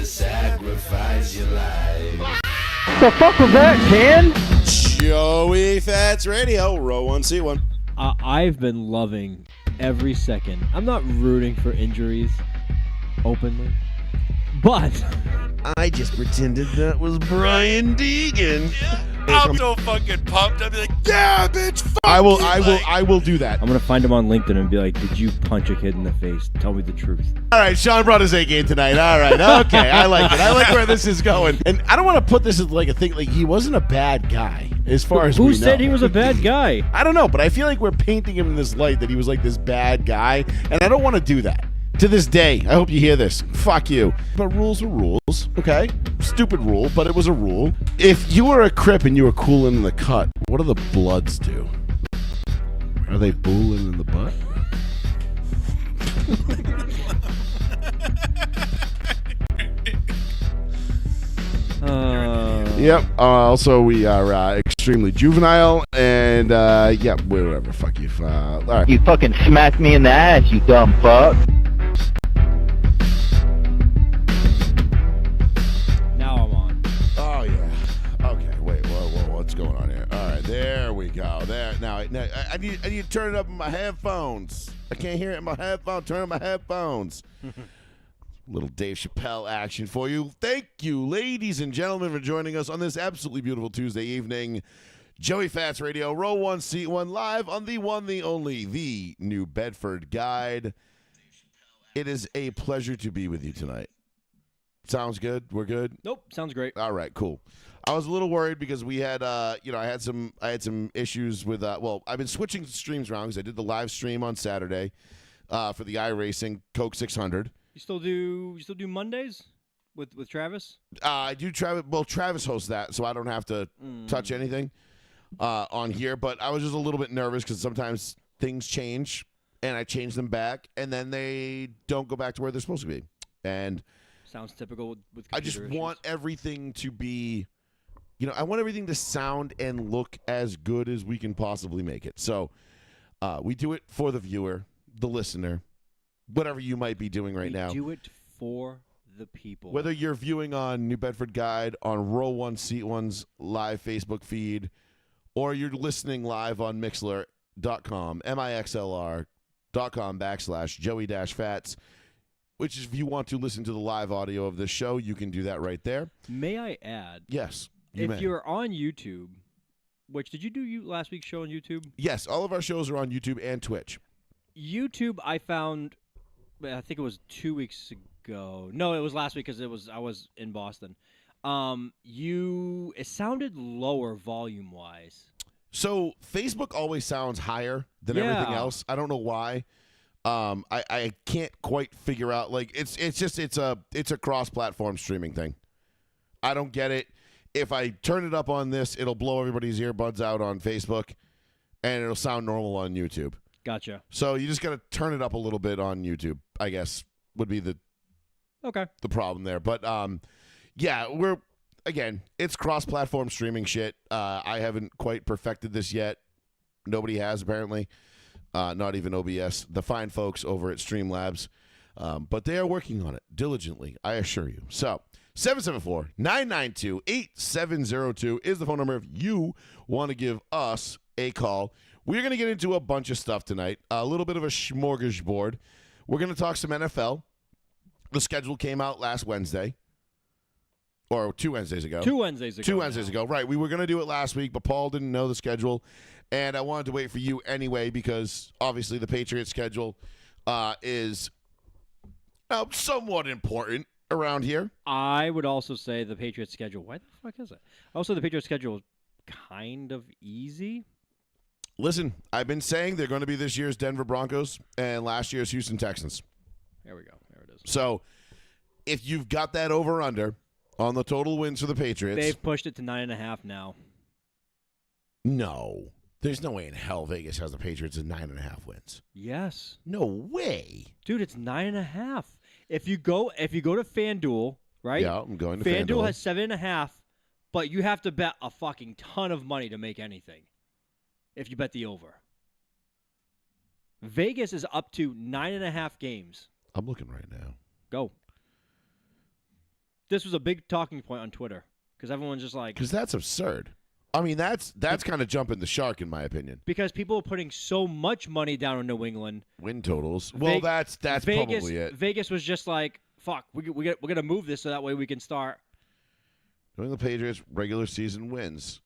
sacrifice your life. The fuck was that, Ken? Joey Fats Radio, row 1C1. I've been loving every second. I'm not rooting for injuries openly, but I just pretended that was Brian Deegan. I'm so fucking pumped. I'll be like, yeah, bitch. Fuck I will do that. I'm gonna find him on LinkedIn and be like, "Did you punch a kid in the face? Tell me the truth." All right, Sean brought his A game tonight. All right, okay, I like it. I like where this is going. And I don't want to put this as like a thing. Like he wasn't a bad guy, as far as Who we know. said he was a bad guy? I don't know, but I feel like we're painting him in this light that he was like this bad guy, and I don't want to do that. To this day, I hope you hear this. Fuck you. But rules are rules, okay? Stupid rule, but it was a rule. If you were a Crip and you were cooling in the cut, what do the Bloods do? Are they booling in the butt? Yep. Also, we are extremely juvenile, and yeah, whatever. Fuck you. All right. You fucking smacked me in the ass, you dumb fuck. Now I'm on. Oh yeah. Okay. Wait. Whoa. What's going on here? All right. There we go. There. Now I need to turn it up in my headphones. I can't hear it in my headphones. Turn up my headphones. Little Dave Chappelle action for you. Thank you, ladies and gentlemen, for joining us on this absolutely beautiful Tuesday evening. Joey Fats Radio, row 1, seat 1, live on the one, the only, the New Bedford Guide. It is a pleasure to be with you tonight. Sounds good? We're good? Nope, sounds great. All right, cool. I was a little worried because we had, I had some issues with, I've been switching streams around because I did the live stream on Saturday for the iRacing Coke 600. You still do Mondays with Travis? I do Travis. Well, Travis hosts that, so I don't have to touch anything on here. But I was just a little bit nervous because sometimes things change, and I change them back, and then they don't go back to where they're supposed to be. And sounds typical with I just computer issues. want everything to be, I want everything to sound and look as good as we can possibly make it. So we do it for the viewer, the listener. Whatever you might be doing right now. Do it for the people. Whether you're viewing on New Bedford Guide, on Row 1 Seat 1's live Facebook feed, or you're listening live on Mixlr.com, mixlr.com/Joey-Fats, which is if you want to listen to the live audio of this show, you can do that right there. May I add? Yes, if you're on YouTube, which did you do last week's show on YouTube? Yes, all of our shows are on YouTube and Twitch. YouTube, I found, I think it was 2 weeks ago. No, it was last week because I was in Boston. It sounded lower volume wise. So Facebook always sounds higher than everything else. I don't know why. I can't quite figure out. Like it's a cross-platform streaming thing. I don't get it. If I turn it up on this, it'll blow everybody's earbuds out on Facebook, and it'll sound normal on YouTube. Gotcha. So you just got to turn it up a little bit on YouTube, I guess, would be the problem there. But, yeah, it's cross-platform streaming shit. I haven't quite perfected this yet. Nobody has, apparently. Not even OBS, the fine folks over at Streamlabs. But they are working on it diligently, I assure you. So 774-992-8702 is the phone number if you want to give us a call. We're going to get into a bunch of stuff tonight, a little bit of a smorgasbord. We're going to talk some NFL. The schedule came out last Wednesday, or 2 Wednesdays ago. 2 Wednesdays ago. 2 Wednesdays ago, right. We were going to do it last week, but Paul didn't know the schedule, and I wanted to wait for you anyway because obviously the Patriots schedule is somewhat important around here. I would also say the Patriots schedule. Why the fuck is it? Also, the Patriots schedule is kind of easy. Listen, I've been saying they're going to be this year's Denver Broncos and last year's Houston Texans. There we go. There it is. So if you've got that over-under on the total wins for the Patriots. They've pushed it to 9.5 now. No. There's no way in hell Vegas has the Patriots at 9.5 wins. Yes. No way. Dude, it's 9.5. If you go to FanDuel, right? Yeah, I'm going to FanDuel has 7.5, but you have to bet a fucking ton of money to make anything. If you bet the over. Vegas is up to 9.5 games. I'm looking right now. Go. this was a big talking point on Twitter because everyone's just like, Because that's absurd. I mean, that's kind of jumping the shark, in my opinion. because people are putting so much money down on New England. Win totals. Well, that's Vegas, probably it. Vegas was just like, fuck, we're gonna move this so that way we can start. New England Patriots regular season wins.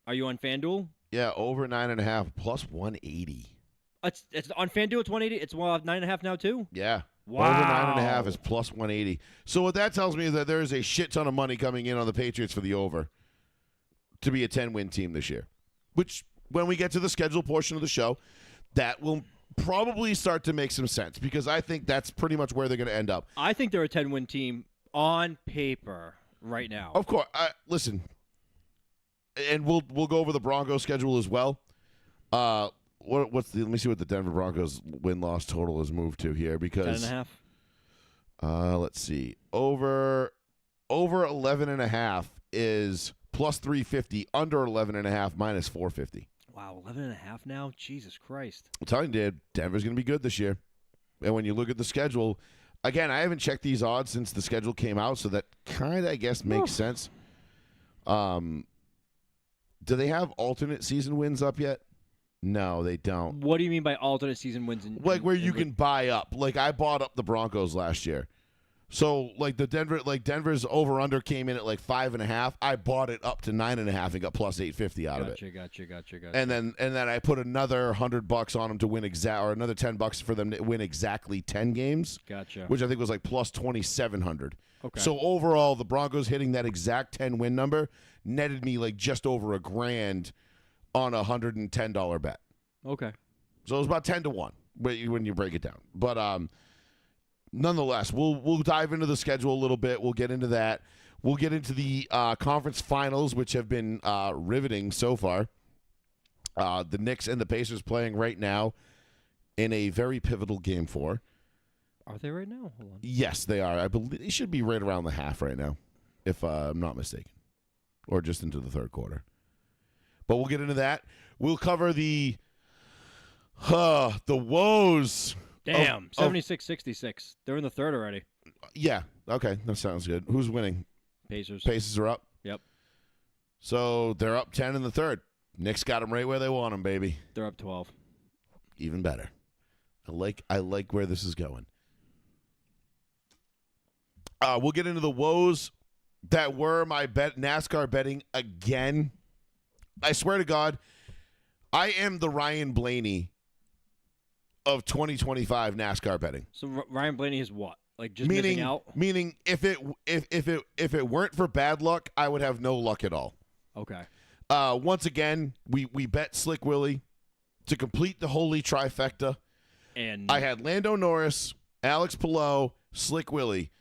Are you on FanDuel? Yeah, over 9.5 plus 180. It's on FanDuel. It's 180. It's 9.5 now too. Yeah. Wow. Over 9.5 is plus 180. So what that tells me is that there is a shit ton of money coming in on the Patriots for the over to be a 10-win team this year. Which, when we get to the schedule portion of the show, that will probably start to make some sense because I think that's pretty much where they're going to end up. I think they're a 10-win team on paper right now. Of course. Listen, and we'll go over the Broncos schedule as well. Let me see what the Denver Broncos win-loss total has moved to here because 10.5. Let's see. Over 11.5 is plus 350. Under 11.5 minus 450. Wow, 11.5 now. Jesus Christ. I'm telling you, Denver's going to be good this year. And when you look at the schedule, again, I haven't checked these odds since the schedule came out, so that kind of, I guess, makes sense. Do they have alternate season wins up yet? No, they don't. What do you mean by alternate season wins? Where you can buy up. Like, I bought up the Broncos last year. So, like, Denver's over-under came in at, 5.5. I bought it up to 9.5 and got plus 850 out of it. Gotcha. And then I put another $100 on them to win or another $10 for them to win exactly 10 games. Gotcha. Which I think was plus 2,700. Okay. So overall, the Broncos hitting that exact 10-win number netted me just over $1,000 on a $110 bet. Okay. So it was about 10 to 1 when you break it down. But nonetheless, we'll dive into the schedule a little bit. We'll get into that. We'll get into the conference finals, which have been riveting so far. The Knicks and the Pacers playing right now in a very pivotal Game 4. Are they right now? Hold on. Yes, they are. I believe they should be right around the half right now, if I'm not mistaken, or just into the third quarter. But we'll get into that. We'll cover the woes. Damn, 76-66. They're in the third already. Yeah. Okay, that sounds good. Who's winning? Pacers. Pacers are up. Yep. So they're up 10 in the third. Knicks got them right where they want them, baby. They're up 12. Even better. I like where this is going. We'll get into the woes that were my NASCAR betting again. I swear to God, I am the Ryan Blaney of 2025 NASCAR betting. So Ryan Blaney is what? Just missing out? Meaning if it weren't for bad luck, I would have no luck at all. Okay. Once again, we bet Slick Willie to complete the holy trifecta. And I had Lando Norris, Alex Palou, Slick Willie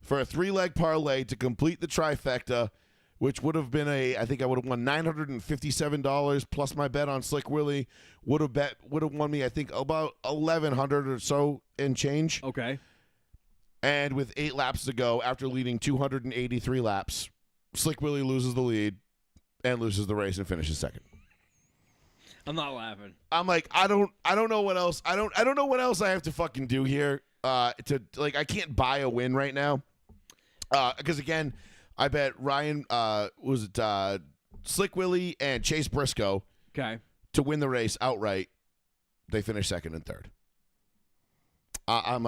for a 3-leg parlay to complete the trifecta, which would have been I think I would have won $957 plus my bet on Slick Willie would have won me I think about $1,100 or so in change. Okay. And with 8 laps to go, after leading 283 laps, Slick Willie loses the lead and loses the race and finishes second. I'm not laughing. I'm like, I don't know what else. I don't know what else I have to fucking do here. I can't buy a win right now. Because again, I bet Ryan Slick Willie and Chase Briscoe to win the race outright. They finished second and third. I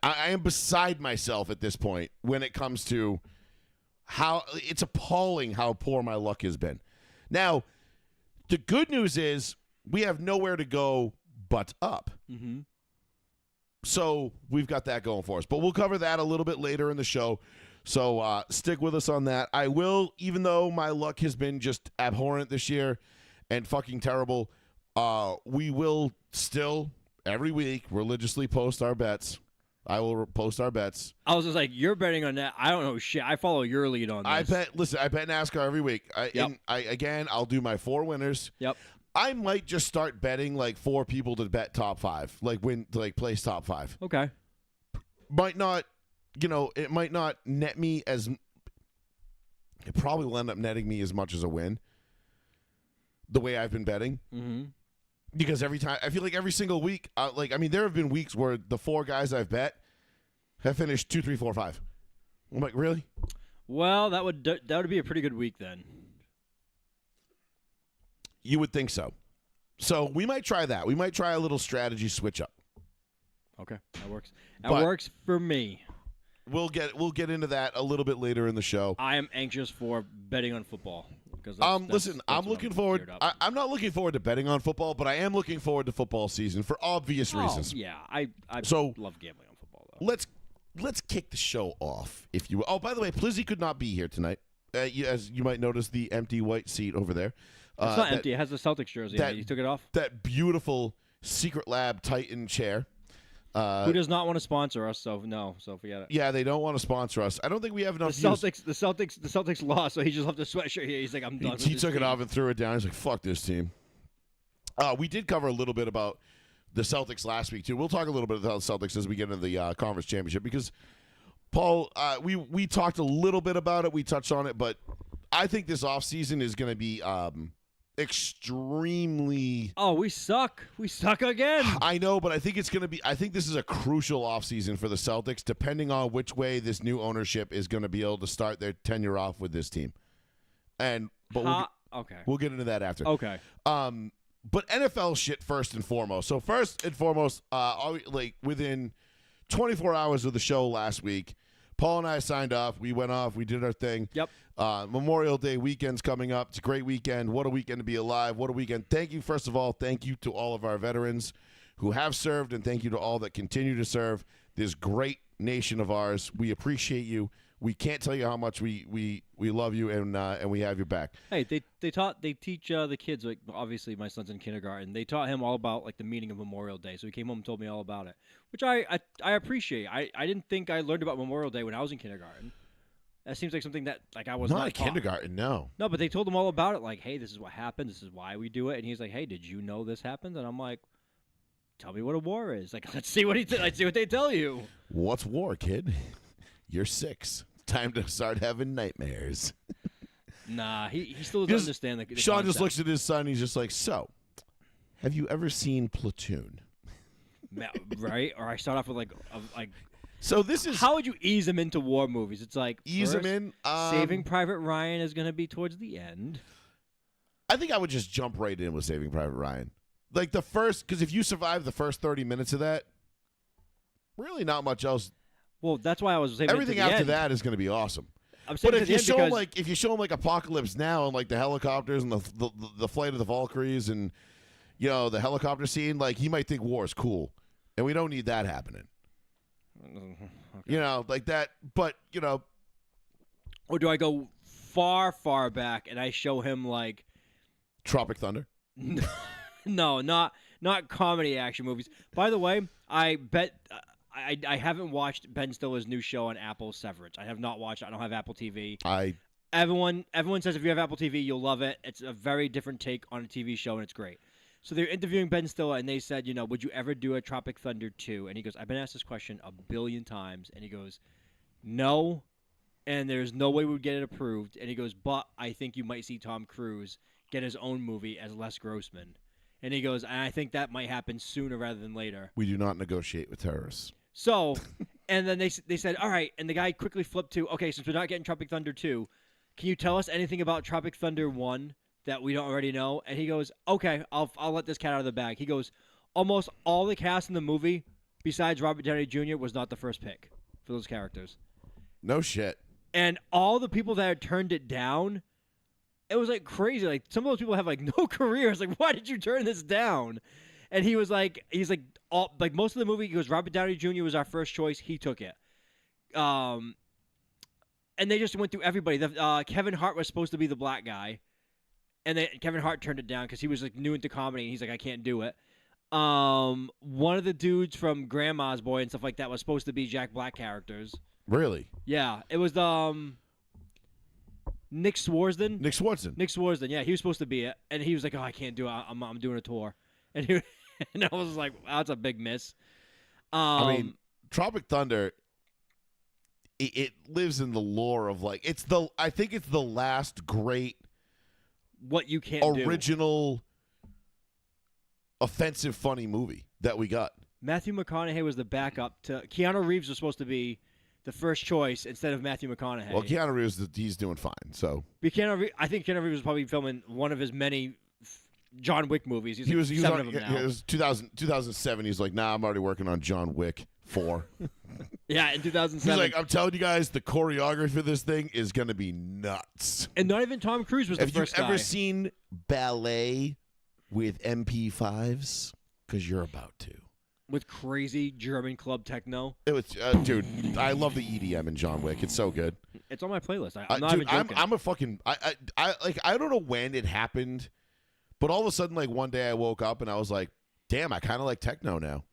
am beside myself at this point when it comes to how it's appalling how poor my luck has been. Now, the good news is we have nowhere to go but up. Mm-hmm. So we've got that going for us. But we'll cover that a little bit later in the show. So stick with us on that. I will, even though my luck has been just abhorrent this year and fucking terrible, we will still, every week, religiously post our bets. I will post our bets. I was just like, you're betting on that. I don't know shit. I follow your lead on this. I bet NASCAR every week. I'll do my 4 winners. Yep. I might just start betting 4 people to bet top 5, place top 5. Okay. Might not, it might not net me as. It probably will end up netting me as much as a win. The way I've been betting. Mm-hmm. Because every time, I feel like every single week, there have been weeks where the 4 guys I've bet, have finished 2, 3, 4, 5. I'm like, really? Well, that would be a pretty good week then. You would think so. So we might try that. We might try a little strategy switch up. Okay, that works. That works for me. We'll get into that a little bit later in the show. I am anxious for betting on football because listen, I'm looking forward. I'm not looking forward to betting on football, but I am looking forward to football season for obvious reasons. Yeah, I So, love gambling on football though. Let's kick the show off, if you will. Oh, by the way, Plizzy could not be here tonight. As you might notice, the empty white seat over there. It's not empty. It has the Celtics jersey. You took it off. That beautiful Secret Lab Titan chair. Who does not want to sponsor us? So forget it. Yeah, they don't want to sponsor us. I don't think we have enough. The Celtics lost, so he just left the sweatshirt here. He's like, I'm done. He took it off and threw it down. He's like, fuck this team. We did cover a little bit about the Celtics last week too. We'll talk a little bit about the Celtics as we get into the conference championship because Paul, we talked a little bit about it. We touched on it, but I think this offseason is going to be extremely. Oh, we suck. We suck again. I know, but I think it's going to be. I think this is a crucial offseason for the Celtics, depending on which way this new ownership is going to be able to start their tenure off with this team. We'll get into that after. Okay. But NFL shit first and foremost. So first and foremost, within 24 hours of the show last week, Paul and I signed off. We went off. We did our thing. Yep. Memorial Day weekend's coming up. It's a great weekend. What a weekend to be alive. What a weekend. Thank you, first of all. Thank you to all of our veterans who have served, and thank you to all that continue to serve this great nation of ours. We appreciate you. We can't tell you how much we love you, and we have your back. Hey, they teach the kids, like obviously my son's in kindergarten. They taught him all about like the meaning of Memorial Day. So he came home and told me all about it, which I appreciate. I didn't think I learned about Memorial Day when I was in kindergarten. That seems like something that like I was not in kindergarten. No, but they told him all about it. Like, hey, this is what happened. This is why we do it. And he's like, hey, did you know this happened? And I'm like, tell me what a war is. Like, let's see what let's see what they tell you. What's war, kid? You're 6. Time to start having nightmares. Nah, he still doesn't understand the Sean concept. just looks at his son. He's just like, so, have you ever seen Platoon? Right? Or I start off with like. So this is how would you ease him into war movies? It's like ease him in. Saving Private Ryan is going to be towards the end. I think I would just jump right in with Saving Private Ryan, like the first, because if you survive the first 30 minutes of that, really not much else. Well, that's why I was saving everything it to the after end. that is going to be awesome. But if you show him like Apocalypse Now and like the helicopters and the flight of the Valkyries and the helicopter scene, like he might think war is cool, and we don't need that happening. Okay. Like that. But or do I go far back and I show him like Tropic Thunder? No, not comedy action movies. By the way, I bet. I haven't watched Ben Stiller's new show on Apple, Severance. I have not watched it. I don't have Apple TV. Everyone says if you have Apple TV, you'll love it. It's a very different take on a TV show, and it's great. So they're interviewing Ben Stiller, and they said, would you ever do a Tropic Thunder 2? And he goes, I've been asked this question a billion times. And he goes, no, and there's no way we would get it approved. And he goes, but I think you might see Tom Cruise get his own movie as Les Grossman. And he goes, and I think that might happen sooner rather than later. We do not negotiate with terrorists. So, and then they said, all right, and the guy quickly flipped to, okay, since we're not getting Tropic Thunder 2, can you tell us anything about Tropic Thunder 1 that we don't already know? And he goes, okay, I'll let this cat out of the bag. He goes, almost all the cast in the movie, besides Robert Downey Jr., was not the first pick for those characters. No shit. And all the people that had turned it down, it was like crazy. Like some of those people have like no careers. Like, why did you turn this down? And he's like, most of the movie, he goes, Robert Downey Jr. was our first choice. He took it. And they just went through everybody. Kevin Hart was supposed to be the black guy. And Kevin Hart turned it down because he was like new into comedy. And he's like, I can't do it. One of the dudes from Grandma's Boy and stuff like that was supposed to be Jack Black characters. Really? Yeah. It was Nick Swartzen. Nick Swartzen, yeah. He was supposed to be it. And he was like, oh, I can't do it. I'm doing a tour. And I was like, wow, that's a big miss. I mean, Tropic Thunder, it lives in the lore of like, I think it's the last great what you can't original offensive funny movie that we got. Matthew McConaughey was the backup to Keanu Reeves was supposed to be the first choice instead of Matthew McConaughey. Well, Keanu Reeves, he's doing fine. So I think Keanu Reeves was probably filming one of his many John Wick movies. He was seven on, of them now. It was 2007. He's like, nah, I'm already working on John Wick 4. Yeah, in 2007. He's like, I'm telling you guys, the choreography for this thing is going to be nuts. And not even Tom Cruise was the first guy. Have you ever seen ballet with MP5s? Because you're about to. With crazy German club techno. It was, dude. I love the EDM in John Wick. It's so good. It's on my playlist. I'm not dude, even joking. I'm a fucking. I don't know when it happened, but all of a sudden, like one day, I woke up and I was like, "Damn, I kind of like techno now."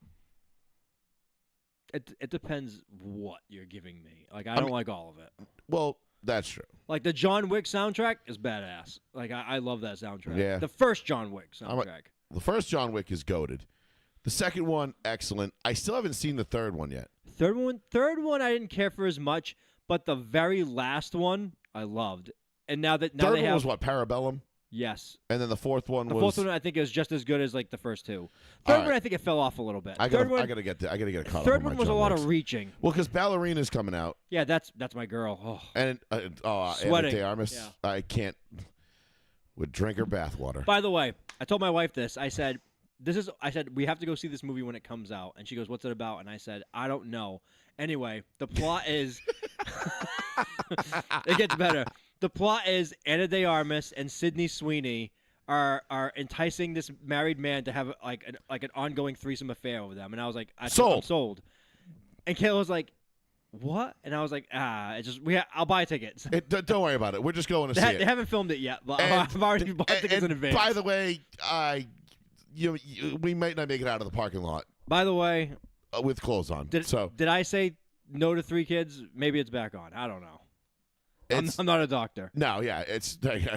It depends what you're giving me. Like I don't like all of it. Well, that's true. Like the John Wick soundtrack is badass. Like I love that soundtrack. Yeah. The first John Wick soundtrack. The first John Wick is goated. The second one, excellent. I still haven't seen the third one yet. Third one, I didn't care for as much, but the very last one, I loved. And now third they one have was what, Parabellum? Yes. And then the fourth one the was. The fourth one I think is just as good as like the first two. Third one I think it fell off a little bit. I gotta get a cut. Third one was a lot of reaching. Well, because Ballerina's coming out. Yeah, that's my girl. Oh. And Sweating. Ana de Armas. Yeah. I can't. Would drink her bathwater. By the way, I told my wife this. I said we have to go see this movie when it comes out, and she goes, "What's it about?" And I said, "I don't know." Anyway, the plot is it gets better. The plot is Ana de Armas and Sydney Sweeney are enticing this married man to have like an ongoing threesome affair with them, and I was like, I'm sold. And Kayla was like, "What?" And I was like, it's just I'll buy tickets. Don't worry about it. We're just going to see it. They haven't filmed it yet, but I've already bought tickets in advance. By the way, we might not make it out of the parking lot. By the way, with clothes on. Did I say no to 3 kids? Maybe it's back on. I don't know. I'm not a doctor. No, yeah,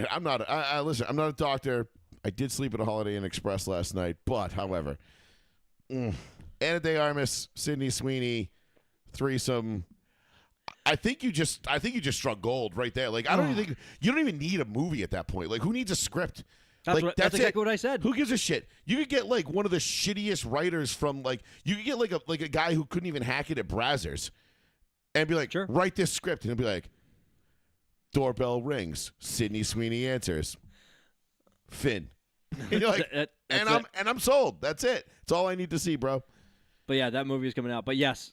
I'm not. Listen, I'm not a doctor. I did sleep at a Holiday Inn Express last night, but however, Ana de Armas, Sydney Sweeney, threesome. I think you just struck gold right there. Like I don't even think you don't even need a movie at that point. Like who needs a script? That's exactly what I said. Who gives a shit? You could get like one of the shittiest writers from you could get like a guy who couldn't even hack it at Brazzers, and be like, sure. Write this script, and he'll be like, doorbell rings, Sydney Sweeney answers, Finn, and you're like, I'm sold. That's it. It's all I need to see, bro. But yeah, that movie is coming out. But yes,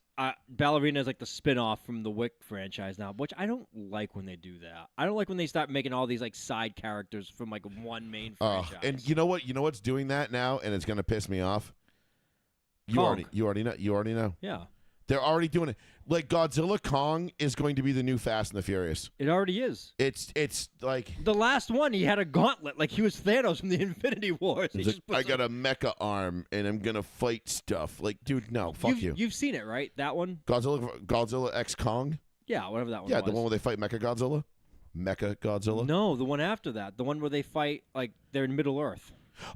Ballerina is like the spin-off from the Wick franchise now, which I don't like when they do that. I don't like when they start making all these like side characters from like one main franchise. And you know what? You know what's doing that now, and it's gonna piss me off. You already know. Yeah. They're already doing it. Like Godzilla Kong is going to be the new Fast and the Furious. It already is. It's like the last one. He had a gauntlet, like he was Thanos from the Infinity Wars. I got a mecha arm and I'm gonna fight stuff. Like, dude, no, fuck you. You've seen it, right? That one. Godzilla X Kong. Yeah, whatever that one. Yeah, was. the one where they fight Mecha Godzilla. Mecha Godzilla. No, the one after that. The one where they fight like they're in Middle Earth.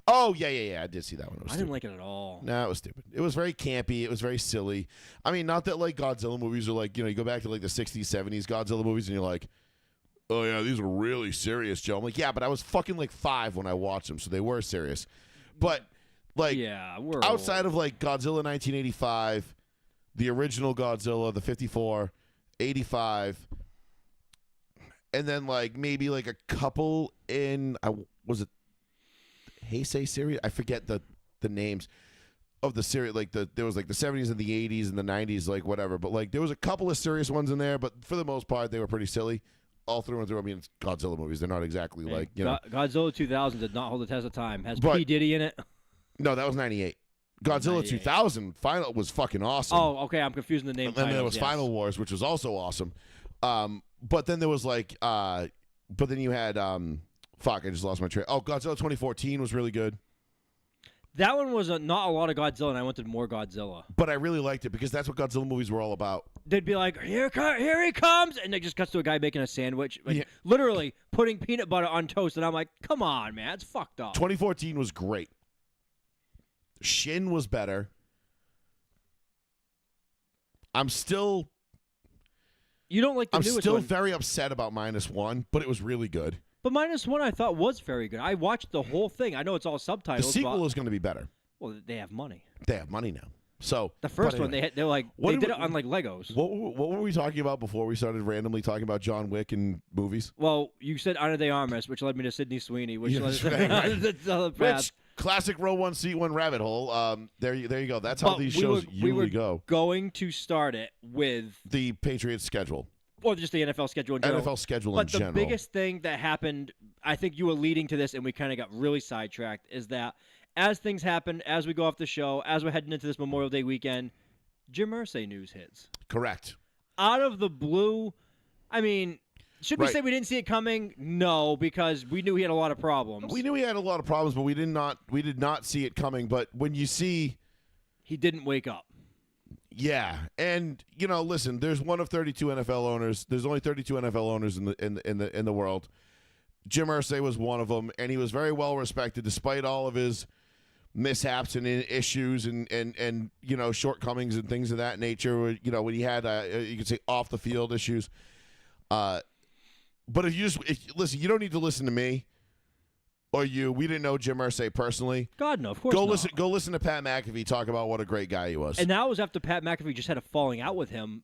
Oh, yeah. I did see that one. I didn't like it at all. No, it was stupid. It was very campy. It was very silly. I mean, not that like Godzilla movies are like, you go back to like the 60s, 70s Godzilla movies and you're like, oh yeah, these are really serious, Joe. I'm like, yeah, but I was fucking like 5 when I watched them, so they were serious. But like, yeah, we're outside of like Godzilla 1985, the original Godzilla, the 54, 85, and then like maybe like a couple in, was it Heisei series? I forget the names of the series. Like there was like the 70s and the 80s and the 90s, like whatever. But like there was a couple of serious ones in there, but for the most part they were pretty silly. All through and through. I mean, it's Godzilla movies. They're not exactly like Godzilla 2000 did not hold the test of time. Has P Diddy in it? No, that was 98. Godzilla 98. 2000 final was fucking awesome. Oh, okay. I'm confusing the name. And then there was Final Wars, which was also awesome. But then there was like, but then you had fuck, I just lost my train. Oh, Godzilla 2014 was really good. That one was not a lot of Godzilla, and I wanted more Godzilla. But I really liked it because that's what Godzilla movies were all about. They'd be like, here he comes, and it just cuts to a guy making a sandwich, literally putting peanut butter on toast, and I'm like, come on, man, it's fucked up. 2014 was great. Shin was better. I'm still... You don't like the newest one? I'm still very upset about -1, but it was really good. But -1 I thought was very good. I watched the whole thing. I know it's all subtitles. The sequel is going to be better. Well, they have money. They have money now. So The first one, anyway, they're like what they did did we- it on like Legos. What were we talking about before we started randomly talking about John Wick and movies? Well, you said Ana de Armas, which led me to Sydney Sweeney, which Yeah, led that's us right, right. the other path. Which classic row one seat one rabbit hole. There you go. That's how But these we shows were usually go. Going to start it with The Patriots schedule, or just the NFL schedule in general. NFL schedule But in the general. biggest thing that happened, I think you were leading to this, and we kind of got really sidetracked, is that as things happen, as we go off the show, as we're heading into this Memorial Day weekend, Jim Irsay news hits. Correct. Out of the blue, I mean, should we Right. say we didn't see it coming? No, because we knew he had a lot of problems. We knew he had a lot of problems, but we did not see it coming. But when you see, He didn't wake up. yeah, and listen, there's one of 32 NFL owners. There's only 32 NFL owners in the world. Jim Irsay was one of them, and he was very well respected despite all of his mishaps and issues and shortcomings and things of that nature. When he had you could say off the field issues. But listen, you don't need to listen to me or you. We didn't know Jim Irsay personally. God, no, of course not. Go listen to Pat McAfee talk about what a great guy he was. And that was after Pat McAfee just had a falling out with him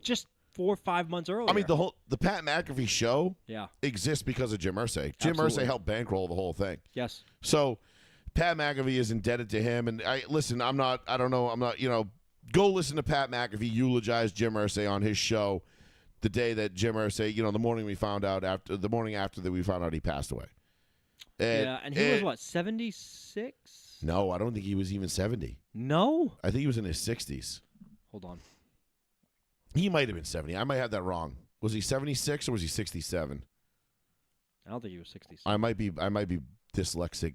just 4 or 5 months earlier. I mean, the Pat McAfee show Yeah. exists because of Jim Irsay. Jim Absolutely. Irsay helped bankroll the whole thing. Yes. So Pat McAfee is indebted to him. And go listen to Pat McAfee eulogize Jim Irsay on his show the day that Jim Irsay, the morning after that we found out he passed away. And he was what, 76? No, I don't think he was even 70. No? I think he was in his 60s. Hold on. He might have been 70. I might have that wrong. Was he 76 or was he 67? I don't think he was 66. I might be dyslexic.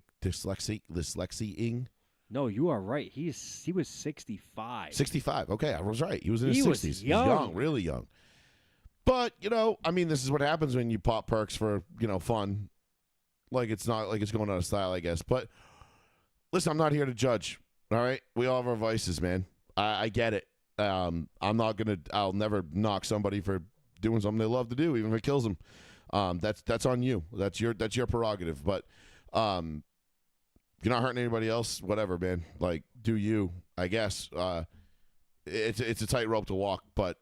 No, you are right. He was 65. 65. Okay, I was right. He was in his He 60s. was He's young. young, really young. But, this is what happens when you pop perks for, fun. Like it's not like it's going out of style, I guess. But listen, I'm not here to judge. All right? We all have our vices, man. I get it. I'll never knock somebody for doing something they love to do, even if it kills them. That's on you. That's your prerogative. But if you're not hurting anybody else, whatever, man. Like, do you, I guess. It's a tightrope to walk, but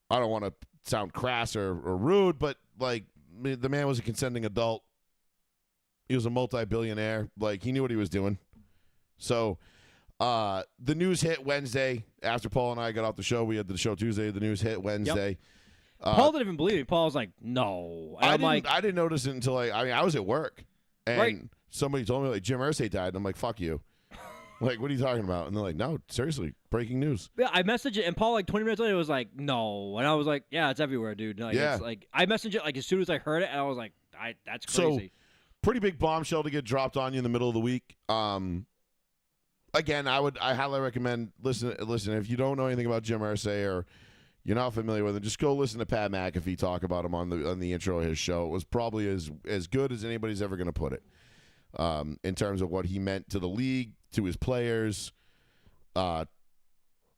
I don't want to sound crass or rude, but like the man was a consenting adult. He was a multi-billionaire. Like, he knew what he was doing. So the news hit Wednesday after Paul and I got off the show. We had the show Tuesday. The news hit Wednesday. Yep. Paul didn't even believe me. Paul was like, no. And I didn't notice it until I was at work. And Right. somebody told me, like, Jim Irsay died. And I'm like, fuck you. Like, what are you talking about? And they're like, no, seriously, breaking news. Yeah, I messaged it, and Paul, like 20 minutes later, was like, "No," and I was like, "Yeah, it's everywhere, dude." Like, Yeah. it's like I messaged it like as soon as I heard it, and I was like, "That's crazy." So, pretty big bombshell to get dropped on you in the middle of the week. Again, I highly recommend listen. If you don't know anything about Jim Irsay or you're not familiar with him, just go listen to Pat McAfee talk about him on the intro of his show. It was probably as good as anybody's ever going to put it. In terms of what he meant to the league, to his players, to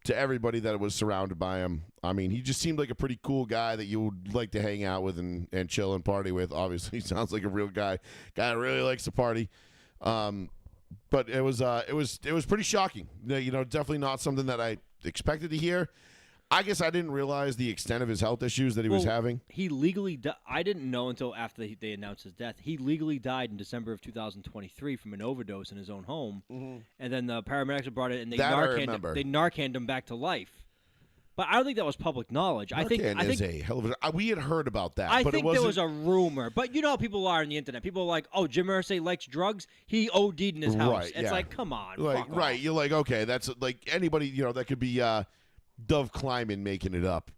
everybody that was surrounded by him. I mean, he just seemed like a pretty cool guy that you would like to hang out with and chill and party with. Obviously, he sounds like a real guy that really likes to party. But it was pretty shocking. Definitely not something that I expected to hear. I guess I didn't realize the extent of his health issues that he was having. He legally I didn't know until after they announced his death. He legally died in December of 2023 from an overdose in his own home. Mm-hmm. And then the paramedics were brought in and they Narcaned him back to life. But I don't think that was public knowledge. I think a hell of a. We had heard about that. I but think there was a rumor. But you know how people are on the internet. People are like, "Oh, Jim Irsay likes drugs. He OD'd in his house." Right, It's like, come on, like fuck right. off. You're like, okay, that's like anybody. That could be Dove Kleiman making it up.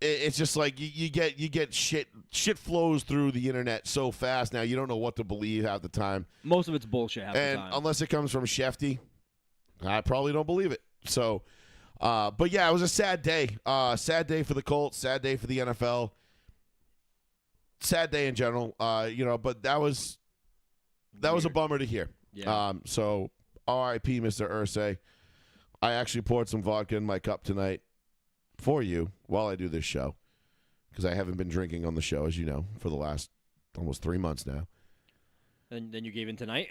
It's just like you get shit flows through the internet so fast now. You don't know what to believe half the time. Most of it's bullshit half the time. And unless it comes from Shefty, I probably don't believe it. So. But yeah, it was a sad day. Sad day for the Colts. Sad day for the NFL. Sad day in general. But that was a bummer to hear. Yeah. So R.I.P. Mr. Irsay. I actually poured some vodka in my cup tonight for you while I do this show because I haven't been drinking on the show, as you know, for the last almost 3 months now. Then you gave in tonight?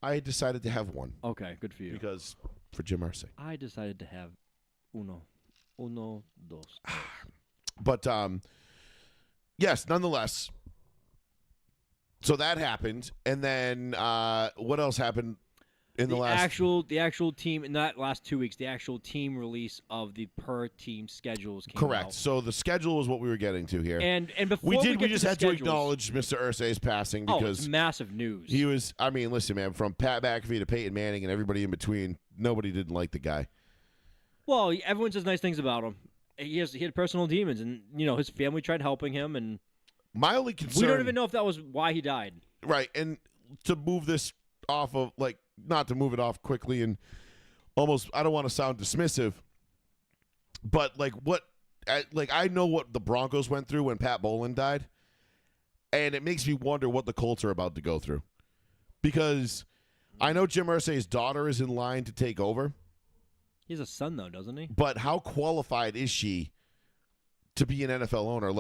I decided to have one. Okay, good for you. Because for Jim Irsay. I decided to have uno, dos. But yes, nonetheless. So that happened, and then what else happened in the last? The actual team in that last 2 weeks, the actual team release of the per team schedules came Correct. out. So the schedule is what we were getting to here. And before we just had schedules, to acknowledge Mr. Irsay's passing because it's massive news. he was. I mean, listen, man, from Pat McAfee to Peyton Manning and everybody in between, nobody didn't like the guy. Well, everyone says nice things about him. He had personal demons, and his family tried helping him, and my only concern. We don't even know if that was why he died. Right, and to move this off of not to move it off quickly and almost, I don't want to sound dismissive, but I know what the Broncos went through when Pat Bowlen died, and it makes me wonder what the Colts are about to go through, because I know Jim Irsay's daughter is in line to take over. He has a son though, doesn't he? But how qualified is she to be an NFL owner?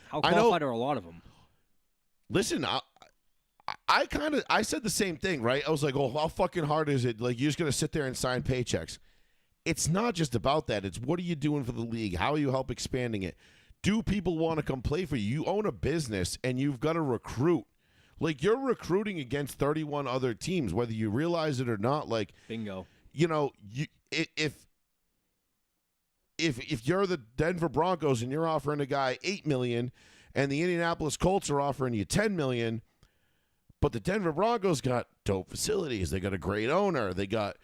How qualified are a lot of them? Listen, I said the same thing, right? I was like, oh, how fucking hard is it? You're just going to sit there and sign paychecks. It's not just about that. It's what are you doing for the league? How you help expanding it? Do people want to come play for you? You own a business, and you've got to recruit. You're recruiting against 31 other teams, whether you realize it or not. Bingo. If you're the Denver Broncos and you're offering a guy $8 million, and the Indianapolis Colts are offering you $10 million, but the Denver Broncos got dope facilities. They got a great owner. They got,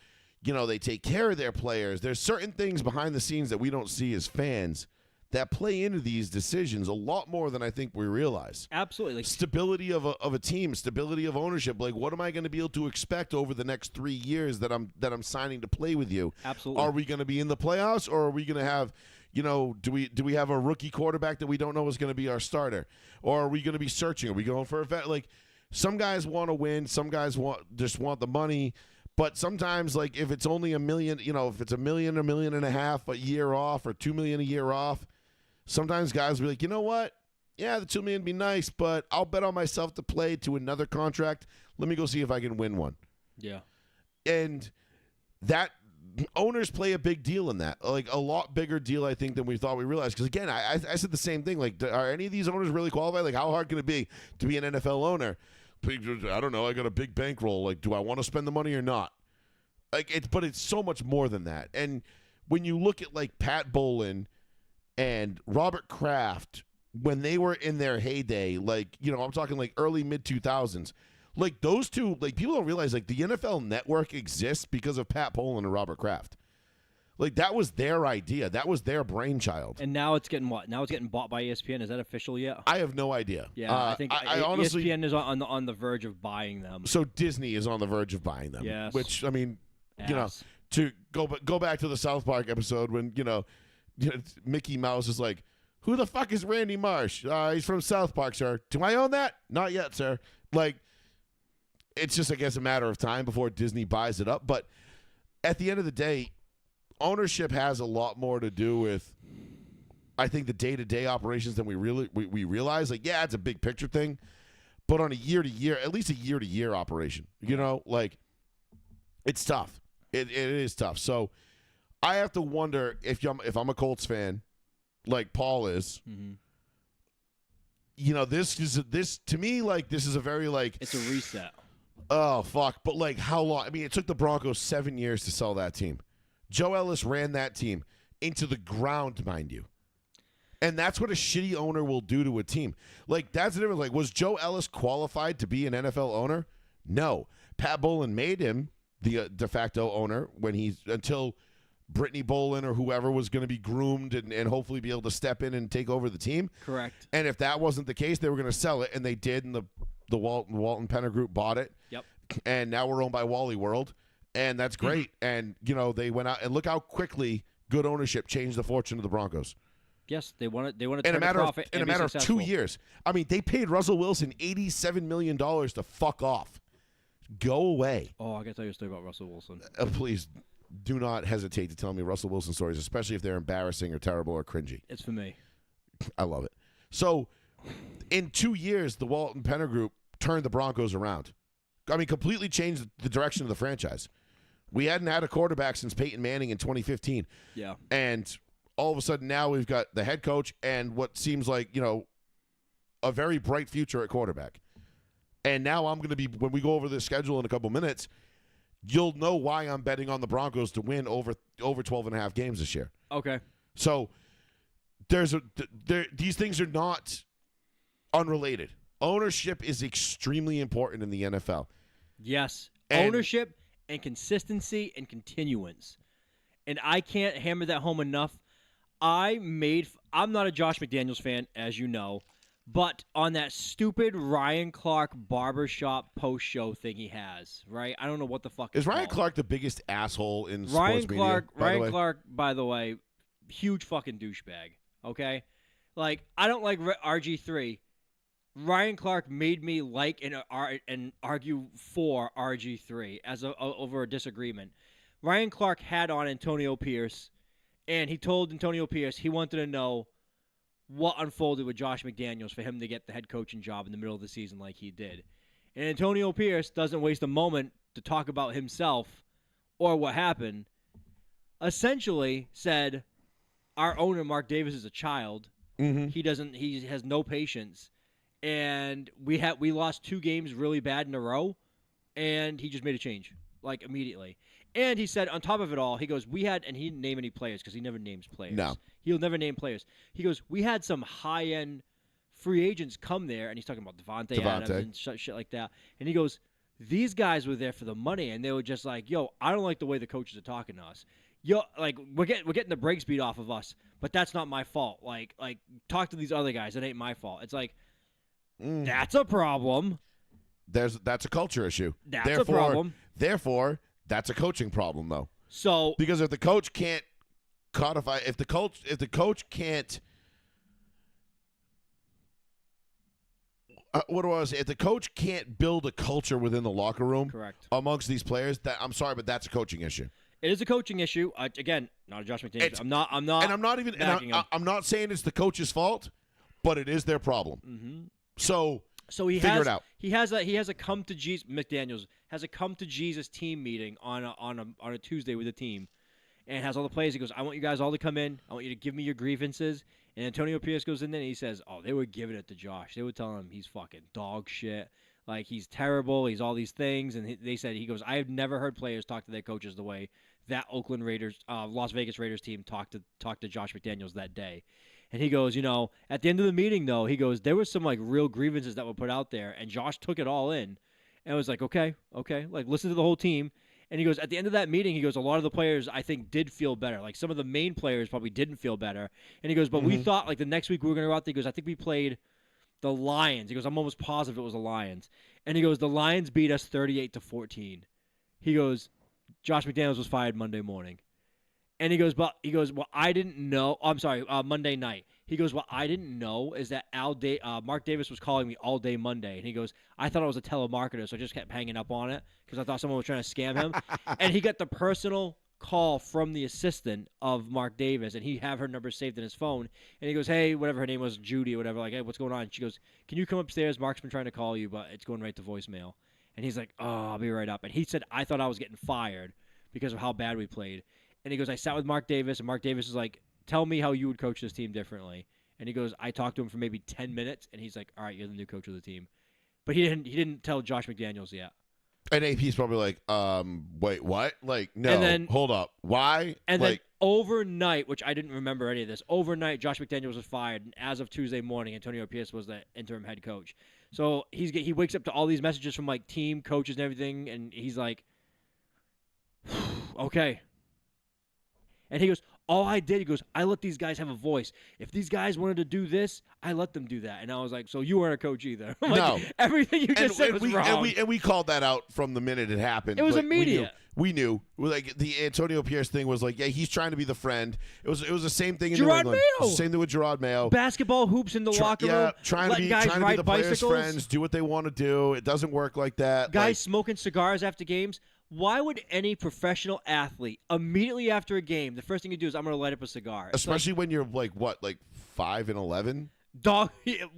they take care of their players. There's certain things behind the scenes that we don't see as fans that play into these decisions a lot more than I think we realize. Absolutely. Stability of a team, stability of ownership. What am I going to be able to expect over the next 3 years that I'm signing to play with you? Absolutely. Are we going to be in the playoffs, or are we going to have, do we have a rookie quarterback that we don't know is going to be our starter? Or are we going to be searching? Are we going for a vet? Some guys want to win, some guys just want the money. But sometimes, if it's only $1 million, if it's $1 million, $1.5 million a year off, or $2 million a year off, sometimes guys will be like, you know what? Yeah, the $2 million would be nice, but I'll bet on myself to play to another contract. Let me go see if I can win one. Yeah. And that owners play a big deal in that, a lot bigger deal, I think, than we thought we realized. Because again, I said the same thing. Are any of these owners really qualified? How hard can it be to be an NFL owner? I don't know. I got a big bankroll. Do I want to spend the money or not? But it's so much more than that. And when you look at Pat Bowlen and Robert Kraft, when they were in their heyday, I'm talking early mid-2000s, those two, people don't realize the NFL Network exists because of Pat Bowlen and Robert Kraft. That was their idea. That was their brainchild. And now it's getting what? Now it's getting bought by ESPN. Is that official yet? I have no idea. Yeah, I think I honestly, ESPN is on the verge of buying them. So Disney is on the verge of buying them. Yes. Which, to go back to the South Park episode when, Mickey Mouse is like, who the fuck is Randy Marsh? He's from South Park, sir. Do I own that? Not yet, sir. It's just, I guess, a matter of time before Disney buys it up. But at the end of the day, ownership has a lot more to do with, I think, the day-to-day operations than we realize. It's a big picture thing, but on a year-to-year, at least a year-to-year operation, it's tough. It is tough. So I have to wonder if I'm a Colts fan, like Paul is. Mm-hmm. This to me, this is a very it's a reset. Oh fuck! But how long? I mean, it took the Broncos 7 years to sell that team. Joe Ellis ran that team into the ground, mind you. And that's what a shitty owner will do to a team. That's the difference. Was Joe Ellis qualified to be an NFL owner? No. Pat Bowlen made him the de facto owner until Brittany Bowlen or whoever was going to be groomed and hopefully be able to step in and take over the team. Correct. And if that wasn't the case, they were going to sell it, and they did, and the Walton Penner Group bought it. Yep. And now we're owned by Wally World. And that's great. And, they went out and look how quickly good ownership changed the fortune of the Broncos. Yes, they want to in a matter of successful. 2 years. I mean, they paid Russell Wilson $87 million to fuck off. Go away. Oh, I got to tell you a story about Russell Wilson. Please do not hesitate to tell me Russell Wilson stories, especially if they're embarrassing or terrible or cringy. It's for me. I love it. So, in 2 years, the Walton Penner Group turned the Broncos around. completely changed the direction of the franchise. We hadn't had a quarterback since Peyton Manning in 2015. Yeah. And all of a sudden now we've got the head coach and what seems like, a very bright future at quarterback. And now I'm going to be, when we go over the schedule in a couple minutes, you'll know why I'm betting on the Broncos to win over 12 and a half games this year. Okay. So these things are not unrelated. Ownership is extremely important in the NFL. Yes. And ownership and consistency and continuance. And I can't hammer that home enough. I'm not a Josh McDaniels fan, as you know, but on that stupid Ryan Clark barbershop post-show thing he has, right? I don't know what the fuck is Ryan called. Clark the biggest asshole in Ryan sports Clark, media? Ryan Clark, by the way, huge fucking douchebag, okay? Like, I don't like RG3. Ryan Clark made me like and argue for RG3 over a disagreement. Ryan Clark had on Antonio Pierce, and he told Antonio Pierce he wanted to know what unfolded with Josh McDaniels for him to get the head coaching job in the middle of the season like he did. And Antonio Pierce doesn't waste a moment to talk about himself or what happened. Essentially said, our owner, Mark Davis, is a child. Mm-hmm. He has no patience. And we lost 2 games really bad in a row, and he just made a change, like, immediately. And he said, on top of it all, he goes, and he didn't name any players because he never names players. No. He'll never name players. He goes, we had some high-end free agents come there, and he's talking about Devontae Adams and shit like that. And he goes, these guys were there for the money, and they were just like, yo, I don't like the way the coaches are talking to us. Yo, like, we're getting the brakes beat off of us, but that's not my fault. Like talk to these other guys. It ain't my fault. It's like, that's a problem. That's a culture issue. That's a problem. Therefore, that's a coaching problem, though. So because if the coach can't codify, if the coach can't, if the coach can't build a culture within the locker room, correct, amongst these players, I'm sorry, but that's a coaching issue. It is a coaching issue. Again, not a Josh McDaniels. I'm not. And I'm not saying it's the coach's fault, but it is their problem. Mm-hmm. So he figure has it out. He has a come to Jesus. McDaniels has a come to Jesus team meeting on a Tuesday with the team, and has all the players. He goes, I want you guys all to come in. I want you to give me your grievances. And Antonio Pierce goes in there and he says, oh, they were giving it to Josh. They were telling him he's fucking dog shit. Like, he's terrible. He's all these things. And they said, he goes, I have never heard players talk to their coaches the way that Las Vegas Raiders team talked to Josh McDaniels that day. And he goes, at the end of the meeting, though, he goes, there was some, like, real grievances that were put out there. And Josh took it all in. And was like, okay. Like, listen to the whole team. And he goes, at the end of that meeting, he goes, a lot of the players, I think, did feel better. Like, some of the main players probably didn't feel better. And he goes, but we thought, like, the next week we were going to go out there. He goes, I think we played the Lions. He goes, I'm almost positive it was the Lions. And he goes, the Lions beat us 38-14. He goes, Josh McDaniels was fired Monday morning. And he goes, well, I didn't know. Oh, I'm sorry, Monday night. He goes, what I didn't know is that Mark Davis was calling me all day Monday. And he goes, I thought I was a telemarketer, so I just kept hanging up on it because I thought someone was trying to scam him. And he got the personal call from the assistant of Mark Davis, and he have her number saved in his phone. And he goes, hey, whatever her name was, Judy or whatever, like, hey, what's going on? And she goes, can you come upstairs? Mark's been trying to call you, but it's going right to voicemail. And he's like, oh, I'll be right up. And he said, I thought I was getting fired because of how bad we played. And he goes, I sat with Mark Davis, and Mark Davis is like, tell me how you would coach this team differently. And he goes, I talked to him for maybe 10 minutes, and he's like, all right, you're the new coach of the team. But he didn't tell Josh McDaniels yet. And AP's probably like, wait, what? Like, no, and then, hold up. Why? And then overnight, which I didn't remember any of this, overnight Josh McDaniels was fired, and as of Tuesday morning, Antonio Pierce was the interim head coach. So he wakes up to all these messages from, like, team coaches and everything, and he's like, okay. And he goes, all I did, he goes, I let these guys have a voice. If these guys wanted to do this, I let them do that. And I was like, so you weren't a coach either. Like, no. Everything you just said was wrong. And we called that out from the minute it happened. It was immediate. We knew. Like, the Antonio Pierce thing was like, yeah, he's trying to be the friend. It was the same thing in New England. Same thing with Gerard Mayo. Basketball hoops in the locker room. Trying to be the players' friends, do what they want to do. It doesn't work like that. Guys smoking cigars after games. Why would any professional athlete immediately after a game, the first thing you do is I'm going to light up a cigar? Especially when you're like 5-11? Dog,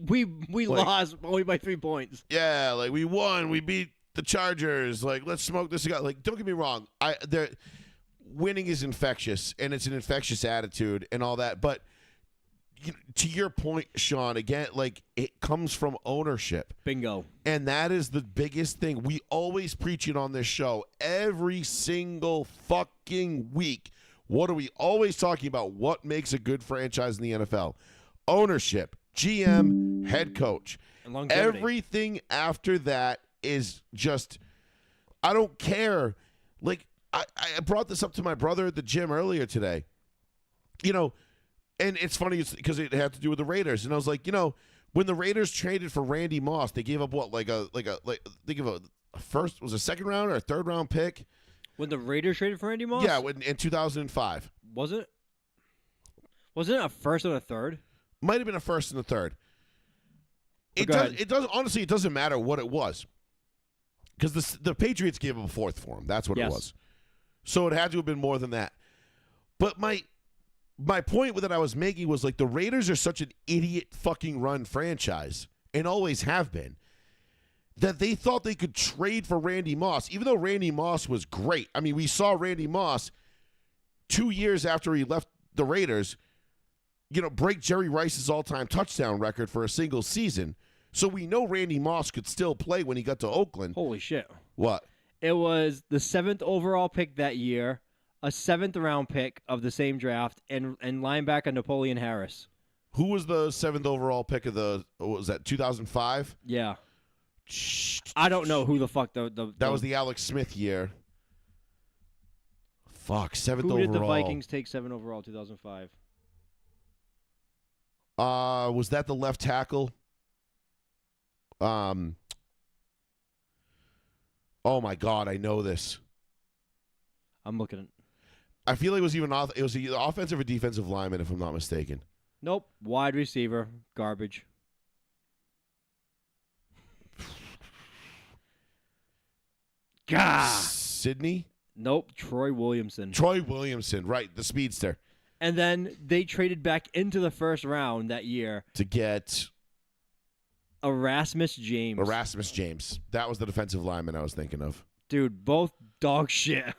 we lost only by 3 points. Yeah, like we won. We beat the Chargers. Like, let's smoke this cigar. Like, don't get me wrong. Winning is infectious, and it's an infectious attitude and all that. But to your point, Sean, again, like, it comes from ownership. Bingo. And that is the biggest thing. We always preach it on this show every single fucking week. What are we always talking about? What makes a good franchise in the NFL? Ownership, GM, head coach. And longevity. Everything after that is just, I don't care. Like, I brought this up to my brother at the gym earlier today. And it's funny because it had to do with the Raiders. And I was like, when the Raiders traded for Randy Moss, they gave up what, they gave a first, was a second round or a third round pick? When the Raiders traded for Randy Moss? Yeah, in 2005. Was it? Wasn't it a first and a third? Might have been a first and a third. It doesn't matter what it was. Because the Patriots gave him a fourth for him. That's what it was. So it had to have been more than that. But my point that I was making was, like, the Raiders are such an idiot fucking run franchise, and always have been, that they thought they could trade for Randy Moss, even though Randy Moss was great. I mean, we saw Randy Moss 2 years after he left the Raiders, break Jerry Rice's all-time touchdown record for a single season. So we know Randy Moss could still play when he got to Oakland. Holy shit. What? It was the 7th overall pick that year, a 7th round pick of the same draft, and linebacker Napoleon Harris. Who was the 7th overall pick of what was that, 2005? Yeah. I don't know who the fuck that was the Alex Smith year. Fuck, 7th overall. Who did the Vikings take 7 overall 2005? Was that the left tackle? Oh my God, I know this. I'm looking at. I feel like it was either offensive or defensive lineman, if I'm not mistaken. Nope, wide receiver, garbage. God. Sydney? Nope, Troy Williamson. Troy Williamson, right, the speedster. And then they traded back into the first round that year to get Erasmus James. That was the defensive lineman I was thinking of. Dude, both dog shit.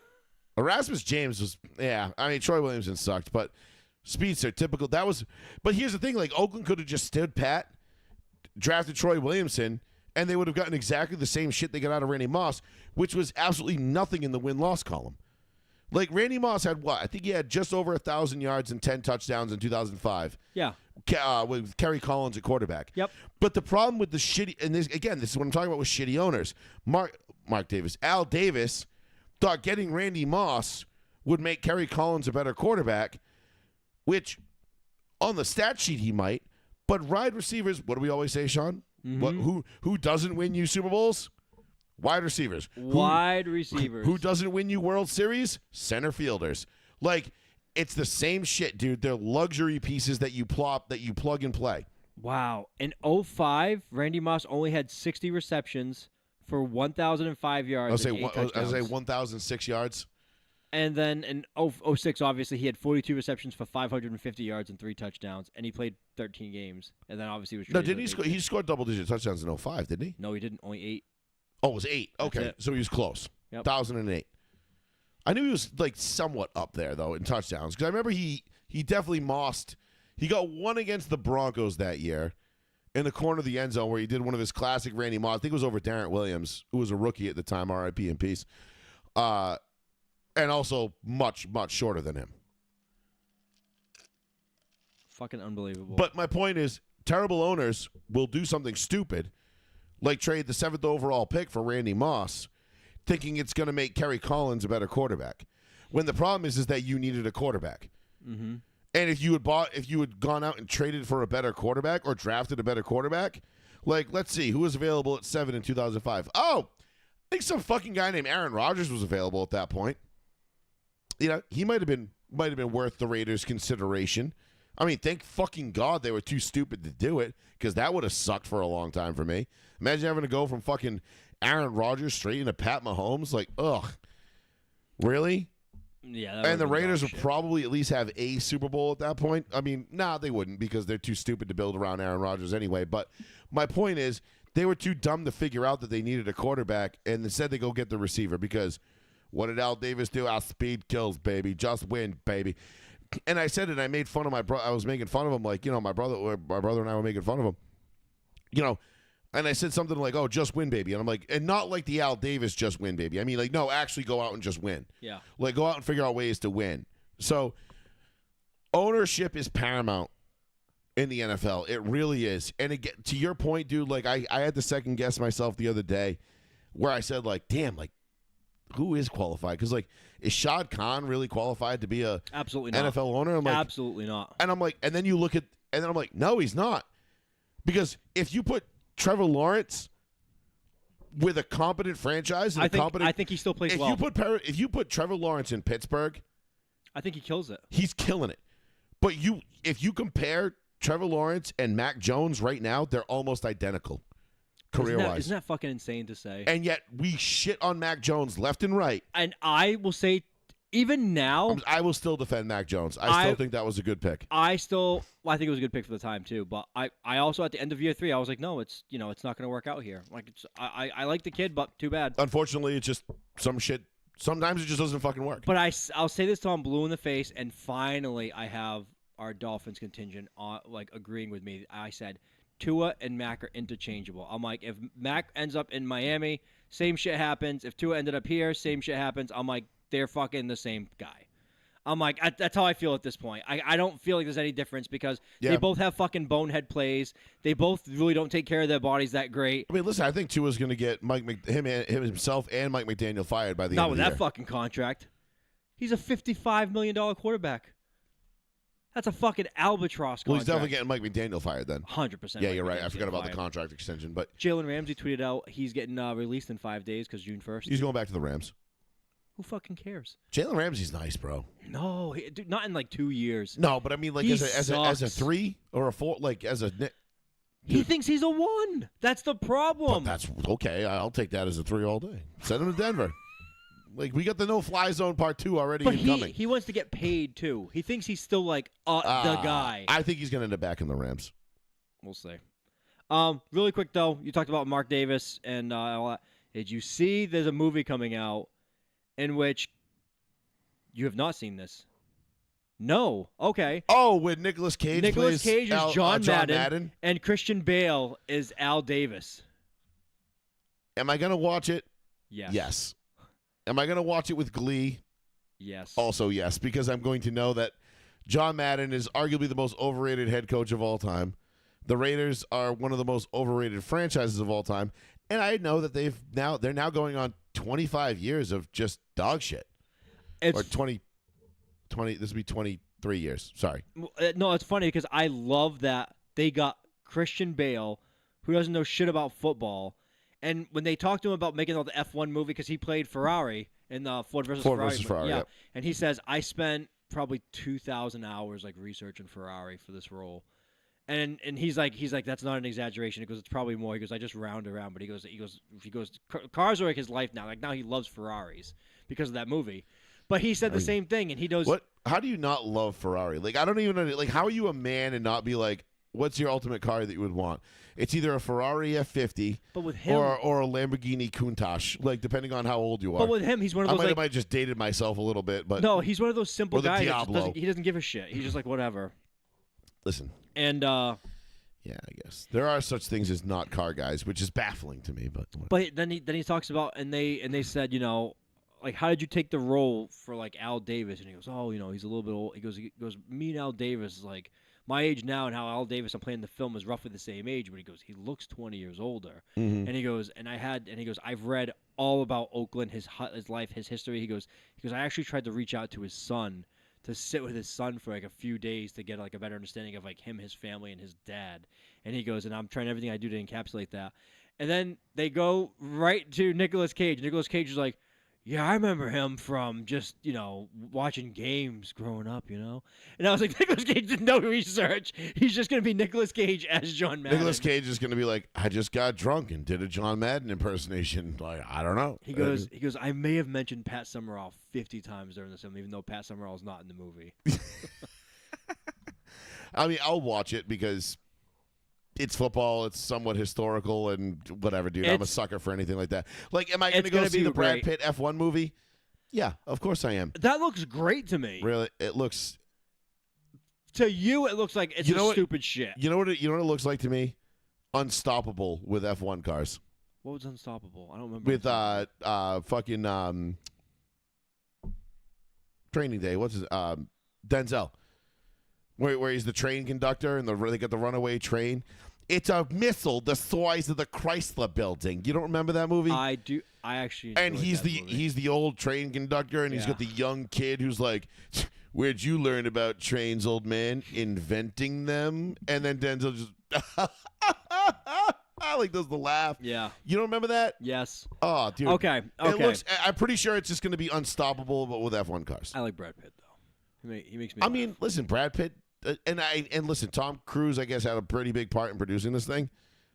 Erasmus James was, I mean, Troy Williamson sucked, but speedster, typical. But here's the thing, like, Oakland could have just stood pat, drafted Troy Williamson, and they would have gotten exactly the same shit they got out of Randy Moss, which was absolutely nothing in the win-loss column. Like, Randy Moss had what? I think he had just over 1,000 yards and 10 touchdowns in 2005. Yeah. With Kerry Collins at quarterback. Yep. But the problem with the shitty, and this is what I'm talking about with shitty owners. Al Davis thought getting Randy Moss would make Kerry Collins a better quarterback, which on the stat sheet he might, but wide receivers, what do we always say, Sean? Mm-hmm. Who doesn't win you Super Bowls? Wide receivers. Who doesn't win you World Series? Center fielders. Like, it's the same shit, dude. They're luxury pieces that you plug and play. Wow. In 2005, Randy Moss only had 60 receptions for 1,005 yards. I was say 1,006 yards. And then in 2006, obviously, he had 42 receptions for 550 yards and 3 touchdowns, and he played 13 games. And then obviously he was no, didn't he score? He scored double-digit touchdowns in 2005, didn't he? No, he didn't. Only 8. Oh, it was 8. Okay, so he was close. Yep. 1,008. I knew he was like somewhat up there though in touchdowns because I remember he definitely mossed. He got one against the Broncos that year in the corner of the end zone where he did one of his classic Randy Moss. I think it was over Darrent Williams, who was a rookie at the time. R.I.P. in peace. And also much, much shorter than him. Fucking unbelievable. But my point is, terrible owners will do something stupid, like trade the 7th overall pick for Randy Moss, thinking it's going to make Kerry Collins a better quarterback. When the problem is that you needed a quarterback. Mm-hmm. And if you had gone out and traded for a better quarterback or drafted a better quarterback, like, let's see, who was available at 7 in 2005? Oh, I think some fucking guy named Aaron Rodgers was available at that point. He might have been worth the Raiders' consideration. I mean, thank fucking God they were too stupid to do it, because that would have sucked for a long time for me. Imagine having to go from fucking Aaron Rodgers straight into Pat Mahomes. Like, ugh. Really? Yeah. And the Raiders would probably at least have a Super Bowl at that point. I mean, they wouldn't, because they're too stupid to build around Aaron Rodgers anyway. But my point is, They were too dumb to figure out that they needed a quarterback, and instead they go get the receiver because what did Al Davis do? Our speed kills, baby. Just win, baby. And I said it. I made fun of my brother. I was making fun of him, like, my brother and I were making fun of him, And I said something like, "Oh, just win, baby," and I'm like, and not like the Al Davis just win, baby. I mean, like, no, actually go out and just win. Yeah. Like, go out and figure out ways to win. So, ownership is paramount in the NFL. It really is. And again, to your point, dude, like I had to second guess myself the other day where I said, like, damn, like, who is qualified? Because, like, is Shad Khan really qualified to be a absolutely not NFL owner? I'm like, absolutely not. And I'm like, and then you look at, and then I'm like, no, he's not. Because if you put Trevor Lawrence with a competent franchise, and I think he still plays well. If you put Trevor Lawrence in Pittsburgh, I think he kills it. He's killing it. But if you compare Trevor Lawrence and Mac Jones right now, they're almost identical, career-wise. Isn't that fucking insane to say? And yet we shit on Mac Jones left and right. And I will say, even now, I will still defend Mac Jones. I still think that was a good pick. I think it was a good pick for the time too. But I also at the end of year 3, I was like, no, it's it's not going to work out here. Like I like the kid, but too bad. Unfortunately, it's just some shit. Sometimes it just doesn't fucking work. But I'll say this till I'm blue in the face, and finally I have our Dolphins contingent agreeing with me. I said Tua and Mac are interchangeable. I'm like, if Mac ends up in Miami, same shit happens. If Tua ended up here, same shit happens. I'm like, they're fucking the same guy. I'm like, that's how I feel at this point. I don't feel like there's any difference because they both have fucking bonehead plays. They both really don't take care of their bodies that great. I mean, listen, I think Tua's going to get himself and Mike McDaniel fired by the end of the year. Not with that fucking contract. He's a $55 million quarterback. That's a fucking albatross contract. Well, he's definitely getting Mike McDaniel fired then. 100%. Yeah, you're right. I forgot about the contract extension. But Jalen Ramsey tweeted out he's getting released in 5 days because June 1st. He's going back to the Rams. Who fucking cares? Jalen Ramsey's nice, bro. No, dude, not in like 2 years. No, but I mean, like as a 3 or a 4, like as a. He thinks he's a 1. That's the problem. But that's okay. I'll take that as a 3 all day. Send him to Denver. Like, we got the no-fly zone part 2 already incoming. He wants to get paid, too. He thinks he's still, like, the guy. I think he's going to end up back in the Rams. We'll see. Really quick, though, you talked about Mark Davis and all that. Did you see there's a movie coming out in which you have not seen this? No. Okay. Oh, with Nicolas Cage Nicolas Cage is John Madden, Madden, and Christian Bale is Al Davis. Am I going to watch it? Yes. Yes. Am I going to watch it with glee? Yes. Also, yes, because I'm going to know that John Madden is arguably the most overrated head coach of all time. The Raiders are one of the most overrated franchises of all time, and I know that they're now going on 25 years of just dog shit. Or 20 this would be 23 years. Sorry. No, it's funny because I love that they got Christian Bale, who doesn't know shit about football. And when they talked to him about making all the F1 movie, because he played Ferrari in the Ford versus Ferrari. Yeah. And he says, I spent probably 2,000 hours like researching Ferrari for this role. And he's like, that's not an exaggeration. He goes, it's probably more. He goes, I just round around. But he goes, cars are like his life now. Like now he loves Ferraris because of that movie. But he said the same thing, and he goes, what? How do you not love Ferrari? Like I don't even know. Like how are you a man and not be like, what's your ultimate car that you would want? It's either a Ferrari F50 but with him, or a Lamborghini Countach, like depending on how old you are. But with him, he's one of those. I might have just dated myself a little bit, but no, he's one of those simple guys. He doesn't give a shit. He's just like whatever. Listen, and yeah, I guess there are such things as not car guys, which is baffling to me. But then he talks about and they said like how did you take the role for like Al Davis? And he goes, oh he's a little bit old. He goes me and Al Davis is like my age now, and how Al Davis I'm playing the film is roughly the same age. But he goes, he looks 20 years older. Mm-hmm. And he goes, I've read all about Oakland, his life, his history. He goes, I actually tried to reach out to his son to sit with his son for like a few days to get like a better understanding of like him, his family, and his dad. And he goes, and I'm trying everything I do to encapsulate that. And then they go right to Nicolas Cage. Nicolas Cage is like, yeah, I remember him from just, watching games growing up, And I was like, Nicolas Cage did no research. He's just going to be Nicolas Cage as John Madden. Nicolas Cage is going to be like, I just got drunk and did a John Madden impersonation. Like, I don't know. He goes, I may have mentioned Pat Summerall 50 times during this film, even though Pat Summerall is not in the movie. I mean, I'll watch it because it's football. It's somewhat historical and whatever, dude. I'm a sucker for anything like that. Like, am I going to go see the Brad Pitt F1 movie? Yeah, of course I am. That looks great to me. Really, it looks. To you, it looks like it's stupid shit. You know what? It looks like to me? Unstoppable with F1 cars. What was Unstoppable? I don't remember. With fucking Training Day. What's his Denzel? Where he's the train conductor and they got the runaway train. It's a missile the size of the Chrysler Building. You don't remember that movie? I do. I actually. And he's the old train conductor, and he's got the young kid who's like, "Where'd you learn about trains, old man? Inventing them?" And then Denzel just like does the laugh. Yeah. You don't remember that? Yes. Oh, dude. Okay. It looks. I'm pretty sure it's just going to be Unstoppable, but with F1 cars. I like Brad Pitt though. He makes me. I mean, listen, Brad Pitt. And listen, Tom Cruise, I guess, had a pretty big part in producing this thing.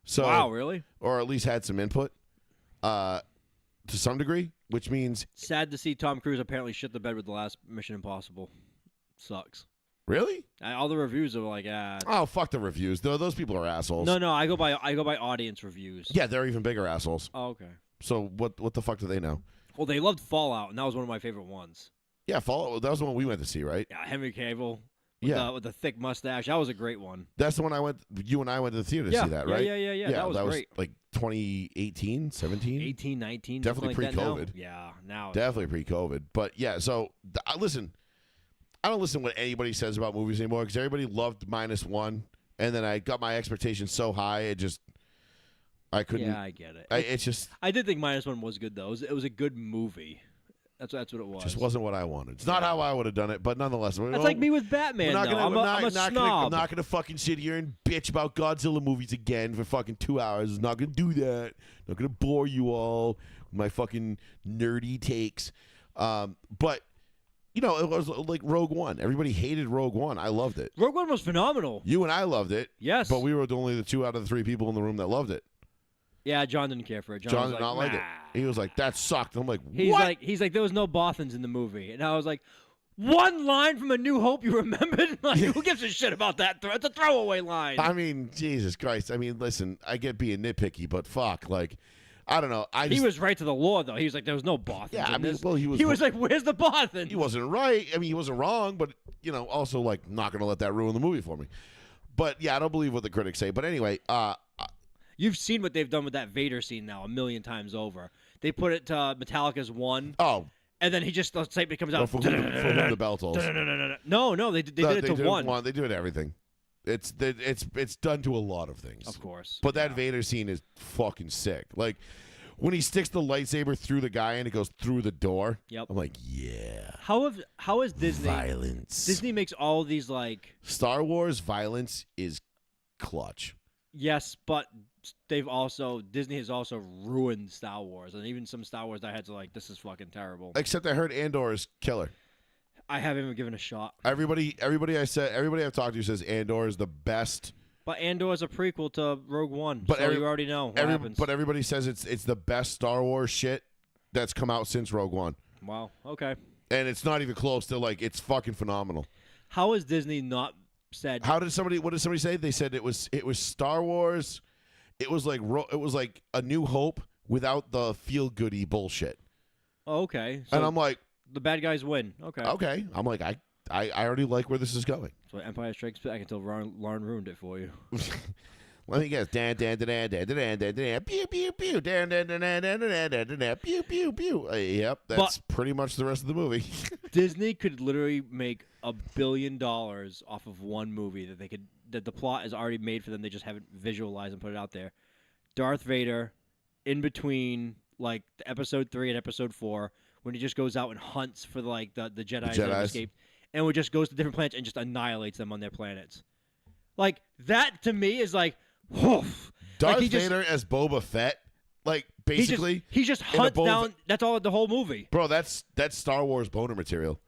So, wow, really? Or at least had some input, to some degree, which means sad to see Tom Cruise apparently shit the bed with the last Mission Impossible. Sucks. Really? All the reviews are like, oh, fuck the reviews. Those people are assholes. No, I go by audience reviews. Yeah, they're even bigger assholes. Oh, okay. So what the fuck do they know? Well, they loved Fallout, and that was one of my favorite ones. Yeah, Fallout. That was the one we went to see, right? Yeah, Henry Cavill. With the thick mustache. That was a great one. That's the one you and I went to the theater to see that, right? Yeah. That was great. Was like 2018, 17? 18, 19. Definitely pre-COVID. Like yeah, now. Definitely pre-COVID. But yeah, so listen, I don't listen to what anybody says about movies anymore because everybody loved -1. And then I got my expectations so high, I couldn't. Yeah, I get it. It's just. I did think -1 was good, though. It was a good movie. That's what it was. Just wasn't what I wanted. It's not how I would have done it, but nonetheless. That's like me with Batman, I'm a snob. I'm not going to fucking sit here and bitch about Godzilla movies again for fucking 2 hours. I'm not going to do that. I'm not going to bore you all with my fucking nerdy takes. But, it was like Rogue One. Everybody hated Rogue One. I loved it. Rogue One was phenomenal. You and I loved it. Yes. But we were only the 2 out of the 3 people in the room that loved it. Yeah, John didn't care for it. John did not like it. He was like, that sucked. I'm like, what? He's like, there was no Bothans in the movie. And I was like, one line from A New Hope you remembered? Like, who gives a shit about that? It's a throwaway line. I mean, Jesus Christ. I mean, listen, I get being nitpicky, but fuck. Like, I don't know. He was right to the law, though. He was like, there was no Bothans in this. Well, he was like, where's the Bothans? He wasn't right. I mean, he wasn't wrong, but, also, like, not going to let that ruin the movie for me. But, yeah, I don't believe what the critics say. But anyway, you've seen what they've done with that Vader scene now 1,000,000 times over. They put it to Metallica's One. Oh. And then he just, the statement comes out. For whom the bell tolls. No, they did it to One. They do it to everything. It's done to a lot of things. Of course. But that Vader scene is fucking sick. Like, when he sticks the lightsaber through the guy and it goes through the door. Yep. I'm like, yeah. How is Disney? Violence. Disney makes all these, like. Star Wars violence is clutch. Yes, but Disney has also ruined Star Wars, and even some Star Wars dieheads are like, this is fucking terrible. Except I heard Andor is killer. I haven't even given a shot. Everybody I've talked to says Andor is the best. But Andor is a prequel to Rogue One, so you already know what happens. But everybody says it's the best Star Wars shit that's come out since Rogue One. Wow. Okay. And it's not even close to it's fucking phenomenal. How has Disney not said? What did somebody say? They said it was Star Wars. It was like A New Hope without the feel goody bullshit. Oh, okay. So and I'm like, the bad guys win. Okay. Okay. I'm like, I already like where this is going. So Empire Strikes Back until Lauren ruined it for you. Let me guess. Dan dan dan dan dan dan dan pew pew pew dan dan dan dan dan dan dan dan pew pew pew. Yep, that's pretty much the rest of the movie. Disney could literally make $1 billion off of one movie that the plot is already made for them. They just haven't visualized and put it out there. Darth Vader, in between like episode 3 and episode 4, when he just goes out and hunts for the Jedi that have escaped, and it just goes to different planets and just annihilates them on their planets. Like that to me is like. Woof. Darth Vader as Boba Fett, like basically, he just hunts down. That's all the whole movie, bro. That's Star Wars boner material.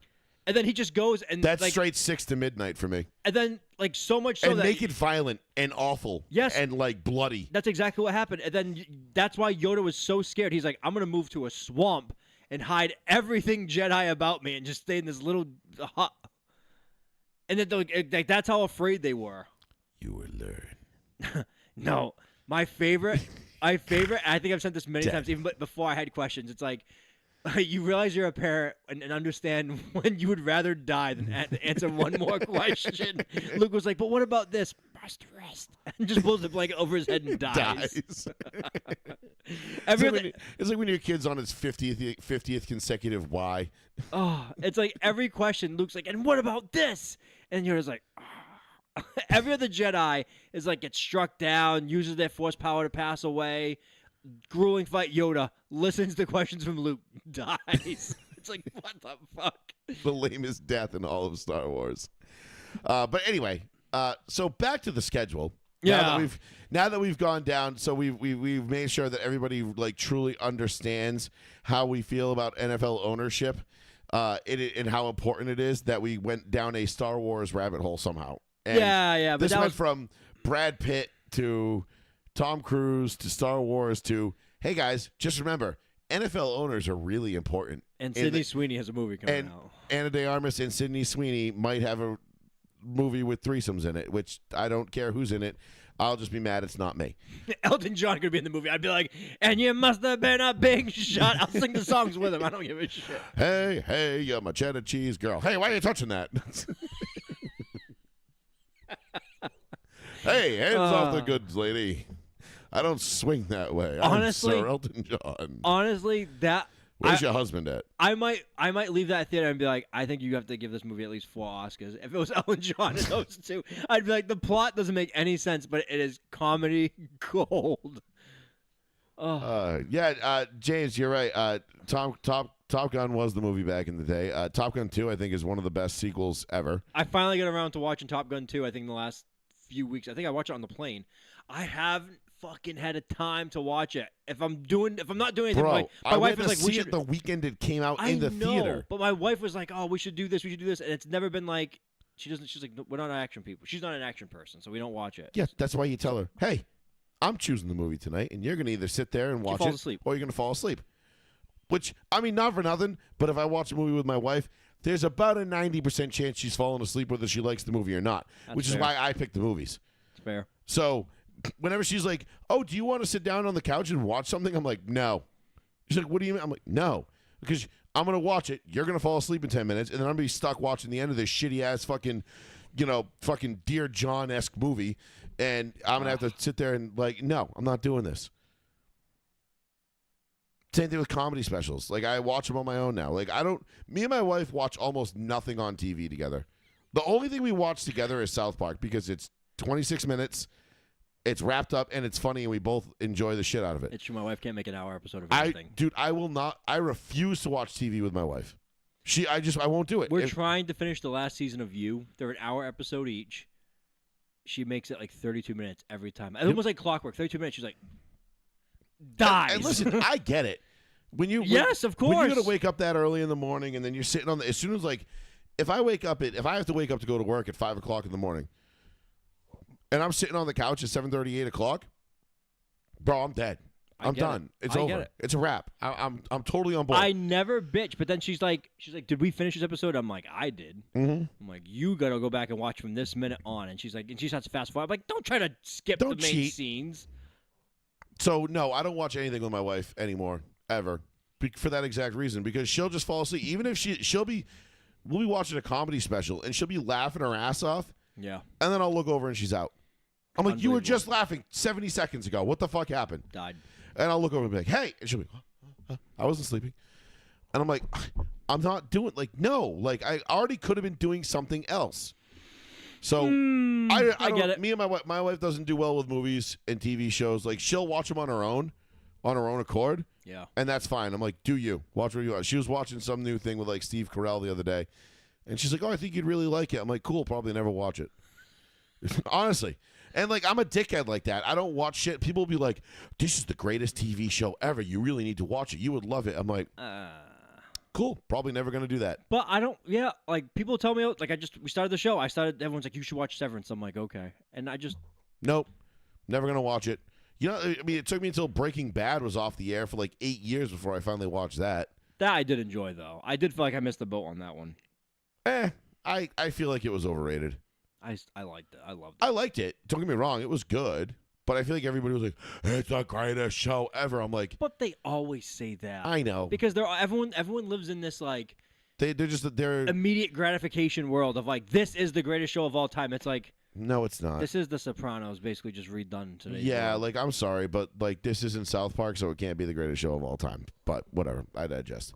And then he just goes and that's straight 6 to midnight for me. And then so much so and that make it violent and awful, yes, and bloody. That's exactly what happened. And then that's why Yoda was so scared. He's like, I'm gonna move to a swamp and hide everything Jedi about me and just stay in this little hut. And then that's how afraid they were. You will learn. No, my favorite. I think I've said this many times, even before I had questions. It's like you realize you're a parent and understand when you would rather die than answer one more question. Luke was like, "But what about this?" Rest, and just pulls the blanket over his head and dies. It's like when your kid's on his 50th consecutive why. Oh, it's like every question. Luke's like, "And what about this?" And you're just like. Every other Jedi is like gets struck down, uses their force power to pass away. Grueling fight Yoda, listens to questions from Luke, dies. It's like, what the fuck? The lamest death in all of Star Wars. But anyway, so back to the schedule. Yeah. Now that we've gone down, so we've made sure that everybody like truly understands how we feel about NFL ownership, and how important it is that we went down a Star Wars rabbit hole somehow. And yeah. But this went from Brad Pitt to Tom Cruise to Star Wars to, hey guys, just remember, NFL owners are really important. And Sydney Sweeney has a movie coming out. Anna de Armas and Sydney Sweeney might have a movie with threesomes in it, which I don't care who's in it. I'll just be mad it's not me. Elton John could be in the movie. I'd be like, and you must have been a big shot. I'll sing the songs with him. I don't give a shit. Hey, you're my cheddar cheese girl. Hey, why are you touching that? Hey, hands off the goods, lady. I don't swing that way. Honestly, I'm Sir Elton John. Honestly, Where's your husband at? I might leave that theater and be like, I think you have to give this movie at least 4 Oscars. If it was Elton John and those two, I'd be like, the plot doesn't make any sense, but it is comedy gold. James, you're right. Top Gun was the movie back in the day. Top Gun 2, I think, is one of the best sequels ever. I finally got around to watching Top Gun 2, I think, in the last few weeks. I think I watched it on the plane. I haven't fucking had a time to watch it. If I'm not doing anything, my wife is like, we should. The weekend it came out in the theater. But my wife was like, "Oh, we should do this. We should do this." And it's never been like she's like, "We're not action people." She's not an action person, so we don't watch it. Yeah, that's why you tell her, "Hey, I'm choosing the movie tonight, and you're gonna either sit there and watch it, or you're gonna fall asleep." Which, I mean, not for nothing, but if I watch a movie with my wife, there's about a 90% chance she's falling asleep whether she likes the movie or not. Which is why I pick the movies. It's fair. So whenever she's like, "Oh, do you want to sit down on the couch and watch something?" I'm like, "No." She's like, "What do you mean?" I'm like, "No." Because I'm going to watch it. You're going to fall asleep in 10 minutes, and then I'm going to be stuck watching the end of this shitty-ass fucking Dear John-esque movie, and I'm going to have to sit there and, like, no, I'm not doing this. Same thing with comedy specials. Like, I watch them on my own now. Like, me and my wife watch almost nothing on TV together. The only thing we watch together is South Park because it's 26 minutes, it's wrapped up, and it's funny, and we both enjoy the shit out of it. It's true. My wife can't make an hour episode of anything. Dude, I will not. I refuse to watch TV with my wife. I won't do it. We're trying to finish the last season of You. They're an hour episode each. She makes it like 32 minutes every time. It's almost like clockwork. 32 minutes, she's like, dies. And listen, I get it. Yes, of course. When you got to wake up that early in the morning, and then you're sitting on as soon as like, if I have to wake up to go to work at 5 o'clock in the morning, and I'm sitting on the couch at 7:30, 8 o'clock, bro, I'm dead. I'm done. It's over. It's a wrap. I'm totally on board. I never bitch, but then she's like, did we finish this episode? I'm like, I did. Mm-hmm. I'm like, you gotta go back and watch from this minute on. And she's like, and she starts to fast forward. I'm like, don't try to skip the main scenes. So no, I don't watch anything with my wife anymore, ever, for that exact reason. Because she'll just fall asleep. Even if we'll be watching a comedy special, and she'll be laughing her ass off. Yeah. And then I'll look over and she's out. I'm like, you were just laughing 70 seconds ago. What the fuck happened? Died. And I'll look over and be like, hey. And she'll be I wasn't sleeping. And I'm like, I'm not doing, like, no. Like, I already could have been doing something else. So, I get it. Me and my wife doesn't do well with movies and TV shows. Like, she'll watch them on her own accord. Yeah. And that's fine. I'm like, do you. Watch what you want. She was watching some new thing with, like, Steve Carell the other day. And she's like, oh, I think you'd really like it. I'm like, cool, probably never watch it. Honestly. And, like, I'm a dickhead like that. I don't watch shit. People will be like, this is the greatest TV show ever. You really need to watch it. You would love it. I'm like, cool. Probably never going to do that. But I don't, like, people tell me, like, we started the show. Everyone's like, you should watch Severance. I'm like, okay. And I just. Nope. Never going to watch it. You know, I mean, it took me until Breaking Bad was off the air for, like, 8 years before I finally watched that. That I did enjoy, though. I did feel like I missed the boat on that one. I feel like it was overrated. I liked it. I loved it. I liked it. Don't get me wrong. It was good. But I feel like everybody was like, it's the greatest show ever. I'm like, But they always say that. I know. Because everyone lives in this like they're immediate gratification world of like, this is the greatest show of all time. It's like, no, it's not. this is The Sopranos, basically just redone today. Yeah, like I'm sorry, but like this isn't South Park, so it can't be the greatest show of all time. But whatever, I digest.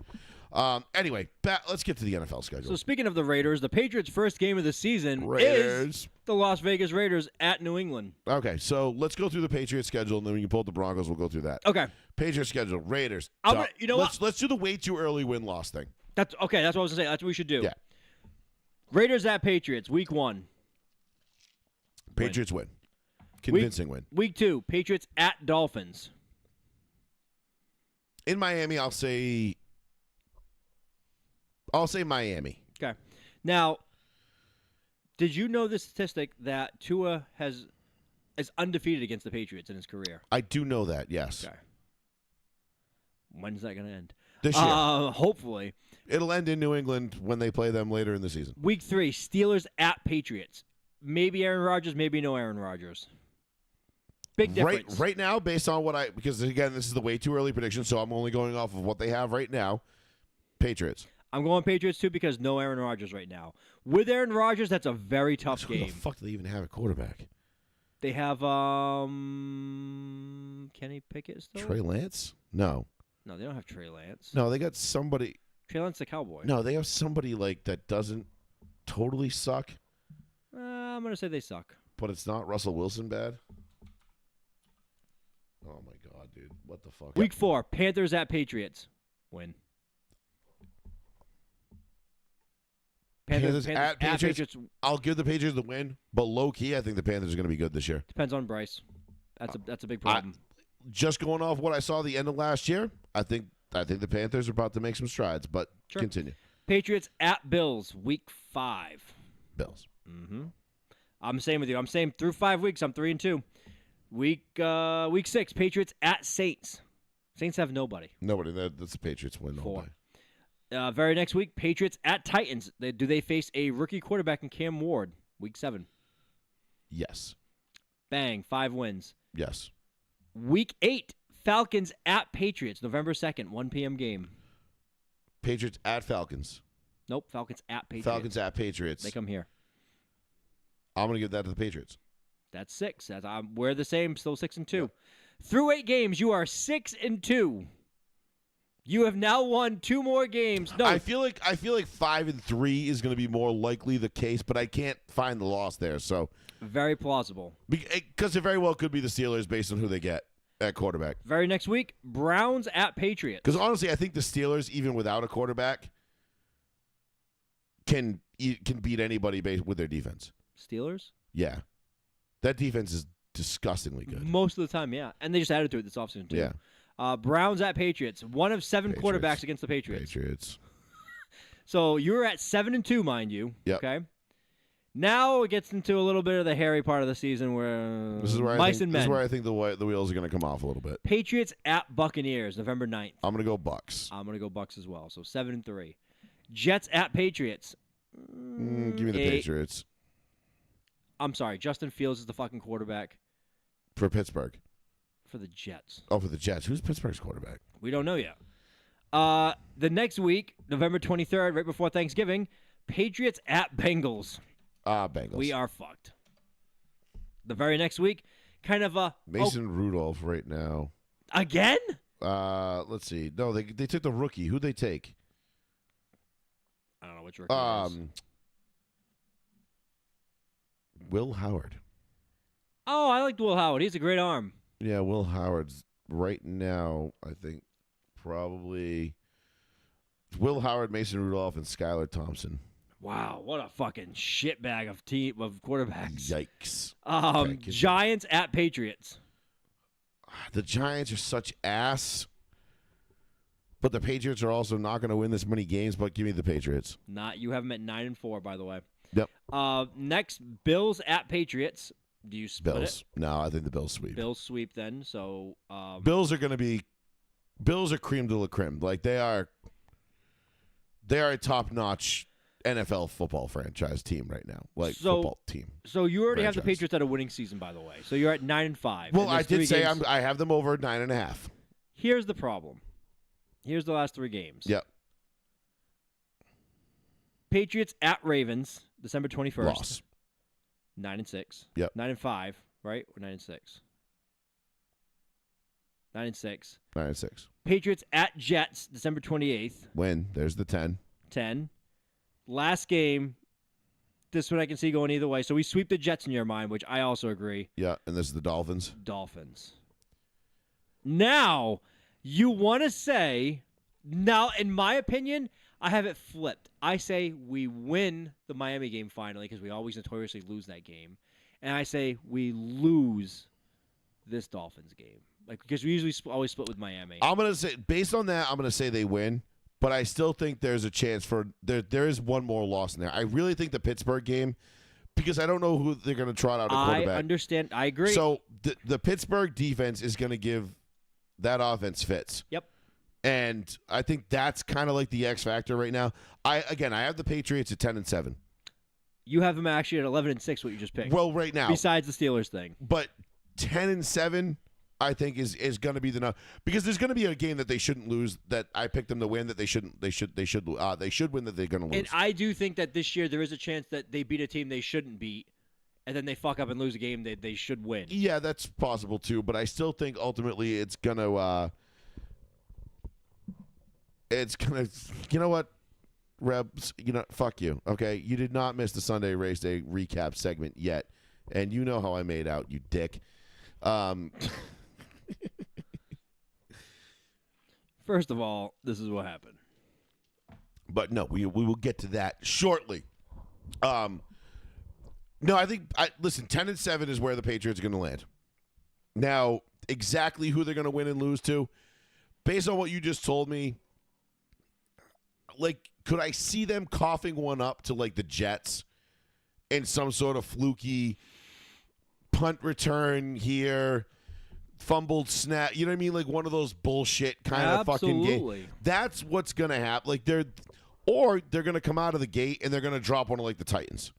Anyway, let's get to the NFL schedule. So speaking of the Raiders, the Patriots' first game of the season Raiders. is the Las Vegas Raiders at New England. Okay, so let's go through the Patriots schedule, and then when you pull up the Broncos, we'll go through that. Okay. Patriots schedule, Raiders. You know what? Let's do the way too early win-loss thing. That's okay. That's what I was gonna say. That's what we should do. Yeah. Raiders at Patriots, week 1. Patriots win. Convincing win. Week 2, Patriots at Dolphins. In Miami, I'll say Miami. Okay. Now, did you know the statistic that Tua is undefeated against the Patriots in his career? I do know that, yes. Okay. When's that going to end? This year. Hopefully. It'll end in New England when they play them later in the season. Week 3, Steelers at Patriots. Maybe Aaron Rodgers, maybe no Aaron Rodgers. Big difference. Right now, based on because again, this is the way too early prediction, so I'm only going off of what they have right now. Patriots. I'm going Patriots too because no Aaron Rodgers right now. With Aaron Rodgers, that's a very tough Who game. the fuck do they even have a quarterback? They have Kenny Pickett still? Trey Lance? No. No, they don't have Trey Lance. No, they got somebody. Trey Lance the Cowboy. No, they have somebody like that doesn't totally suck. I'm going to say they suck. But it's not Russell Wilson bad. Oh my god, dude. What the fuck? Week 4, Panthers at Patriots. Win. Panthers at Patriots. I'll give the Patriots the win, but low key, I think the Panthers are going to be good this year. Depends on Bryce. That's a big problem. Just going off what I saw the end of last year, I think the Panthers are about to make some strides. But continue. Patriots at Bills, week 5. Bills. Mm-hmm. I'm the same with you. I'm saying through 5 weeks, I'm 3-2. Week 6, Patriots at Saints. Saints have nobody. Nobody. That's the Patriots win. 4. Very next week, Patriots at Titans. Do they face a rookie quarterback in Cam Ward? Week 7. Yes. Bang, 5 wins. Yes. Week 8, Falcons at Patriots, November 2nd, 1 p.m. game. Patriots at Falcons. Nope, Falcons at Patriots. Falcons at Patriots. They come here. I'm going to give that to the Patriots. That's 6. We're the same, still 6-2. Yep. Through 8 games, you are 6-2. You have now won 2 more games. No, I feel like 5-3 is going to be more likely the case, but I can't find the loss there. So very plausible. Because it very well could be the Steelers based on who they get at quarterback. Very next week, Browns at Patriots. Because honestly, I think the Steelers, even without a quarterback, can beat anybody with their defense. Steelers? Yeah. That defense is disgustingly good. Most of the time, yeah. And they just added to it this offseason, too. Yeah. Browns at Patriots. 1 of 7 quarterbacks against the Patriots. So you're at 7-2, mind you. Yep. Okay. Now it gets into a little bit of the hairy part of the season where this is where mice and men. This is where I think the wheels are going to come off a little bit. Patriots at Buccaneers, November 9th. I'm going to go Bucks. I'm going to go Bucks as well. So 7-3. Jets at Patriots. Give me the Patriots. I'm sorry. Justin Fields is the fucking quarterback. For Pittsburgh. For the Jets. Oh, for the Jets. Who's Pittsburgh's quarterback? We don't know yet. The next week, November 23rd, right before Thanksgiving, Patriots at Bengals. Bengals. We are fucked. The very next week, kind of a... Mason Rudolph right now. Again? Let's see. No, they took the rookie. Who'd they take? I don't know which rookie it is. Will Howard. Oh, I liked Will Howard. He's a great arm. Yeah, Will Howard's right now, I think, probably Will Howard, Mason Rudolph, and Skylar Thompson. Wow, what a fucking shitbag of quarterbacks. Yikes. Giants at Patriots. The Giants are such ass, but the Patriots are also not going to win this many games, but give me the Patriots. You have them at 9-4, by the way. Yep. Next, Bills at Patriots. Do you split Bills? It? No, I think the Bills sweep. Bills sweep then. So Bills are creme de la creme. Like they are a top notch NFL football franchise team right now. Like football team. So you already have the franchise. Patriots at a winning season, by the way. So you're at 9-5. Well, I did say I have them over 9.5. Here's the problem. Here's the last 3 games. Yep. Patriots at Ravens, December 21st. Loss. 9-6. Yep. 9-5, right? Or 9-6. 9-6. 9-6. Patriots at Jets, December 28th. Win. There's the 10. 10. Last game, this one I can see going either way. So we sweep the Jets in your mind, which I also agree. Yeah, and this is the Dolphins. Dolphins. Now, you want to say, now, in my opinion, I have it flipped. I say we win the Miami game finally because we always notoriously lose that game. And I say we lose this Dolphins game. Like, because we usually always split with Miami. I'm going to say, based on that, I'm going to say they win. But I still think there's a chance for there is one more loss in there. I really think the Pittsburgh game, because I don't know who they're going to trot out at quarterback. I understand. I agree. So the Pittsburgh defense is going to give that offense fits. Yep. And I think that's kind of like the X factor right now. I have the Patriots at 10-7. You have them actually at 11-6. What you just picked. Well, right now, besides the Steelers thing, but 10-7. I think is going to be the because there's going to be a game that they shouldn't lose that I picked them to win that they should win that they're going to lose. And I do think that this year there is a chance that they beat a team they shouldn't beat, and then they fuck up and lose a game that they should win. Yeah, that's possible too, but I still think ultimately it's gonna you know what, Rebs, fuck you. Okay, you did not miss the Sunday race day recap segment yet, and you know how I made out, you dick. First of all, this is what happened. But no, we will get to that shortly. No, listen, 10-7 is where the Patriots are going to land. Now, exactly who they're going to win and lose to, based on what you just told me, like, could I see them coughing one up to like the Jets in some sort of fluky punt return here? Fumbled snap, you know what I mean? Like one of those bullshit kind of fucking games. That's what's gonna happen. Like they're gonna come out of the gate and they're gonna drop one of like the Titans.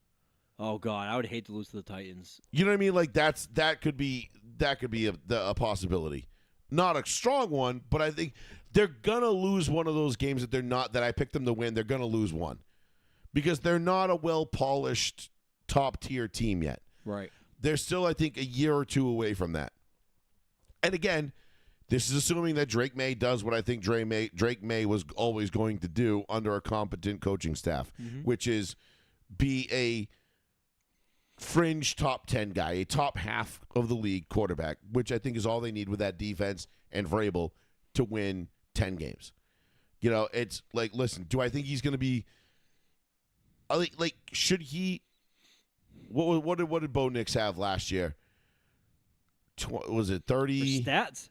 Oh God, I would hate to lose to the Titans. You know what I mean? Like that could be a possibility. Not a strong one, but I think they're gonna lose one of those games that I picked them to win. They're gonna lose one because they're not a well polished top tier team yet. Right. They're still, I think, a year or two away from that. And again, this is assuming that Drake May does what I think Drake May was always going to do under a competent coaching staff, which is be a fringe top 10 guy, a top half of the league quarterback, which I think is all they need with that defense and Vrabel to win 10 games. It's like, listen, do I think he's going to be like should he? What did Bo Nix have last year? Was it 30? Stats?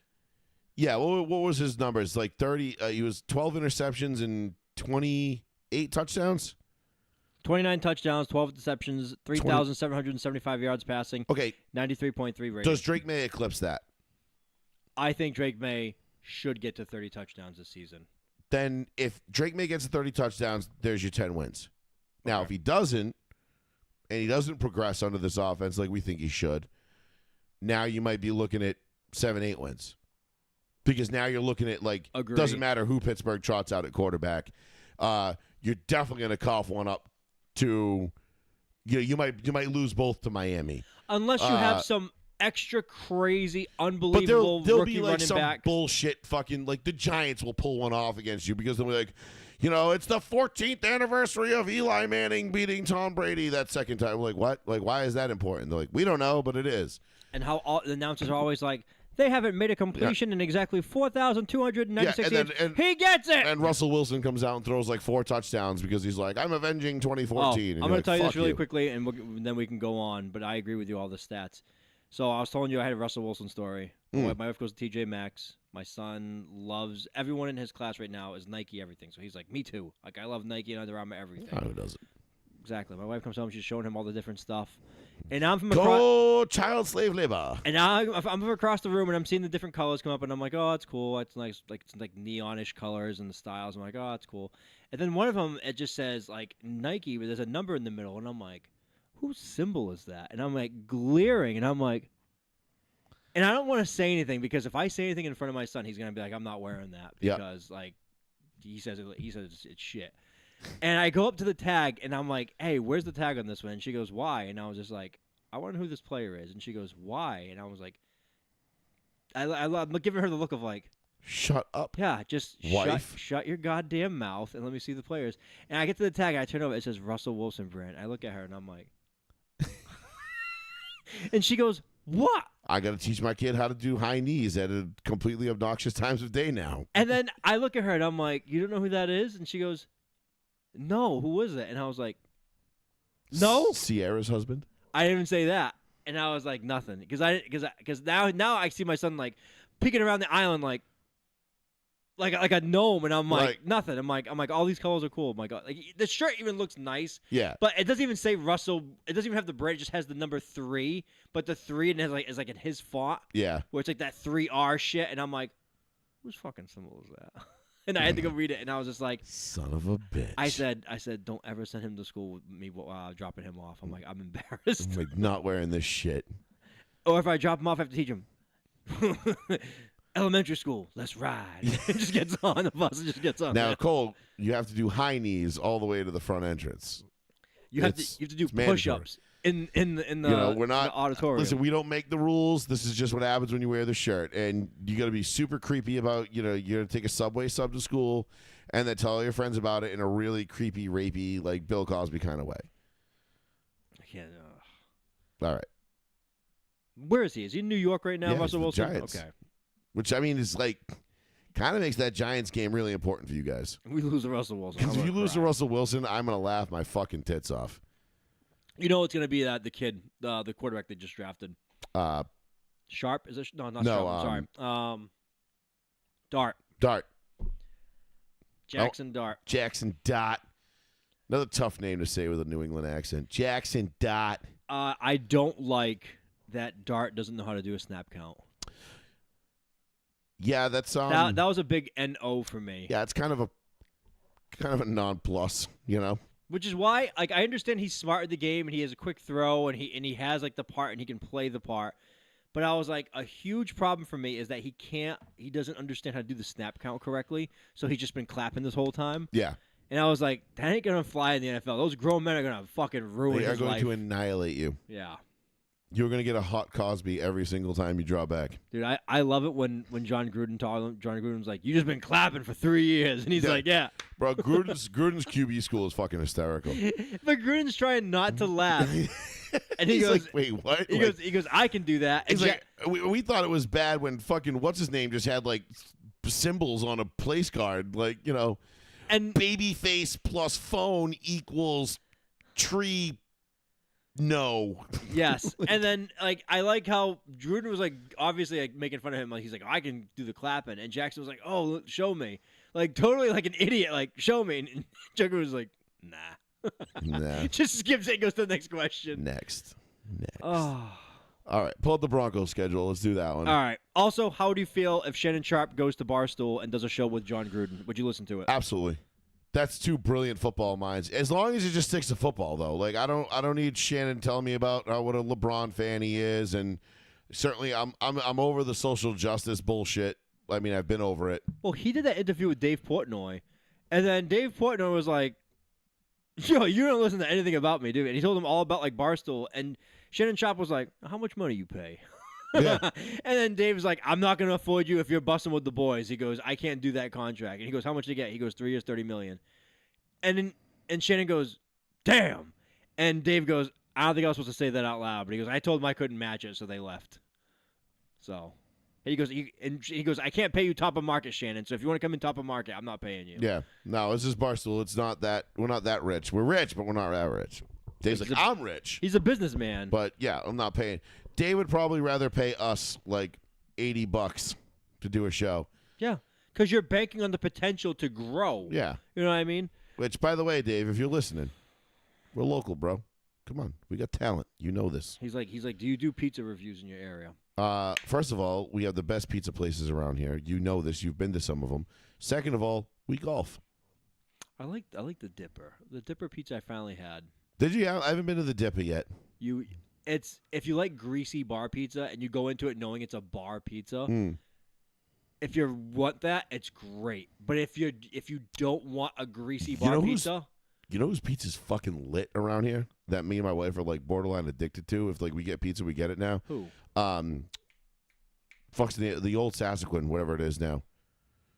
Yeah, what was his numbers? Like 30, he was 12 interceptions and 28 touchdowns? 29 touchdowns, 12 interceptions, 3,775 yards passing. Okay. 93.3 rating. Does Drake May eclipse that? I think Drake May should get to 30 touchdowns this season. Then if Drake May gets to 30 touchdowns, there's your 10 wins. Now, if he doesn't, and he doesn't progress under this offense like we think he should, now you might be looking at 7-8 wins. Because now you're looking at, like, doesn't matter who Pittsburgh trots out at quarterback. You're definitely going to cough one up to, you might lose both to Miami. Unless you have some extra crazy, unbelievable but there'll rookie be like running some back. Bullshit fucking, like the Giants will pull one off against you because they'll be like, it's the 14th anniversary of Eli Manning beating Tom Brady that second time. We're like, what? Like, why is that important? They're like, we don't know, but it is. And how all the announcers are always like, they haven't made a completion in exactly 4,296 years. He gets it! And Russell Wilson comes out and throws like 4 touchdowns because he's like, I'm avenging 2014. I'm going to tell you this really quickly, and then we can go on. But I agree with you, all the stats. So I was telling you I had a Russell Wilson story. My wife goes to TJ Maxx. My son loves everyone in his class right now is Nike everything. So he's like, me too. Like I love Nike and Under Armour everything. Who doesn't? Exactly. My wife comes home. She's showing him all the different stuff. And I'm from across child slave labor. And I'm from across the room, and I'm seeing the different colors come up, and I'm like, oh, it's cool. It's nice, like it's like neonish colors and the styles. I'm like, oh, it's cool. And then one of them, it just says like Nike, but there's a number in the middle, and I'm like, whose symbol is that? And I'm like glaring, and I'm like, and I don't want to say anything because if I say anything in front of my son, he's gonna be like, I'm not wearing that because like he says it's shit. And I go up to the tag, and I'm like, hey, where's the tag on this one? And she goes, why? And I was just like, I want to know who this player is. And she goes, why? And I was like, I'm giving her the look of like, shut up. Yeah, just shut your goddamn mouth and let me see the players. And I get to the tag, and I turn over, it says Russell Wilson brand. I look at her, and I'm like, and she goes, what? I got to teach my kid how to do high knees at a completely obnoxious times of day now. And then I look at her, and I'm like, you don't know who that is? And she goes, no, who is it? And I was like, no? Sierra's husband? I didn't even say that. And I was like, nothing. Because now I see my son, like, peeking around the island like a gnome, and I'm like, nothing. I'm like, all these colors are cool. My God, like the shirt even looks nice. Yeah, but it doesn't even say Russell. It doesn't even have the brand. It just has the number 3, but the 3 and is like in his font. Yeah, where it's like that 3R shit, and I'm like, whose fucking symbol is that? And I had to go read it, and I was just like, son of a bitch. I said, don't ever send him to school with me while dropping him off. I'm like, I'm embarrassed. I'm like, not wearing this shit. Or if I drop him off, I have to teach him. Elementary school, let's ride. It just gets on the bus. It just gets on. Now, Cole, you have to do high knees all the way to the front entrance. You have to do push-ups in the we're not in the auditorium. Listen, we don't make the rules. This is just what happens when you wear the shirt, and you got to be super creepy about. You're gonna take a subway sub to school, and then tell all your friends about it in a really creepy, rapey, like Bill Cosby kind of way. I can't. All right. Where is he? Is he in New York right now, Russell Wilson? Giants. Okay. Which, I mean, is like kind of makes that Giants game really important for you guys. We lose to Russell Wilson. Because if you lose to Russell Wilson, I'm going to laugh my fucking tits off. You know it's going to be the kid, the quarterback they just drafted. Sharp? Is it? No, not Sharp. I'm sorry. Dart. Jackson Dart. Jackson Dot. Another tough name to say with a New England accent. Jackson Dot. I don't like that Dart doesn't know how to do a snap count. Yeah, that's that was a big NO for me. Yeah, it's kind of a non-plus, Which is why, like, I understand he's smart in the game and he has a quick throw and he has like the part and he can play the part. But I was like, a huge problem for me is that he doesn't understand how to do the snap count correctly. So he's just been clapping this whole time. Yeah. And I was like, that ain't gonna fly in the NFL. Those grown men are gonna fucking ruin his life. They are going to annihilate you. Yeah. You're going to get a hot Cosby every single time you draw back. Dude, I love it when John Gruden's like, you just been clapping for 3 years. And he's like, yeah. Bro, Gruden's QB school is fucking hysterical. But Gruden's trying not to laugh. And he goes, like, wait, what? He goes, I can do that. He's like, we thought it was bad when fucking, what's his name, just had like symbols on a place card. Like, and baby face plus phone equals tree. No. Yes. And then, like, I like how Gruden was, like, obviously, like, making fun of him. Like, he's like, I can do the clapping. And Jackson was like, oh, show me. Like, totally like an idiot. Like, show me. And Jackson was like, nah. Nah. Just skips it and goes to the next question. Next. Oh. All right. Pull up the Broncos schedule. Let's do that one. All right. Also, how do you feel if Shannon Sharp goes to Barstool and does a show with John Gruden? Would you listen to it? Absolutely. That's two brilliant football minds. As long as it just sticks to football, though. Like I don't need Shannon telling me about what a LeBron fan he is, and certainly I'm over the social justice bullshit. I mean, I've been over it. Well, he did that interview with Dave Portnoy, and then Dave Portnoy was like, "Yo, you don't listen to anything about me, dude." And he told him all about like Barstool, and Shannon Sharp was like, "How much money you pay?" Yeah. And then Dave was like, I'm not going to afford you if you're busting with the boys. He goes, I can't do that contract. And he goes, how much did you get? He goes, 3 years, $30 million. And Shannon goes, damn. And Dave goes, I don't think I was supposed to say that out loud. But he goes, I told him I couldn't match it, so they left. So he goes, I can't pay you top of market, Shannon. So if you want to come in top of market, I'm not paying you. Yeah. No, it's just Barstool. It's not that. We're not that rich. We're rich, but we're not that rich. Dave's like, I'm rich. He's a businessman. But yeah, I'm not paying. Dave would probably rather pay us like $80 to do a show. Yeah, because you're banking on the potential to grow. Yeah. You know what I mean? Which, by the way, Dave, if you're listening, we're local, bro. Come on, we got talent. You know this. He's like, do you do pizza reviews in your area? First of all, we have the best pizza places around here. You know this. You've been to some of them. Second of all, we golf. I like the Dipper. The Dipper pizza I finally had. Did you? I haven't been to the Dipper yet. It's if you like greasy bar pizza and you go into it knowing it's a bar pizza. If you want that, it's great. But if you don't want a greasy bar pizza, you know whose pizza's fucking lit around here? That me and my wife are like borderline addicted to. If like we get pizza, we get it now. Who? Fucks the old Sassaquin, whatever it is now.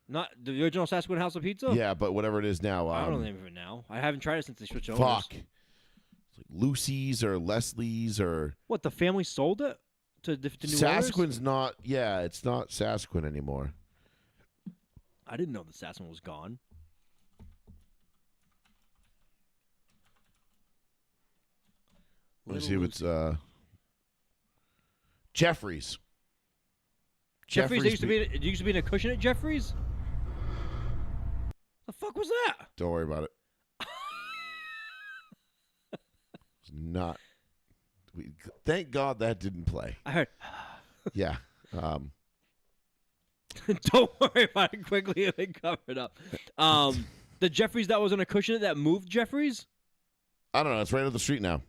Not the original Sasquatch House of Pizza? Yeah, but whatever it is now. I don't know the name of it now. I haven't tried it since they switched owners. Fuck. It's like Lucy's or Leslie's or... What, the family sold it to new owners? Sassaquin's not... Yeah, it's not Sassaquin anymore. I didn't know the Sasquatch was gone. Let's see if it's... Jeffrey's. Jeffrey's used to be in a cushion at Jeffrey's? The fuck was that? Don't worry about it. It's not. Thank God that didn't play. I heard. Yeah. Don't worry about it. Quickly, they cover it up. The Jeffrey's that was on a cushion that moved Jeffrey's? I don't know. It's right up the street now.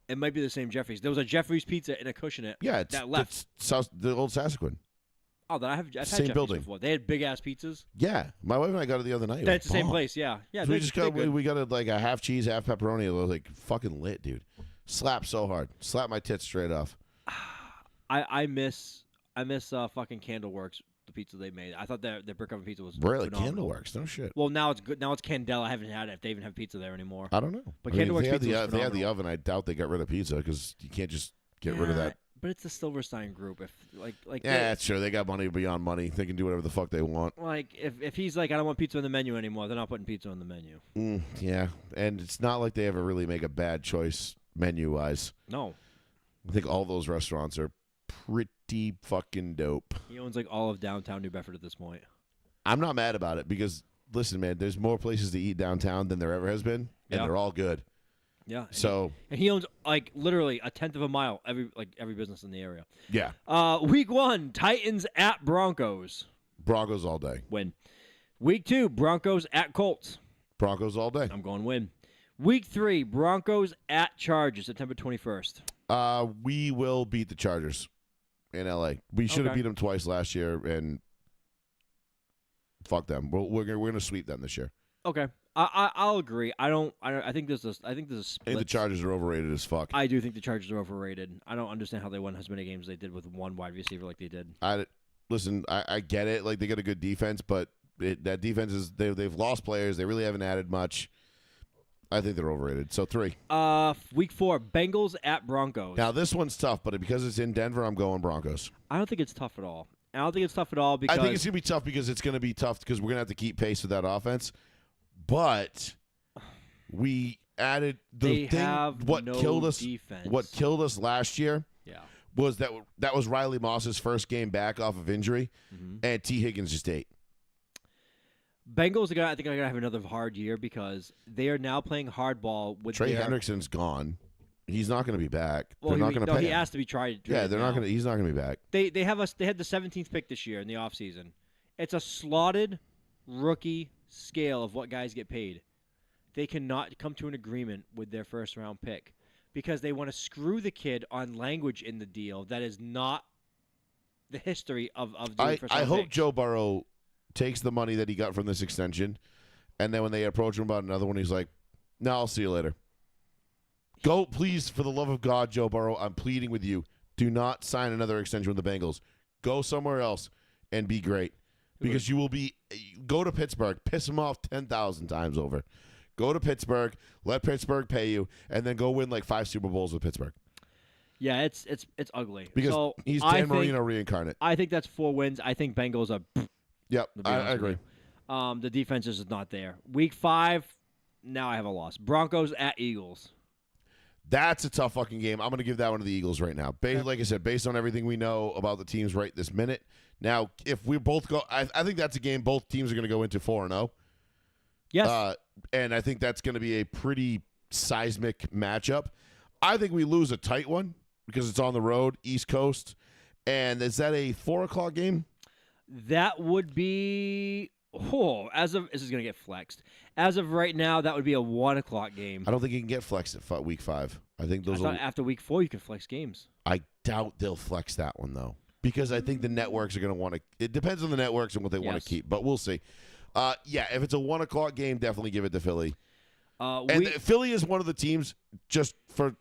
It might be the same Jeffrey's. There was a Jeffrey's pizza in a cushion that left. It's the old Sassaquin. Oh, I've had same Jeffrey's building before. They had big ass pizzas. Yeah, my wife and I got it the other night. That's the same place. Yeah. So we got it like a half cheese, half pepperoni. It was like fucking lit, dude. Slapped so hard, slapped my tits straight off. I miss fucking Candleworks. The pizza they made. I thought their brick oven pizza was really phenomenal. Candleworks. No shit. Well, now it's good. Now it's Candela. I haven't had it. If they even have pizza there anymore. I don't know. But Candleworks pizza if they had the oven, I doubt they got rid of pizza because you can't just get rid of that. But it's the Silverstein group. If that's true. They got money beyond money. They can do whatever the fuck they want. Like if he's like, I don't want pizza on the menu anymore, they're not putting pizza on the menu. Yeah, and it's not like they ever really make a bad choice menu wise. No, I think all those restaurants are pretty fucking dope. He owns like all of downtown New Bedford at this point. I'm not mad about it because listen, man, there's more places to eat downtown than there ever has been, and they're all good. Yeah. So and he owns like literally a tenth of a mile every business in the area. Yeah. Week 1, Titans at Broncos. Broncos all day. Win. Week 2, Broncos at Colts. Broncos all day. I'm going win. Week 3, Broncos at Chargers, September 21st. We will beat the Chargers in LA. We should have beat them twice last year, and fuck them. We're gonna sweep them this year. Okay. I'll agree. I think there's a split. I think the Chargers are overrated as fuck. I do think the Chargers are overrated. I don't understand how they won as many games as they did with one wide receiver like they did. Listen, I get it. Like they got a good defense, but that defense is they've lost players. They really haven't added much. I think they're overrated. So 3. Week 4, Bengals at Broncos. Now this one's tough, but because it's in Denver, I'm going Broncos. I don't think it's tough at all. Because I think it's gonna be tough because it's gonna be tough because we're gonna have to keep pace with that offense. But we added what killed us. Defense. What killed us last year? Yeah. Was that was Riley Moss's first game back off of injury, and T. Higgins just ate. Bengals I think are gonna have another hard year because they are now playing hardball with Trey Hendrickson's gone. He's not going to be back. Well, they're not going to pay he him. has to be tried. Yeah, they're not going to. He's not going to be back. They had the 17th pick this year in the offseason. It's a slotted rookie scale of what guys get paid. They cannot come to an agreement with their first round pick because they want to screw the kid on language in the deal that is not the history of doing first round I hope picks. Joe Burrow takes the money that he got from this extension, and then when they approach him about another one, he's like, "No, I'll see you later." Go, please, for the love of God, Joe Burrow. I'm pleading with you. Do not sign another extension with the Bengals. Go somewhere else and be great. Because you will be – go to Pittsburgh. Piss them off 10,000 times over. Go to Pittsburgh. Let Pittsburgh pay you. And then go win like 5 Super Bowls with Pittsburgh. Yeah, it's ugly. Because he's Dan Marino reincarnate. I think that's 4 wins. I think Bengals are – Yep, I agree. The defense is not there. Week 5, now I have a loss. Broncos at Eagles. That's a tough fucking game. I'm going to give that one to the Eagles right now. Like I said, based on everything we know about the teams right this minute. Now, if we both go, I think that's a game both teams are going to go into 4-0. Yes. And I think that's going to be a pretty seismic matchup. I think we lose a tight one because it's on the road, East Coast. And is that a 4:00 game? That would be this is gonna get flexed. As of right now, that would be a 1:00 game. I don't think you can get flexed at week 5. I think those. After week 4 you can flex games. I doubt they'll flex that one though, because I think the networks are going to want to. It depends on the networks and what they want to keep, but we'll see. Yeah, if it's a 1:00 game, definitely give it to Philly. Philly is one of the teams, just so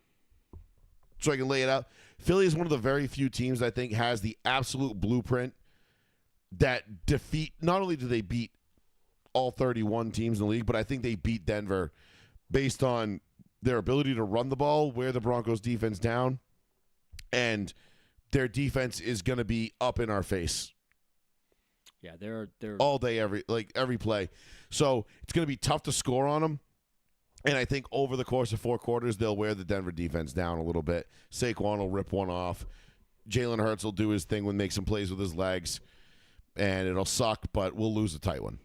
I can lay it out. Philly is one of the very few teams I think has the absolute blueprint that defeat. Not only do they beat all 31 teams in the league, but I think they beat Denver based on their ability to run the ball, wear the Broncos defense down, and their defense is going to be up in our face. Yeah, they're all day, every play. So it's going to be tough to score on them. And I think over the course of 4 quarters, they'll wear the Denver defense down a little bit. Saquon will rip one off. Jalen Hurts will do his thing and make some plays with his legs. And it'll suck, but we'll lose a tight one.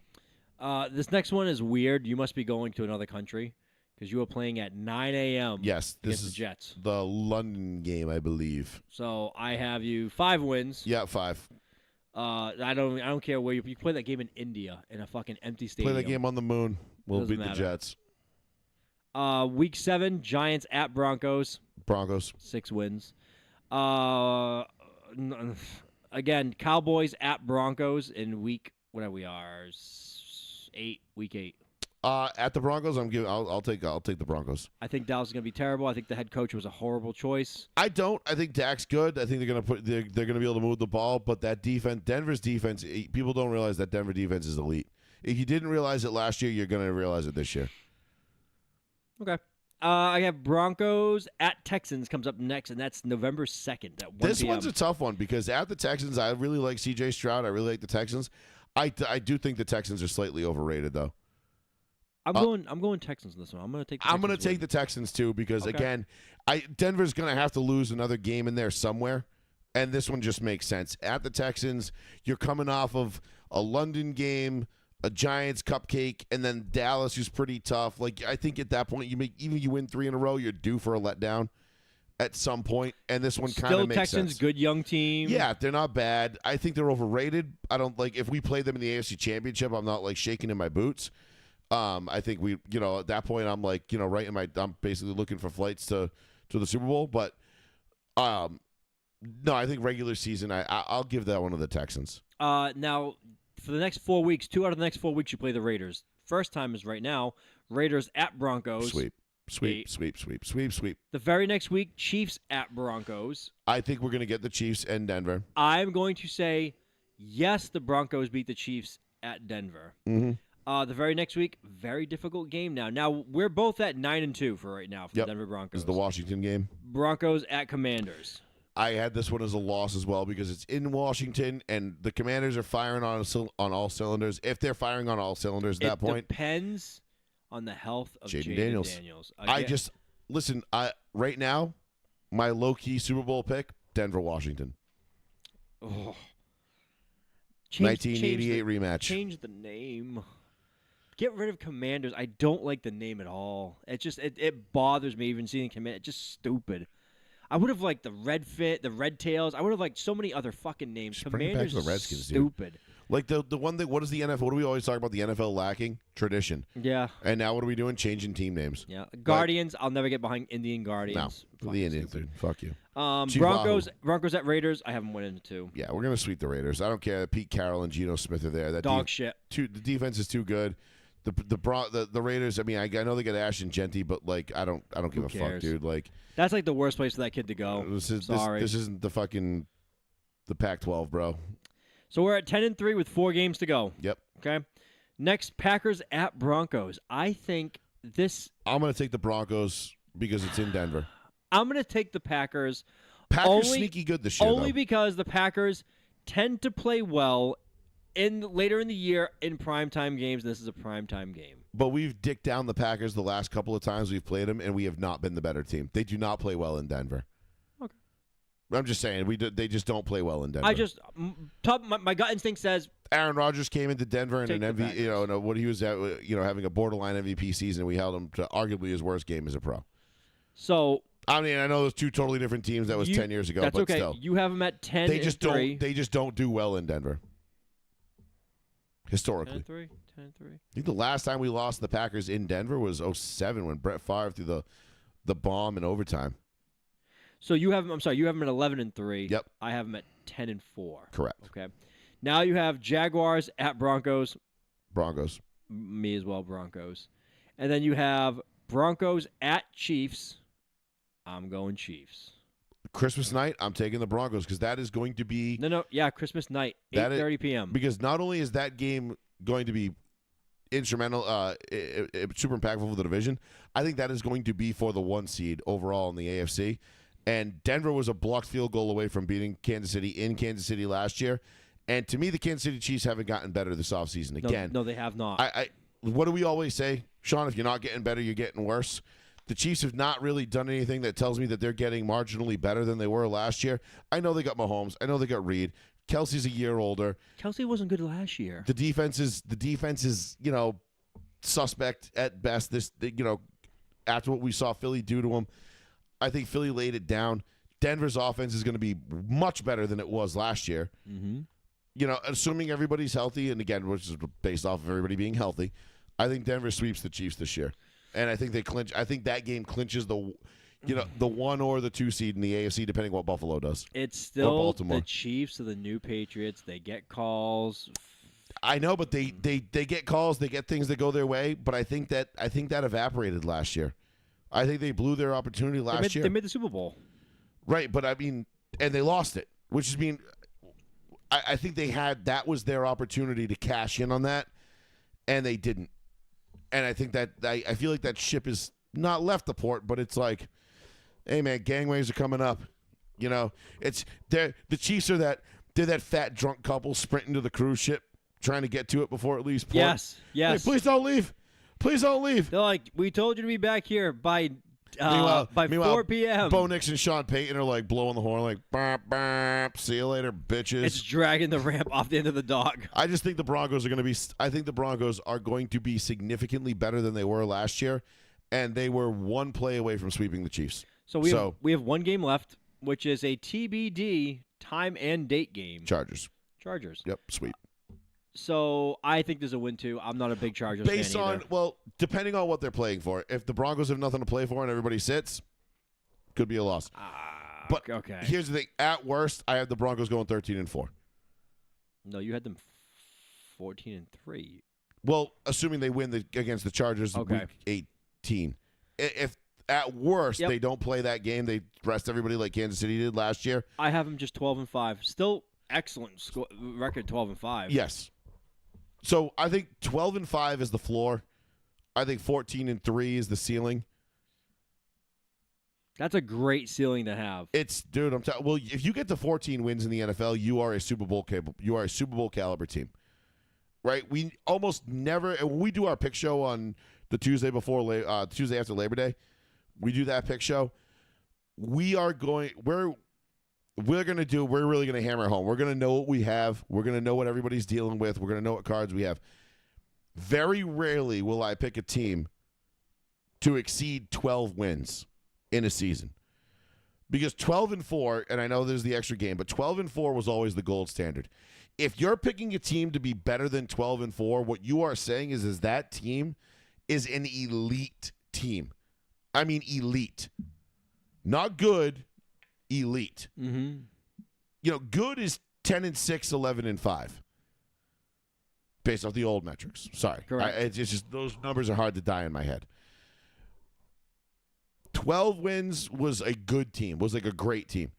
This next one is weird. You must be going to another country because you are playing at 9 a.m. Yes, this is the Jets. The London game, I believe. So I have you 5 wins. Yeah, 5. I don't care where you play that game in India in a fucking empty stadium. Play that game on the moon. We'll beat the Jets. Week 7, Giants at Broncos. Broncos. 6 wins. Again, Cowboys at Broncos in week whatever we are 8. Week 8. At the Broncos, I'll take the Broncos. I think Dallas is going to be terrible. I think the head coach was a horrible choice. I don't. I think Dak's good. I think they're going to be able to move the ball, but that defense, Denver's defense, people don't realize that Denver defense is elite. If you didn't realize it last year, you're going to realize it this year. Okay. I have Broncos at Texans comes up next, and that's November 2nd at 1 This p.m. one's a tough one because at the Texans, I really like C.J. Stroud. I really like the Texans. I do think the Texans are slightly overrated, though. I'm going Texans in this one. I'm going to take. I'm going to take the Texans too because again, Denver's going to have to lose another game in there somewhere, and this one just makes sense. At the Texans, you're coming off of a London game, a Giants cupcake, and then Dallas, who's pretty tough. Like I think at that point, you win 3 in a row, you're due for a letdown at some point, and this one kind of makes Texans, sense. Good young team. Yeah, they're not bad. I think they're overrated. I don't like if we play them in the AFC Championship, I'm not like shaking in my boots. I think we, at that point, I'm like, I'm basically looking for flights to the Super Bowl. But, no, I think regular season, I'll give that one to the Texans. Now, for the next 4 weeks, 2 out of the next 4 weeks, you play the Raiders. First time is right now. Raiders at Broncos. Sweep. The very next week, Chiefs at Broncos. I think we're going to get the Chiefs and Denver. I'm going to say, yes, the Broncos beat the Chiefs at Denver. Mm-hmm. The very next week, very difficult game now. Now, we're both at 9-2 for right now for the Denver Broncos. This is the Washington game. Broncos at Commanders. I had this one as a loss as well because it's in Washington, and the Commanders are firing on all cylinders. If they're firing on all cylinders at that point. It depends on the health of Jaden Daniels. Right now, my low-key Super Bowl pick, Denver-Washington. Oh. 1988 rematch. Change the name. Get rid of Commanders. I don't like the name at all. It bothers me even seeing Commanders. It's just stupid. I would have liked the Red Tails. I would have liked so many other fucking names. Just bring Commanders it back to the Redskins, stupid. Dude. Like the one thing. What is the NFL? What do we always talk about the NFL lacking? Tradition. Yeah. And now what are we doing? Changing team names. Yeah. Guardians. I'll never get behind Indian Guardians. No, the Indians, dude. Fuck you. Broncos at Raiders. I have them winning 2. Yeah, we're gonna sweep the Raiders. I don't care. Pete Carroll and Geno Smith are there. That dog shit. The defense is too good. The Raiders. I mean, I know they got Ashton Genty, but like, I don't give a fuck, dude. Like, that's like the worst place for that kid to go. This isn't the Pac-12, bro. So we're at 10-3 with 4 games to go. Yep. Okay. Next, Packers at Broncos. I think this. I'm gonna take the Broncos because it's in Denver. I'm gonna take the Packers. Packers sneaky good this year. Only because the Packers tend to play well later in the year in primetime games. This is a primetime game. But we've dicked down the Packers the last couple of times we've played them, and we have not been the better team. They do not play well in Denver. Okay. I'm just saying they just don't play well in Denver. My gut instinct says Aaron Rodgers came into Denver in an MVP, what he was at, having a borderline MVP season. We held him to arguably his worst game as a pro. So I mean, I know those two totally different teams. That was 10 years ago. That's but okay. Still, You have them at 10 they just and 3. don't. They just don't do well in Denver. Historically, 10-3. I think the last time we lost the Packers in Denver was 2007 when Brett Favre threw the bomb in overtime. So you have them. I'm sorry. You have them at 11 and 3. Yep. I have them at 10 and 4. Correct. Okay. Now you have Jaguars at Broncos. Broncos. Me as well, Broncos. And then you have Broncos at Chiefs. I'm going Chiefs. Christmas night, I'm taking the Broncos because that is going to be Yeah, Christmas night, 8:30 p.m. Because not only is that game going to be instrumental, super impactful for the division, I think that is going to be for the 1 seed overall in the AFC. And Denver was a blocked field goal away from beating Kansas City in Kansas City last year. And to me, the Kansas City Chiefs haven't gotten better this offseason. Again, No, they have not. What do we always say, Sean? If you're not getting better, you're getting worse. The Chiefs have not really done anything that tells me that they're getting marginally better than they were last year. I know they got Mahomes. I know they got Reed. Kelsey's a year older. Kelsey wasn't good last year. The defense is suspect at best. After what we saw Philly do to them, I think Philly laid it down. Denver's offense is going to be much better than it was last year. Mm-hmm. Assuming everybody's healthy, and again, which is based off of everybody being healthy, I think Denver sweeps the Chiefs this year. And I think they clinch. I think that game clinches the 1 or the 2 seed in the AFC, depending what Buffalo does. It's still the Chiefs or the new Patriots. They get calls. I know, but they get calls. They get things that go their way. But I think that evaporated last year. I think they blew their opportunity last year. They made the Super Bowl. Right, but I mean, and they lost it, which is I think that was their opportunity to cash in on that, and they didn't. And I think that I feel like that ship is not left the port, but it's like, hey man, gangways are coming up. It's the Chiefs are they're that fat drunk couple sprinting to the cruise ship, trying to get to it before it leaves port. Yes. Hey, please don't leave. Please don't leave. They're like, we told you to be back here by Meanwhile, 4 p.m. Bo Nix and Sean Payton are like blowing the horn, like, burp, burp, see you later, bitches. It's dragging the ramp off the end of the dock. I just think the Broncos are going to be. I think the Broncos are going to be significantly better than they were last year, and they were 1 play away from sweeping the Chiefs. So we have 1 game left, which is a TBD time and date game. Chargers. Yep, sweep. So I think there's a win too. I'm not a big Chargers Based fan on either. depending on what they're playing for. If the Broncos have nothing to play for and everybody sits, could be a loss. But okay. Here's the thing: at worst, I have the Broncos going 13-4. No, you had them 14-3. Well, assuming they win against the Chargers week 18. If at worst they don't play that game, they rest everybody like Kansas City did last year. I have them just 12-5. Still excellent record, 12-5. Yes. So I think 12-5 is the floor. I think 14-3 is the ceiling. That's a great ceiling to have. Well, if you get to 14 wins in the NFL, you are a Super Bowl caliber team. Right? We almost never, when we do our pick show on the Tuesday after Labor Day, we do that pick show. We're really going to hammer home. We're going to know what we have. We're going to know what everybody's dealing with. We're going to know what cards we have. Very rarely will I pick a team to exceed 12 wins in a season. Because 12-4, and I know there's the extra game, but 12-4 was always the gold standard. If you're picking a team to be better than 12-4, what you are saying is that team is an elite team. I mean elite. Not good, elite. Mm-hmm. Good is 10-6, 11-5. Based off the old metrics. Sorry. Correct. It's just those numbers are hard to die in my head. 12 wins was a good team, was like a great team.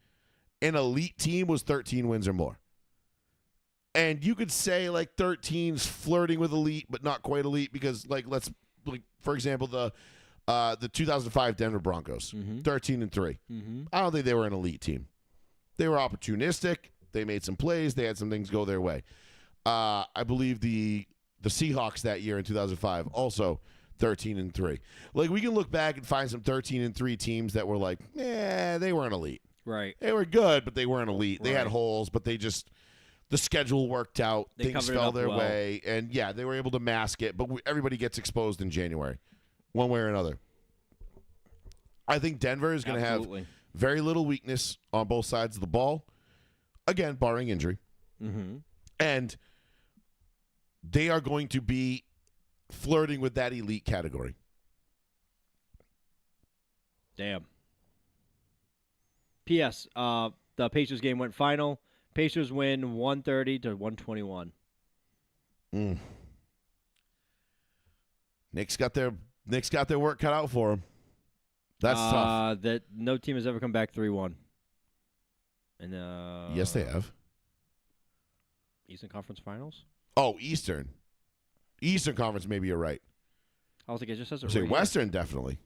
An elite team was 13 wins or more. And you could say like 13's flirting with elite, but not quite elite because for example, the 2005 Denver Broncos, 13-3. Mm-hmm. I don't think they were an elite team. They were opportunistic. They made some plays. They had some things go their way. I believe the Seahawks that year in 2005 also 13-3. Like we can look back and find some 13-3 teams that were like, they weren't elite. Right. They were good, but they weren't elite. They Right. had holes, but the schedule worked out. Things fell their way, and they were able to mask it. But everybody gets exposed in January, one way or another. I think Denver is going to have very little weakness on both sides of the ball. Again, barring injury. Mm-hmm. And they are going to be flirting with that elite category. Damn. P.S. The Pacers game went final. Pacers win 130 to 121. Knicks got their work cut out for them. That's tough. That no team has ever come back 3-1. And yes, they have. Eastern Conference Finals? Oh, Eastern Conference, maybe you're right. I was like, it just says Say Western, definitely.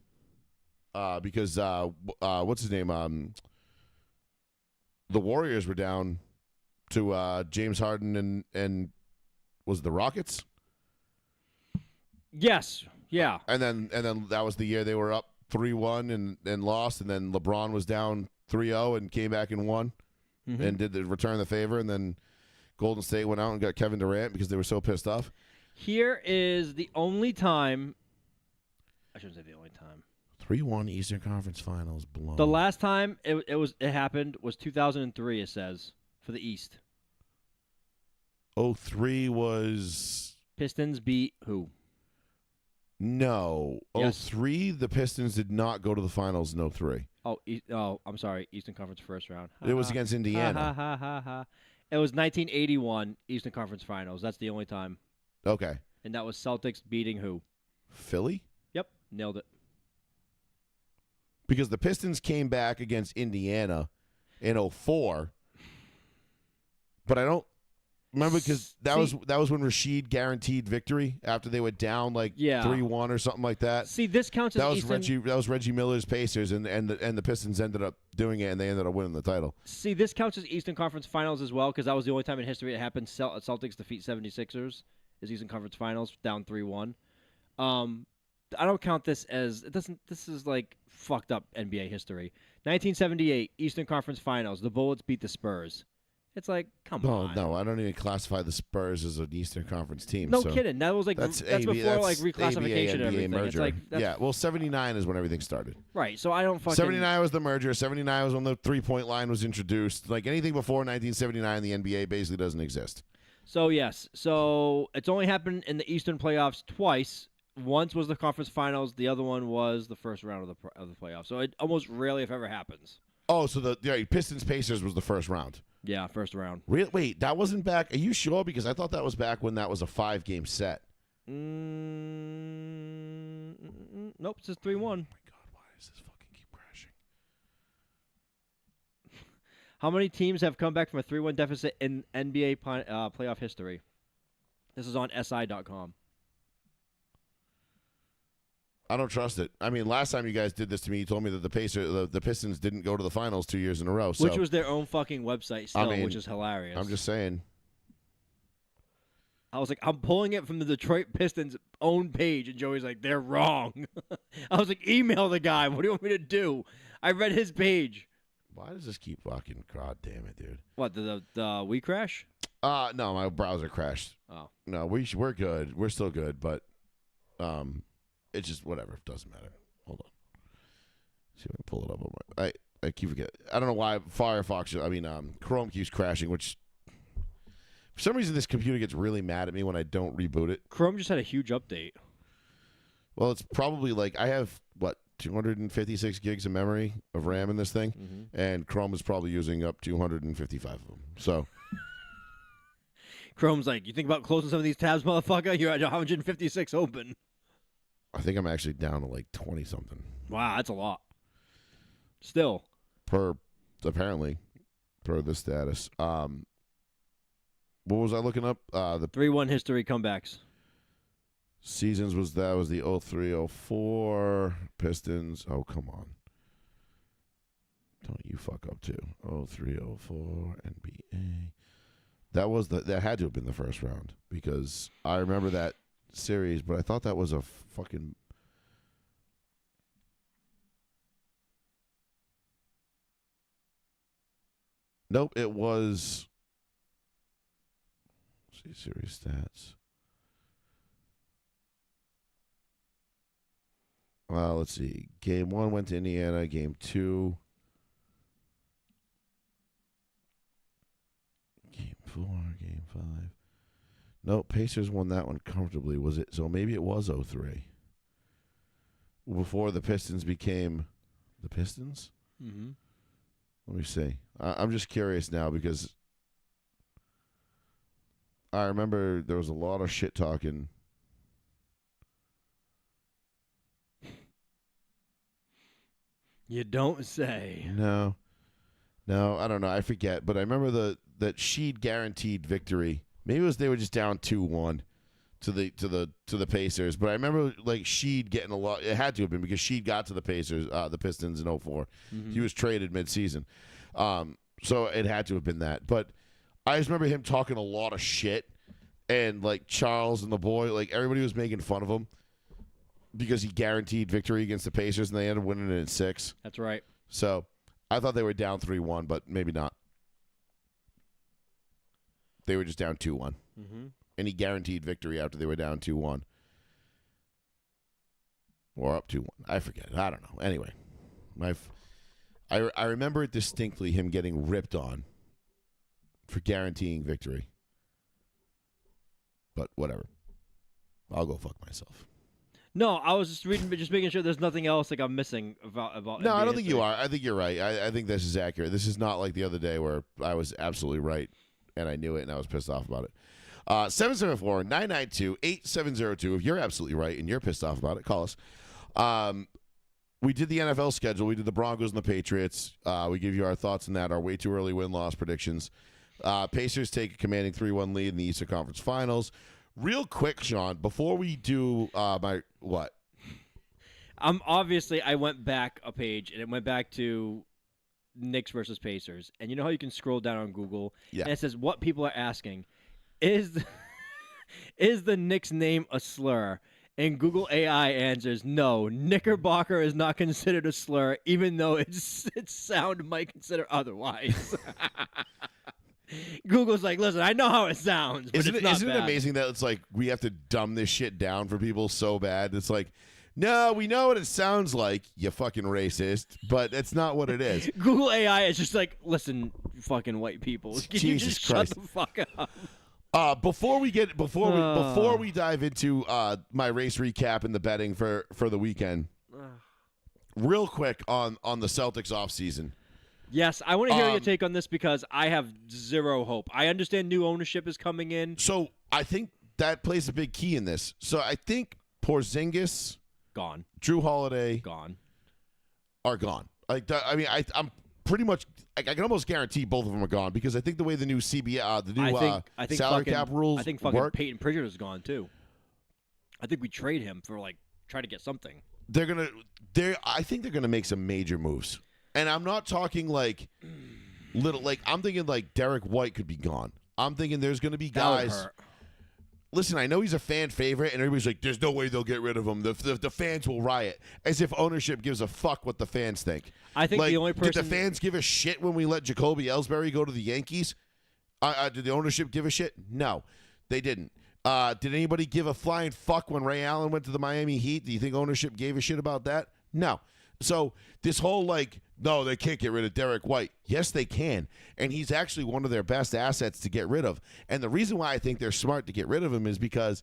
Because what's his name? The Warriors were down to James Harden and was it the Rockets? Yes. Yeah. And then that was the year they were up 3-1 and lost, and then LeBron was down 3-0 and came back and won and did the return the favor, and then Golden State went out and got Kevin Durant because they were so pissed off. Here is the only time. I shouldn't say the only time. 3-1 Eastern Conference Finals blown. The last time it happened was 2003. It says for the East. 03 was Pistons beat who? No. Yes. 03, the Pistons did not go to the finals in 03. Oh, I'm sorry. Eastern Conference first round. It was against Indiana. It was 1981 Eastern Conference Finals. That's the only time. Okay. And that was Celtics beating who? Philly? Yep. Nailed it. Because the Pistons came back against Indiana in 04. But I don't remember because that was when Rashid guaranteed victory after they went down 3-1 or something like that. See, this counts as Eastern. That was Reggie Miller's Pacers, and the Pistons ended up doing it, and they ended up winning the title. See, this counts as Eastern Conference Finals as well because that was the only time in history it happened. Celtics defeat 76ers is Eastern Conference Finals down 3-1. I don't count this as it doesn't. This is like fucked up NBA history. 1978 Eastern Conference Finals. The Bullets beat the Spurs. It's like, come on. No, I don't even classify the Spurs as an Eastern Conference team. No kidding. That was that's before reclassification and everything. Merger. It's well, 79 is when everything started. Right. So I don't fucking. 79 was the merger. 79 was when the 3-point line was introduced. Like anything before 1979, the NBA basically doesn't exist. So yes. So it's only happened in the Eastern playoffs twice. Once was the conference finals. The other one was the first round of the playoffs. So it almost rarely, if ever, happens. Oh, so the Pistons Pacers was the first round. Yeah, first round. Wait, that wasn't back. Are you sure? Because I thought that was back when that was a 5-game set. Nope, it says 3-1. Oh my God, why does this fucking keep crashing? How many teams have come back from a 3-1 deficit in NBA playoff history? This is on SI.com. I don't trust it. I mean, last time you guys did this to me, you told me that the Pistons didn't go to the finals 2 years in a row. So. Which was their own fucking website still, which is hilarious. I'm just saying. I was like, I'm pulling it from the Detroit Pistons' own page, and Joey's like, they're wrong. I was like, email the guy. What do you want me to do? I read his page. Why does this keep fucking? God damn it, dude. What, the we crash? No, my browser crashed. Oh. No, we're good. We're still good, but it's just whatever. It doesn't matter. Hold on. See if I can pull it up on my. I keep forgetting. I don't know why Chrome keeps crashing, which for some reason this computer gets really mad at me when I don't reboot it. Chrome just had a huge update. Well, it's probably like I have 256 gigs of memory of RAM in this thing, and Chrome is probably using up 255 of them. So. Chrome's like, you think about closing some of these tabs, motherfucker? You're at 156 open. I think I'm actually down to like 20-something. Wow, that's a lot. Still. Apparently, per the status. What was I looking up? The 3-1 history comebacks. Seasons was the 03-04 Pistons. Oh, come on. Don't you fuck up too. 03-04 NBA. That had to have been the first round because I remember that series, but I thought that was a fucking. Nope, it was. Let's see, series stats. Well, let's see. Game 1 went to Indiana. Game 2. Game 4. Game 5. No, Pacers won that one comfortably. Was it? So maybe it was 0-3. Before the Pistons became the Pistons? Mm-hmm. Let me see. I'm just curious now because I remember there was a lot of shit talking. You don't say. No, I don't know. I forget, but I remember that Sheed guaranteed victory. Maybe it was they were just down 2-1 to the Pacers, but I remember like Sheed getting a lot. It had to have been because Sheed got to the Pacers, the Pistons in 04. Mm-hmm. He was traded midseason, so it had to have been that. But I just remember him talking a lot of shit, and like Charles and the boy, like everybody was making fun of him because he guaranteed victory against the Pacers, and they ended up winning it in 6. That's right. So I thought they were down 3-1, but maybe not. They were just down 2-1. Mm-hmm. And he guaranteed victory after they were down 2-1. Or up 2-1. I forget. I don't know. Anyway, I remember it distinctly, him getting ripped on for guaranteeing victory. But whatever. I'll go fuck myself. No, I was just reading, just making sure there's nothing else like I'm missing about. No, NBA I don't think history. you are. I think you're right. I think this is accurate. This is not like the other day where I was absolutely right and I knew it and I was pissed off about it. 774-992-8702. If you're absolutely right and you're pissed off about it, call us. We did the NFL schedule. We did the Broncos and the Patriots. We give you our thoughts on that, our way too early win-loss predictions. Pacers take a commanding 3-1 lead in the Eastern Conference Finals. Real quick, Sean, before we do my what? Obviously, I went back a page, and it went back to Knicks versus Pacers. And you know how you can scroll down on Google? Yeah. And it says what people are asking. Is the Knicks name a slur? And Google AI answers, no, Knickerbocker is not considered a slur, even though its sound might consider otherwise. Google's like, listen, I know how it sounds, but Isn't it's not it bad. amazing that it's like we have to dumb this shit down for people so bad? It's like, no, we know what it sounds like, you fucking racist, but it's not what it is. Google AI is just like, listen, fucking white people, can you Jesus just Christ. shut the fuck up? Before we dive into my race recap and the betting for the weekend, real quick on the Celtics offseason. Yes, I want to hear your take on this because I have zero hope. I understand new ownership is coming in. So I think that plays a big key in this. So I think Porzingis, Gone. Drew Holiday, Gone. are gone. I'm pretty much. I can almost guarantee both of them are gone because I think the way the new CBA, I think salary cap rules I think fucking work, Peyton Pritchard is gone too. I think we trade him for try to get something. I think they're gonna make some major moves. And I'm not talking like little, like I'm thinking like Derek White could be gone. I'm thinking there's going to be guys. That would hurt. Listen, I know he's a fan favorite, and everybody's like, "There's no way they'll get rid of him. The fans will riot," as if ownership gives a fuck what the fans think. I think the only person did the fans give a shit when we let Jacoby Ellsbury go to the Yankees? Did the ownership give a shit? No, they didn't. Did anybody give a flying fuck when Ray Allen went to the Miami Heat? Do you think ownership gave a shit about that? No. So this whole no, they can't get rid of Derek White. Yes, they can. And he's actually one of their best assets to get rid of. And the reason why I think they're smart to get rid of him is because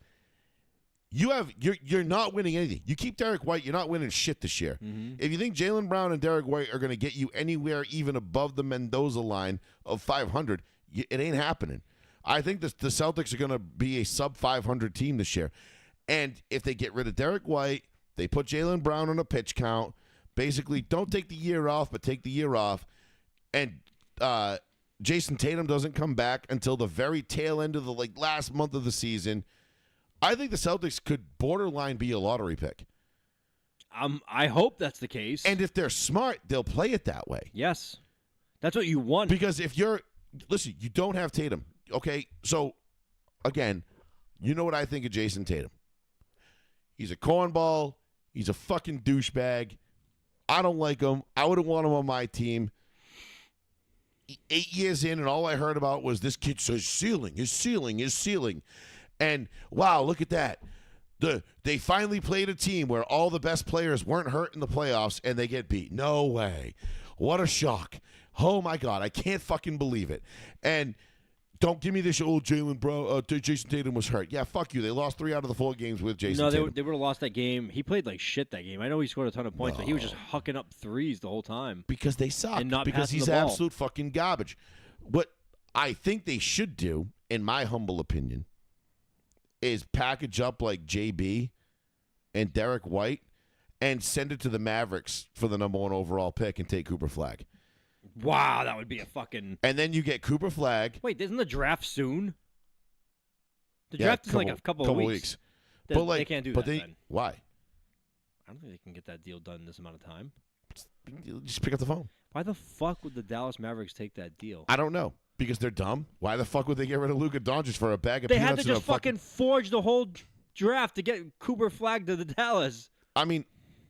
you're not winning anything. You keep Derek White, you're not winning shit this year. Mm-hmm. If you think Jaylen Brown and Derek White are going to get you anywhere even above the Mendoza line of 500, it ain't happening. I think the Celtics are going to be a sub 500 team this year. And if they get rid of Derek White, they put Jaylen Brown on a pitch count. Basically, don't take the year off, but take the year off. And Jason Tatum doesn't come back until the very tail end of the last month of the season. I think the Celtics could borderline be a lottery pick. I hope that's the case. And if they're smart, they'll play it that way. Yes. That's what you want. Because listen, you don't have Tatum. Okay, so, again, you know what I think of Jason Tatum. He's a cornball. He's a fucking douchebag. I don't like him. I wouldn't want him on my team. 8 years in, and all I heard about was this kid says ceiling, his ceiling, his ceiling. And, wow, look at that. They finally played a team where all the best players weren't hurt in the playoffs and they get beat. No way. What a shock. Oh, my God. I can't fucking believe it. And don't give me this, Jason Tatum was hurt. Yeah, fuck you. They lost 3 out of the 4 games with Jason Tatum. No, they would have lost that game. He played like shit that game. I know he scored a ton of points, but he was just hucking up threes the whole time. Because they suck. And not because passing he's the ball. absolute fucking garbage. What I think they should do, in my humble opinion, is package up like JB and Derek White and send it to the Mavericks for the number 1 overall pick and take Cooper Flagg. Wow, that would be a fucking... And then you get Cooper Flagg. Wait, isn't the draft soon? The draft is like a couple of weeks. But like, they can't do that then. Why? I don't think they can get that deal done in this amount of time. Just pick up the phone. Why the fuck would the Dallas Mavericks take that deal? I don't know. Because they're dumb. Why the fuck would they get rid of Luka Doncic for a bag of peanuts? They had to just fucking forge the whole draft to get Cooper Flagg to the Dallas. I mean,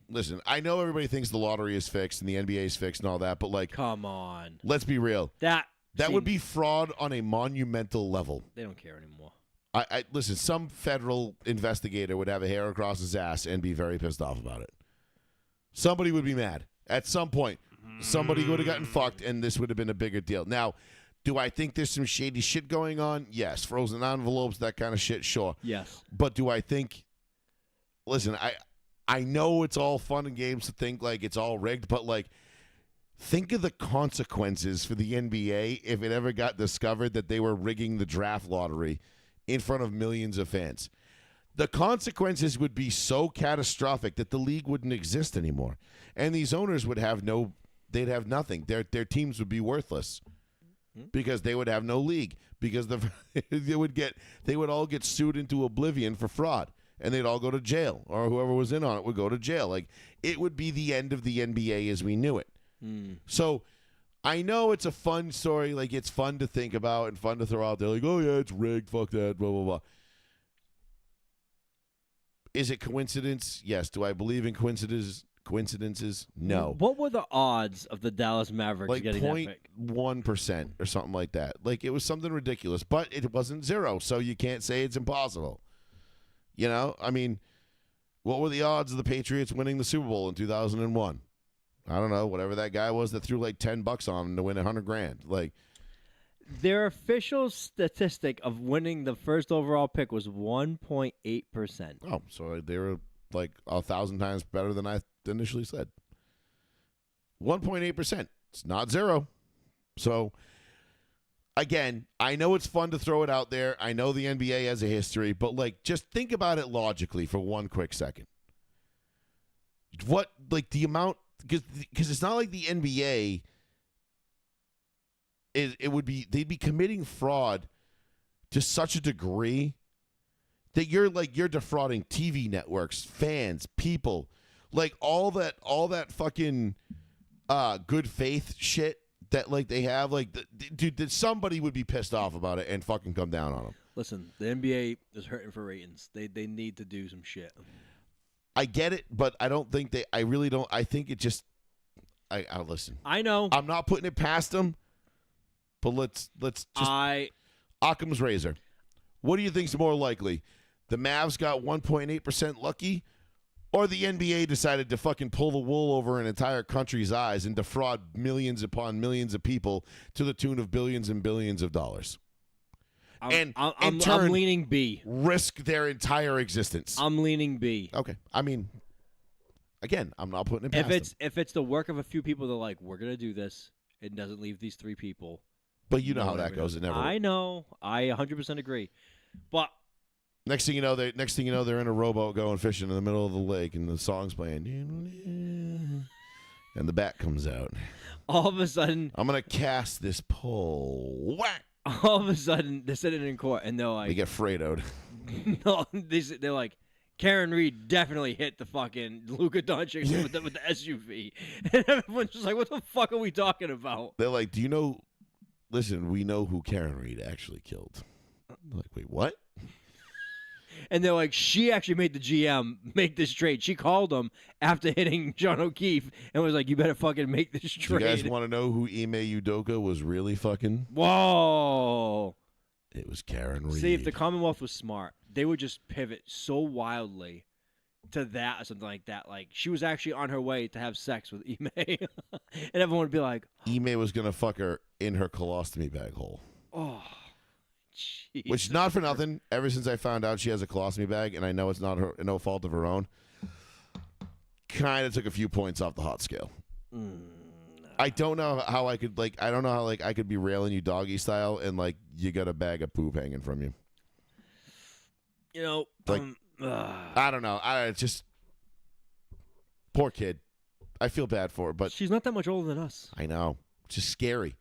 listen, I know everybody thinks the lottery is fixed and the NBA is fixed and all that, but like, come on. Let's be real. That would be fraud on a monumental level. They don't care anymore. I listen, some federal investigator would have a hair across his ass and be very pissed off about it. Somebody would be mad. At some point, somebody would have gotten fucked and this would have been a bigger deal. Now, do I think there's some shady shit going on? Yes. Frozen envelopes, that kind of shit, sure. Yes. But do I think, listen, I know it's all fun and games to think like it's all rigged, but like, think of the consequences for the NBA if it ever got discovered that they were rigging the draft lottery in front of millions of fans. The consequences would be so catastrophic that the league wouldn't exist anymore. And these owners would have they'd have nothing. Their teams would be worthless because they would have no league because they would all get sued into oblivion for fraud. And they'd all go to jail, or whoever was in on it would go to jail. Like, it would be the end of the NBA as we knew it. So I know it's a fun story. Like, it's fun to think about and fun to throw out there. Like, oh, yeah, it's rigged. Fuck that. Blah, blah, blah. Is it coincidence? Yes. Do I believe in coincidences? No. What were the odds of the Dallas Mavericks like getting that pick? 0.1% or something like that. Like, it was something ridiculous. But it wasn't 0, so you can't say it's impossible. You know, I mean, what were the odds of the Patriots winning the Super Bowl in 2001? I don't know, whatever that guy was that threw like $10 on him to win $100,000. Like, their official statistic of winning the first overall pick was 1.8%. Oh, so they were like 1,000 times better than I initially said. 1.8%. It's not 0. So, again, I know it's fun to throw it out there. I know the NBA has a history, but like, just think about it logically for one quick second. What, like, the amount, because it's not like the NBA they'd be committing fraud to such a degree that you're defrauding TV networks, fans, people, like all that fucking good faith shit that like they have, like, dude, somebody would be pissed off about it and fucking come down on them. Listen, the NBA is hurting for ratings. They need to do some shit. I get it, but I don't think they. I really don't. I think it just. I listen. I know. I'm not putting it past them, but let's just. Occam's razor. What do you think's more likely? The Mavs got 1.8% lucky, or the NBA decided to fucking pull the wool over an entire country's eyes and defraud millions upon millions of people to the tune of billions and billions of dollars? I'm leaning B. Risk their entire existence. I'm leaning B. Okay. I mean, again, I'm not putting it past them. If it's the work of a few people, they're like, we're going to do this. It doesn't leave these 3 people. But you know how that goes. It never. I know. I 100% agree. But next thing you know, they're in a rowboat going fishing in the middle of the lake, and the song's playing, and the bat comes out. All of a sudden, I'm gonna cast this pole. Whack! All of a sudden, they're sitting in court, and they're like, they get Fredoed. No, they're like, Karen Reed definitely hit the fucking Luka Doncic with the SUV, and everyone's just like, what the fuck are we talking about? They're like, do you know? Listen, we know who Karen Reed actually killed. I'm like, wait, what? And they're like, she actually made the GM make this trade. She called him after hitting John O'Keefe and was like, you better fucking make this trade. You guys want to know who Ime Udoka was really fucking? Whoa. It was Karen Reed. See, if the Commonwealth was smart, they would just pivot so wildly to that or something like that. Like she was actually on her way to have sex with Ime, and everyone would be like, Ime was gonna fuck her in her colostomy bag hole. "Oh, jeez." Which, not for nothing, ever since I found out she has a colostomy bag, and I know it's not her, no fault of her own, kind of took a few points off the hot scale. I don't know how I could I don't know how I could be railing you doggy style and you got a bag of poop hanging from you. You know, I don't know. It's just poor kid. I feel bad for her, but she's not that much older than us. I know. It's just scary.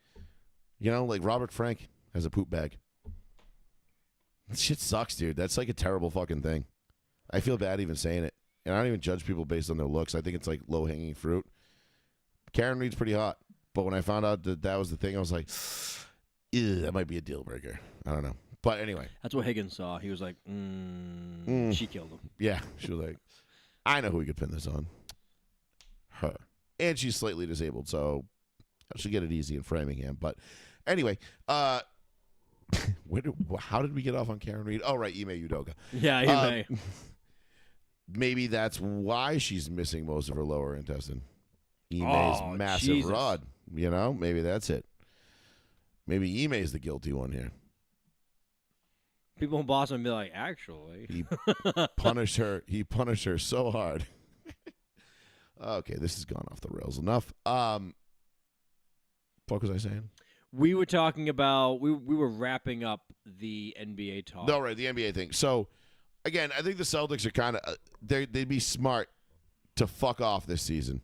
You know, like Robert Frank has a poop bag. That shit sucks, dude. That's like a terrible fucking thing. I feel bad even saying it. And I don't even judge people based on their looks. I think it's like low-hanging fruit. Karen Reed's pretty hot. But when I found out that was the thing, I was like, ew, that might be a deal breaker. I don't know. But anyway. That's what Higgins saw. He was like, she killed him. Yeah. She was like, I know who we could pin this on. Her. And she's slightly disabled, so I should get it easy in Framingham. But anyway, how did we get off on Karen Reed? Oh, right, Ime Udoka. Yeah, Ime. Maybe that's why she's missing most of her lower intestine. Ime's massive rod. You know, maybe that's it. Maybe Ime's the guilty one here. People in Boston would be like, actually. He punished her. He punished her so hard. Okay, this has gone off the rails enough. What was I saying? We were talking about, we were wrapping up the NBA talk. No, right, the NBA thing. So, again, I think the Celtics are kind of, they'd be smart to fuck off this season.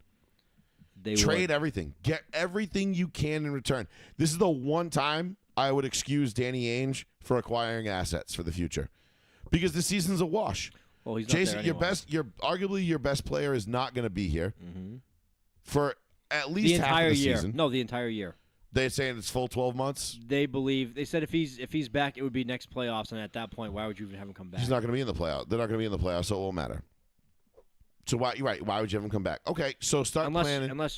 Trade everything. Get everything you can in return. This is the one time I would excuse Danny Ainge for acquiring assets for the future. Because the season's a wash. Well, he's Jason, not there anymore. arguably your best player is not going to be here for at least the entire half of the year. season. No, the entire year. They're saying it's full 12 months. They said if he's back, it would be next playoffs, and at that point, why would you even have him come back? He's not going to be in the playoffs. They're not going to be in the playoffs, so it won't matter. So why? You're right. Why would you have him come back? Okay, so start planning. Unless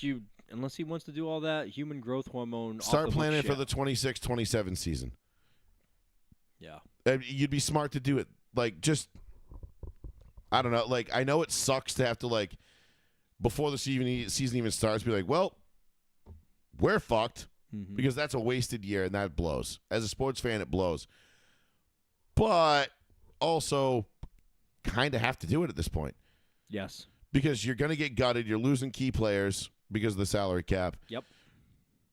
he wants to do all that human growth hormone. Start planning for the 26-27 season. Yeah, you'd be smart to do it. I don't know. I know it sucks to have to before the season even starts, be like, well, we're fucked because that's a wasted year and that blows. As a sports fan, it blows. But also, kind of have to do it at this point. Yes. Because you're going to get gutted. You're losing key players because of the salary cap. Yep.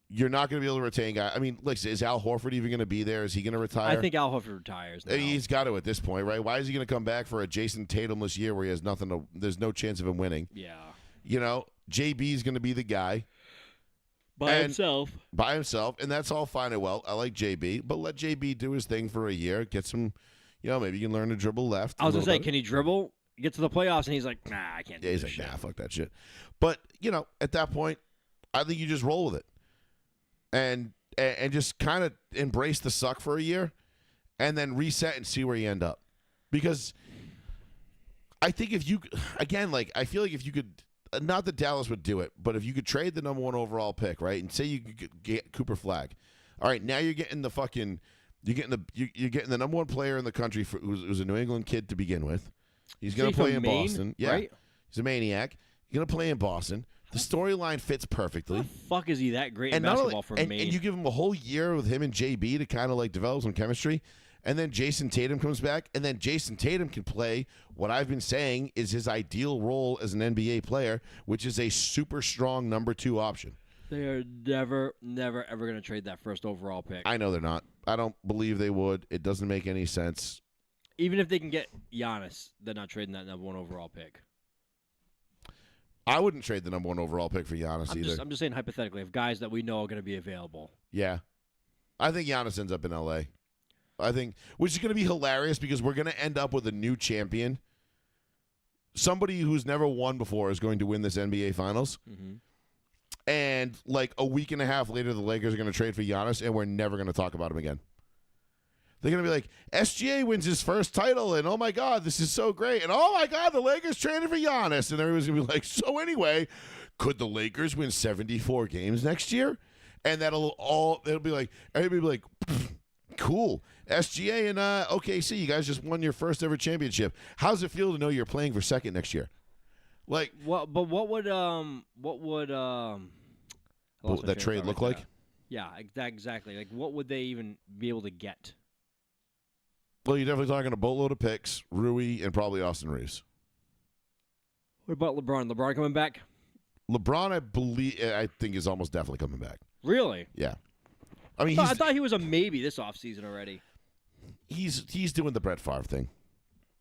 You're not going to be able to retain guys. I mean, is Al Horford even going to be there? Is he going to retire? I think Al Horford retires now. He's got to at this point, right? Why is he going to come back for a Jason Tatumless year where he has nothing to? There's no chance of him winning. Yeah. You know, JB's going to be the guy. By himself. By himself, and that's all fine and well. I like JB, but let JB do his thing for a year. Get some, maybe you can learn to dribble left. I was going to say, can he dribble? Get to the playoffs, and he's like, nah, I can't do this he's like, shit. nah, fuck that shit. But, at that point, I think you just roll with it. And just kind of embrace the suck for a year and then reset and see where you end up. Because I think I feel like if you could, not that Dallas would do it, but if you could trade the number 1 overall pick, right, and say you could get Cooper Flagg. All right, now you're getting the number 1 player in the country who's a New England kid to begin with. He's going to play in Boston. Yeah, right? He's a maniac. He's going to play in Boston. The storyline fits perfectly. How the fuck is he that great in basketball for Maine? And you give him a whole year with him and JB to kind of develop some chemistry, and then Jason Tatum comes back, and then Jason Tatum can play what I've been saying is his ideal role as an NBA player, which is a super strong number 2 option. They are never, ever going to trade that first overall pick. I know they're not. I don't believe they would. It doesn't make any sense. Even if they can get Giannis, they're not trading that number 1 overall pick. I wouldn't trade the number 1 overall pick for Giannis either. I'm just saying hypothetically, of guys that we know are going to be available. Yeah. I think Giannis ends up in L.A. Which is going to be hilarious because we're going to end up with a new champion. Somebody who's never won before is going to win this NBA Finals. Mm-hmm. And a week and a half later, the Lakers are going to trade for Giannis, and we're never going to talk about him again. They're going to be like, SGA wins his first title, and oh my God, this is so great. And oh my God, the Lakers traded for Giannis. And everyone's going to be like, so anyway, could the Lakers win 74 games next year? And it'll be like, everybody will be like, Cool. SGA and OKC, you guys just won your first ever championship. How's it feel to know you're playing for second next year? Like, what would I lost my that train trade of thought look right like? there. Yeah, exactly. Like, what would they even be able to get? Well, you're definitely talking a boatload of picks, Rui, and probably Austin Reeves. What about LeBron? LeBron coming back? LeBron, I think is almost definitely coming back. Really? Yeah. I mean, I thought he was a maybe this offseason already. he's doing the Brett Favre thing.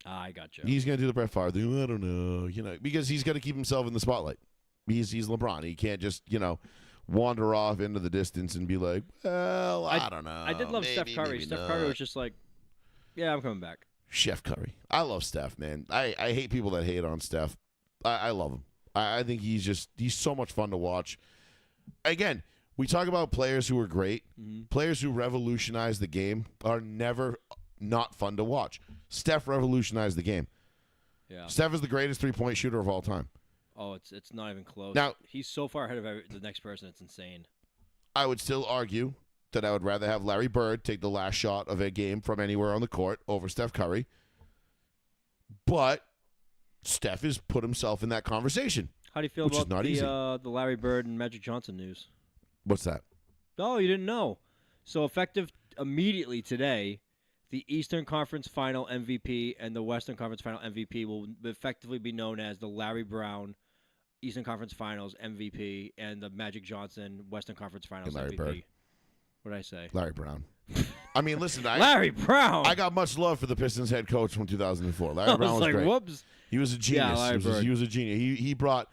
I got you. He's going to do the Brett Favre thing. I don't know, because he's got to keep himself in the spotlight. He's LeBron. He can't just, wander off into the distance and be like, well, I don't know. I did love Steph Curry. Steph Curry was just like, yeah, I'm coming back. Chef Curry. I love Steph, man. I hate people that hate on Steph. I love him. I think he's so much fun to watch. Again, we talk about players who are great. Mm-hmm. Players who revolutionize the game are never not fun to watch. Steph revolutionized the game. Yeah. Steph is the greatest three-point shooter of all time. Oh, it's not even close. Now, he's so far ahead of the next person. It's insane. I would still argue that I would rather have Larry Bird take the last shot of a game from anywhere on the court over Steph Curry. But Steph has put himself in that conversation. How do you feel which is about not easy. the Larry Bird and Magic Johnson news? What's that? Oh, you didn't know. So effective immediately today, the Eastern Conference Final MVP and the Western Conference Final MVP will effectively be known as the Larry Brown Eastern Conference Finals MVP and the Magic Johnson Western Conference Finals Larry MVP. Bird. What did I say? Larry Brown. I mean, listen, Larry Brown. I got much love for the Pistons head coach from 2004. Larry Brown was like, great. Whoops. He was a genius. Yeah, Larry Bird. He was a genius. He brought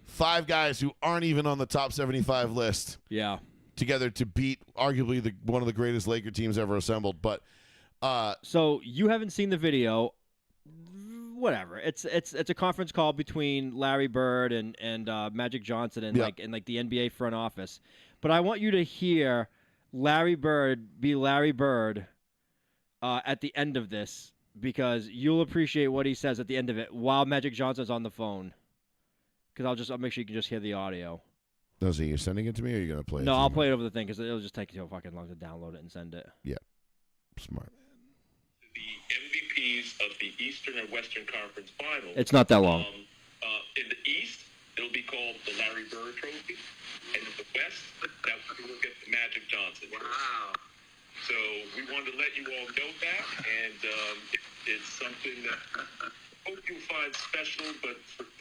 5 guys who aren't even on the top 75 list Yeah. together to beat arguably one of the greatest Laker teams ever assembled. But So you haven't seen the video. Whatever. It's a conference call between Larry Bird and Magic Johnson and Yeah. like the NBA front office. But I want you to hear Larry Bird be Larry Bird at the end of this, because you'll appreciate what he says at the end of it while Magic Johnson's on the phone. Because I'll make sure you can just hear the audio. no, so you're sending it to me, or are you gonna play it? No, to I'll me? play it over the thing because it'll just take so fucking long to download it and send it. Smart. The MVPs of the Eastern and Western Conference Finals. It's not that long. In the East, it'll be called the Larry Bird Trophy, and in the West, we will get the Magic Johnson Trophy. Wow! So we wanted to let you all know that, and it's something that I hope you'll find special. But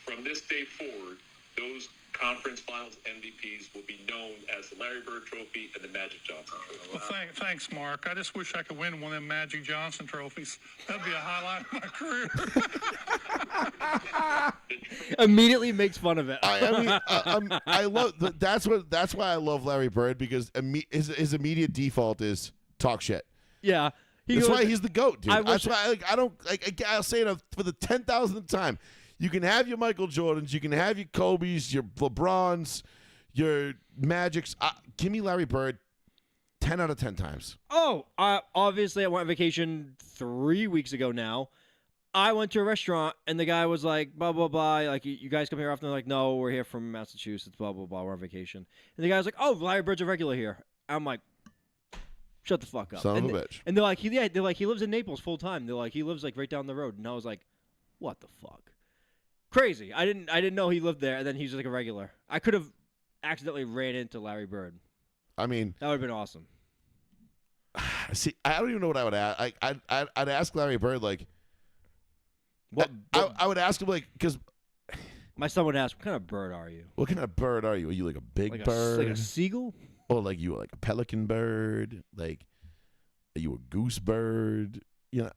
from this day forward, those conference finals MVPs will be known as the Larry Bird Trophy and the Magic Johnson Trophy. Well, thanks, Mark. I just wish I could win one of them Magic Johnson trophies. That'd be a highlight of my career. Immediately makes fun of it. I love that's why I love Larry Bird, because his immediate default is talk shit. Yeah. That's why he's the GOAT, dude. I That's wish- why I'll say it for the 10,000th time. You can have your Michael Jordans, you can have your Kobe's, your LeBrons, your Magics. Give me Larry Bird 10 out of 10 times. Oh, obviously I went on vacation 3 weeks ago now. I went to a restaurant and the guy was like, blah, blah, blah. Like, you guys come here often? They're like, no, we're here from Massachusetts, blah, blah, blah. We're on vacation. And the guy was like, oh, Larry Bird's a regular here. I'm like, shut the fuck up. Son and of a bitch. And they're like, he lives in Naples full time. They're like, he lives like right down the road. And I was like, what the fuck? Crazy. I didn't know he lived there, and then he's like a regular. I could have accidentally ran into Larry Bird. I mean, That would have been awesome. see, I don't even know what I would ask. I'd ask Larry Bird, like, What? I would ask him, like, because My son would ask, what kind of bird are you? what kind of bird are you? Are you like a big Like bird? like a seagull? Or like you like a pelican bird? Like, are you a goose bird?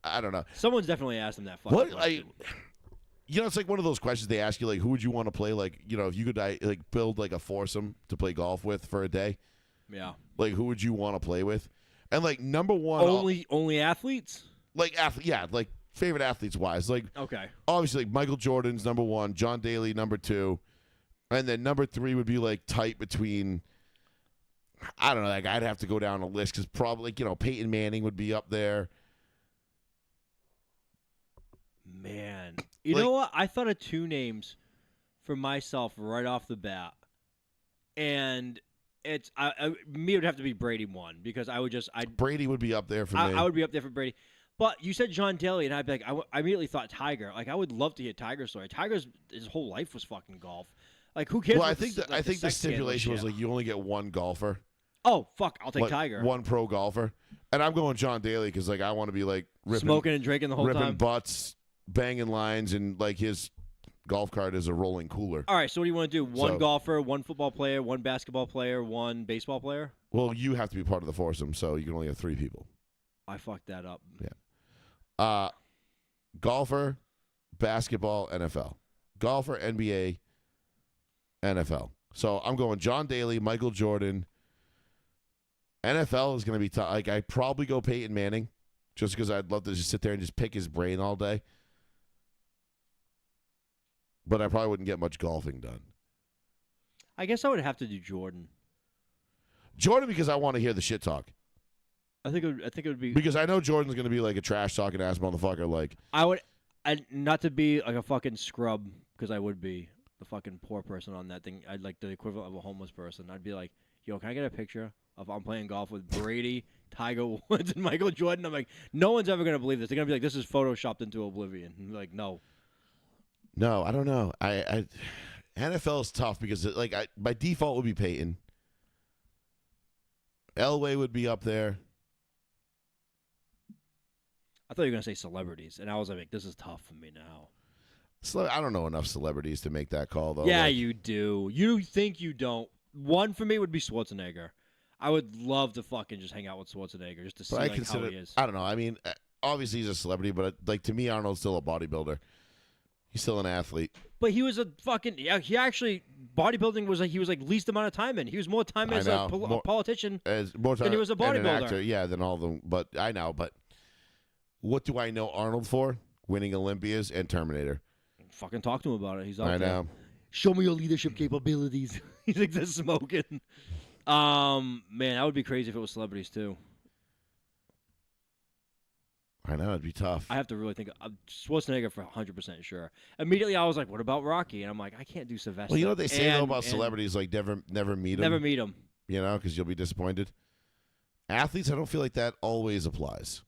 I don't know. Someone's definitely asked him that fucking What? question. It's like one of those questions they ask you, like, who would you want to play? Like, if you could like build like a foursome to play golf with for a day, Yeah. like, who would you want to play with? And like number one, Only athletes? like like favorite athletes wise, like Okay. obviously like Michael Jordan's number 1, John Daly number 2, and then number 3 would be like tight between. I don't know. Like, I'd have to go down a list because probably Peyton Manning would be up there. Man. You know what? I thought of 2 names for myself right off the bat. And Me it would have to be Brady 1 because Brady would be up there for me. I would be up there for Brady. But you said John Daly, and I'd be like, I immediately thought Tiger. Like, I would love to hear Tiger's story. His whole life was fucking golf. Like, who cares? Well, I think the stipulation was like you only get one golfer. Oh fuck, I'll take like, Tiger. One pro golfer, and I'm going John Daly because like I want to be like smoking and drinking the whole ripping time, butts, banging lines, and like his golf cart is a rolling cooler. All right, so what do you want to do? One golfer, one football player, one basketball player, one baseball player? Well, you have to be part of the foursome, so you can only have 3 people. I fucked that up. Yeah. Golfer, basketball, NFL. Golfer, NBA, NFL. So I'm going John Daly, Michael Jordan. NFL is going to be tough. Like, I'd probably go Peyton Manning just because I'd love to just sit there and just pick his brain all day. But I probably wouldn't get much golfing done. I guess I would have to do Jordan. Jordan because I want to hear the shit talk. I think it would be because I know Jordan's going to be like a trash talking ass motherfucker. Like not to be like a fucking scrub because I would be the fucking poor person on that thing. I'd like the equivalent of a homeless person. I'd be like, yo, can I get a picture of I'm playing golf with Brady, Tiger Woods, and Michael Jordan? I'm like, no one's ever going to believe this. They're going to be like, this is photoshopped into oblivion. I'm like, no. No, I don't know. I NFL is tough because like by default would be Peyton. Elway would be up there. I thought you were going to say celebrities, and I was like, this is tough for me now. I don't know enough celebrities to make that call, though. Yeah, you do. You think you don't. One for me would be Schwarzenegger. I would love to fucking just hang out with Schwarzenegger just to see how he is. I don't know. I mean, obviously he's a celebrity, but like to me, Arnold's still a bodybuilder. He's still an athlete. But he was a fucking. He actually bodybuilding was he was like least amount of time in. He was more time as a politician than he was a bodybuilder. And an actor, yeah, than all of them. But I know. But what do I know Arnold for? Winning Olympias and Terminator. Fucking talk to him about it. He's out I there. know. Show me your leadership capabilities. He's like just smoking. Man, that would be crazy if it was celebrities too. I know, it'd be tough. I have to really think. Schwarzenegger for 100% sure. Immediately, I was like, what about Rocky? And I'm like, I can't do Sylvester. Well, you know what they say though about celebrities, like never meet them. Never meet them. You know, because you'll be disappointed. Athletes, I don't feel like that always applies.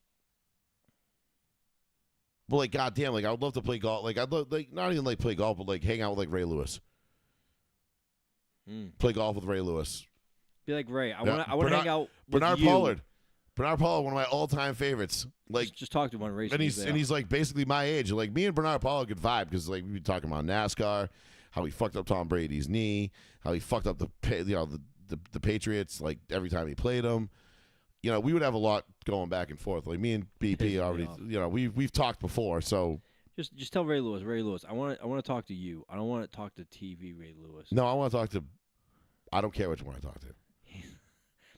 But like, goddamn, like I would love to play golf. Like I'd love, like not even like play golf, but like hang out with like Ray Lewis. Play golf with Ray Lewis. Be like Ray. I want to hang out with Bernard you. Pollard. Bernard Pollard, one of my all-time favorites. Like just talk to him on race. And he's like basically my age. Like me and Bernard Pollard could vibe because like we'd be talking about NASCAR, how he fucked up Tom Brady's knee, how he fucked up the Patriots like every time he played them. You know, we would have a lot going back and forth. Like me and BP already, you know, we've talked before. So just tell Ray Lewis, I want to talk to you. I don't want to talk to TV Ray Lewis. No, I want to talk to. I don't care which one I talk to.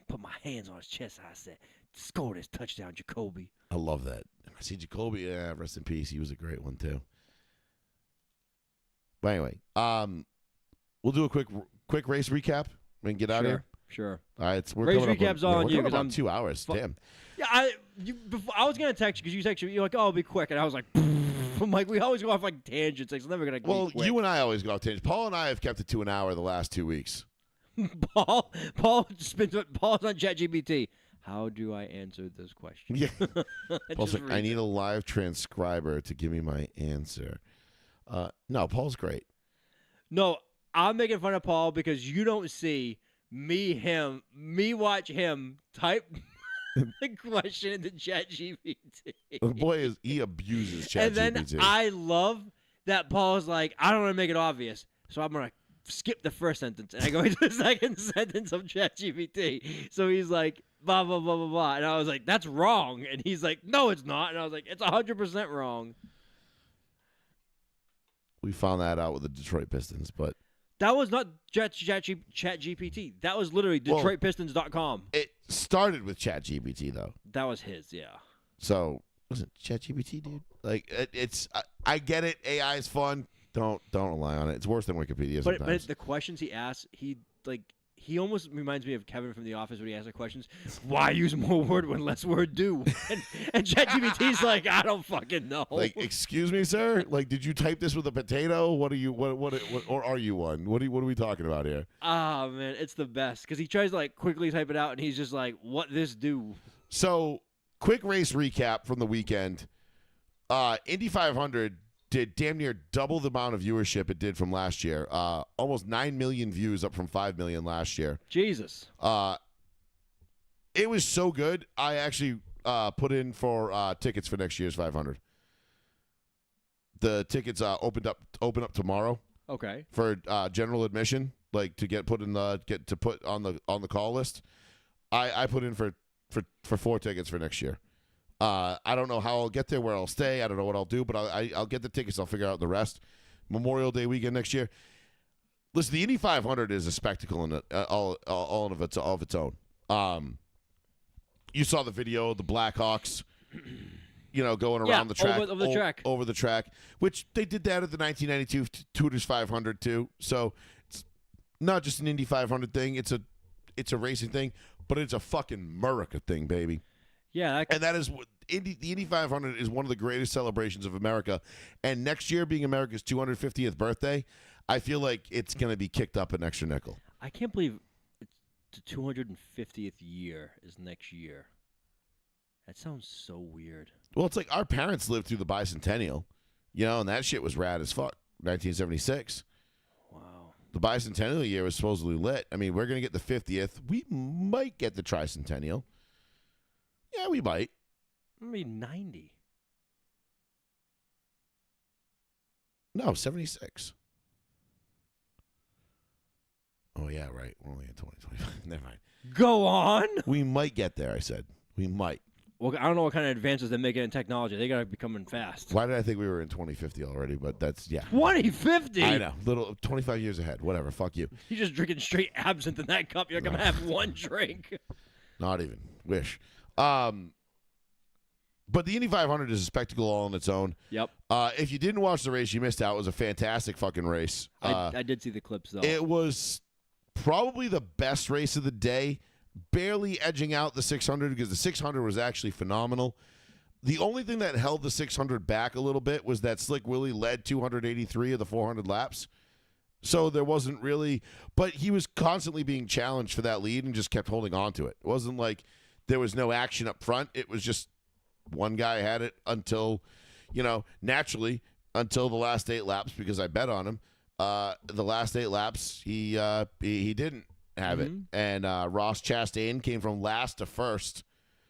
Put my hands on his chest. I said, score this touchdown, Jacoby. I love that. I see Jacoby. Yeah, rest in peace. He was a great one too. But anyway, we'll do a quick race recap and get out of here. Sure. All right, we're race recap's on you because I'm 2 hours. Damn. Yeah, I was gonna text you because you texted me. You're like, "Oh, I'll be quick," and I was like, "I'm like, we always go off like tangents. It's never gonna." Well, you and I always go off tangents. Paul and I have kept it to an hour the last 2 weeks. Paul's on ChatGPT. How do I answer this question? Yeah. Paul's like, I need a live transcriber to give me my answer. No, Paul's great. No, I'm making fun of Paul because you don't see me watch him type the question into ChatGPT. The boy he abuses ChatGPT. And then I love that Paul's like, I don't want to make it obvious, so I'm gonna skip the first sentence and I go into the second sentence of ChatGPT. So he's like, blah blah blah blah blah, and I was like, that's wrong, and he's like, no, it's not, and I was like, it's 100% wrong. We found that out with the Detroit Pistons, but that was not ChatGPT. That was literally DetroitPistons.com. It started with ChatGPT though. That was his, yeah. So listen, ChatGPT, dude. Like it's, I get it. AI is fun. Don't rely on it. It's worse than Wikipedia sometimes. But the questions he asked, he He almost reminds me of Kevin from The Office when he asks the questions, why use more word when less word do? And ChatGPT's like, I don't fucking know. Like, excuse me, sir? Like, did you type this with a potato? What are you, what or are you one? What are we talking about here? Ah, man, it's the best. Because he tries to, like, quickly type it out, and he's just like, what this do? So, quick race recap from the weekend. Indy 500 did damn near double the amount of viewership it did from last year. Almost 9 million views, up from 5 million last year. Jesus. It was so good. I actually put in for tickets for next year's 500. The tickets open up tomorrow. Okay. For general admission, like to put on the call list. I put in for 4 tickets for next year. I don't know how I'll get there, where I'll stay. I don't know what I'll do, but I'll get the tickets. I'll figure out the rest. Memorial Day weekend next year. Listen, the Indy 500 is a spectacle in all of its own. You saw the video of the Blackhawks, going around the track, over the track, which they did that at the 1992 Tutors 500 too. So it's not just an Indy 500 thing. It's a racing thing, but it's a fucking America thing, baby. Yeah, and that is the Indy 500 is one of the greatest celebrations of America. And next year being America's 250th birthday, I feel like it's going to be kicked up an extra nickel. I can't believe the 250th year is next year. That sounds so weird. Well, it's like our parents lived through the bicentennial, and that shit was rad as fuck. 1976. Wow. The bicentennial year was supposedly lit. I mean, we're going to get the 50th. We might get the tricentennial. Yeah, we might. I mean, 90. No, 76. Oh, yeah, right. We're only in 2025. Never mind. Go on. We might get there, I said. We might. Well, I don't know what kind of advances they're making in technology. They got to be coming fast. Why did I think we were in 2050 already? But that's, yeah. 2050? I know. 25 years ahead. Whatever. Fuck you. You're just drinking straight absinthe in that cup. You're going to have one drink. Not even. Wish. But the Indy 500 is a spectacle all on its own. Yep. If you didn't watch the race, you missed out. It was a fantastic fucking race. I did see the clips, though. It was probably the best race of the day, barely edging out the 600 because the 600 was actually phenomenal. The only thing that held the 600 back a little bit was that Slick Willie led 283 of the 400 laps. So there wasn't really, but he was constantly being challenged for that lead and just kept holding on to it. It wasn't like there was no action up front. It was just one guy had it until, naturally, until the last 8 laps because I bet on him. The last 8 laps, he didn't have it. And Ross Chastain came from last to first,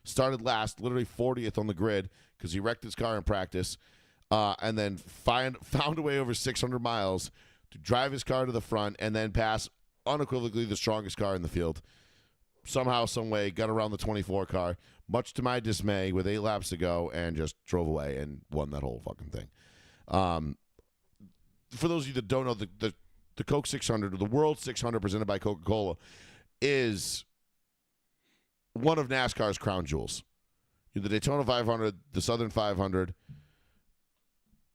started last, literally 40th on the grid because he wrecked his car in practice, and then found a way over 600 miles to drive his car to the front and then pass unequivocally the strongest car in the field. Somehow, some way, got around the 24 car, much to my dismay, with 8 laps to go, and just drove away and won that whole fucking thing. For those of you that don't know, the Coke 600, or the World 600 presented by Coca-Cola, is one of NASCAR's crown jewels. The Daytona 500, the Southern 500,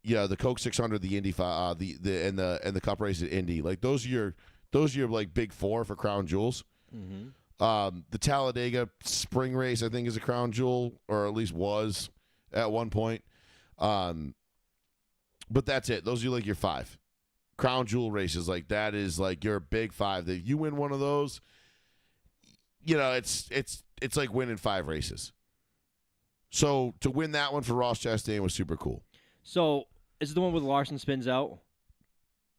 the Coke 600, the Indy and the Cup race at Indy. Like those are your like big 4 for crown jewels. Mm-hmm. The Talladega Spring Race, I think, is a crown jewel, or at least was at one point. But that's it. Those are like your 5 crown jewel races. Like that is like your big 5. If you win one of those, it's like winning 5 races. So to win that one for Ross Chastain was super cool. So is it the one where Larson spins out?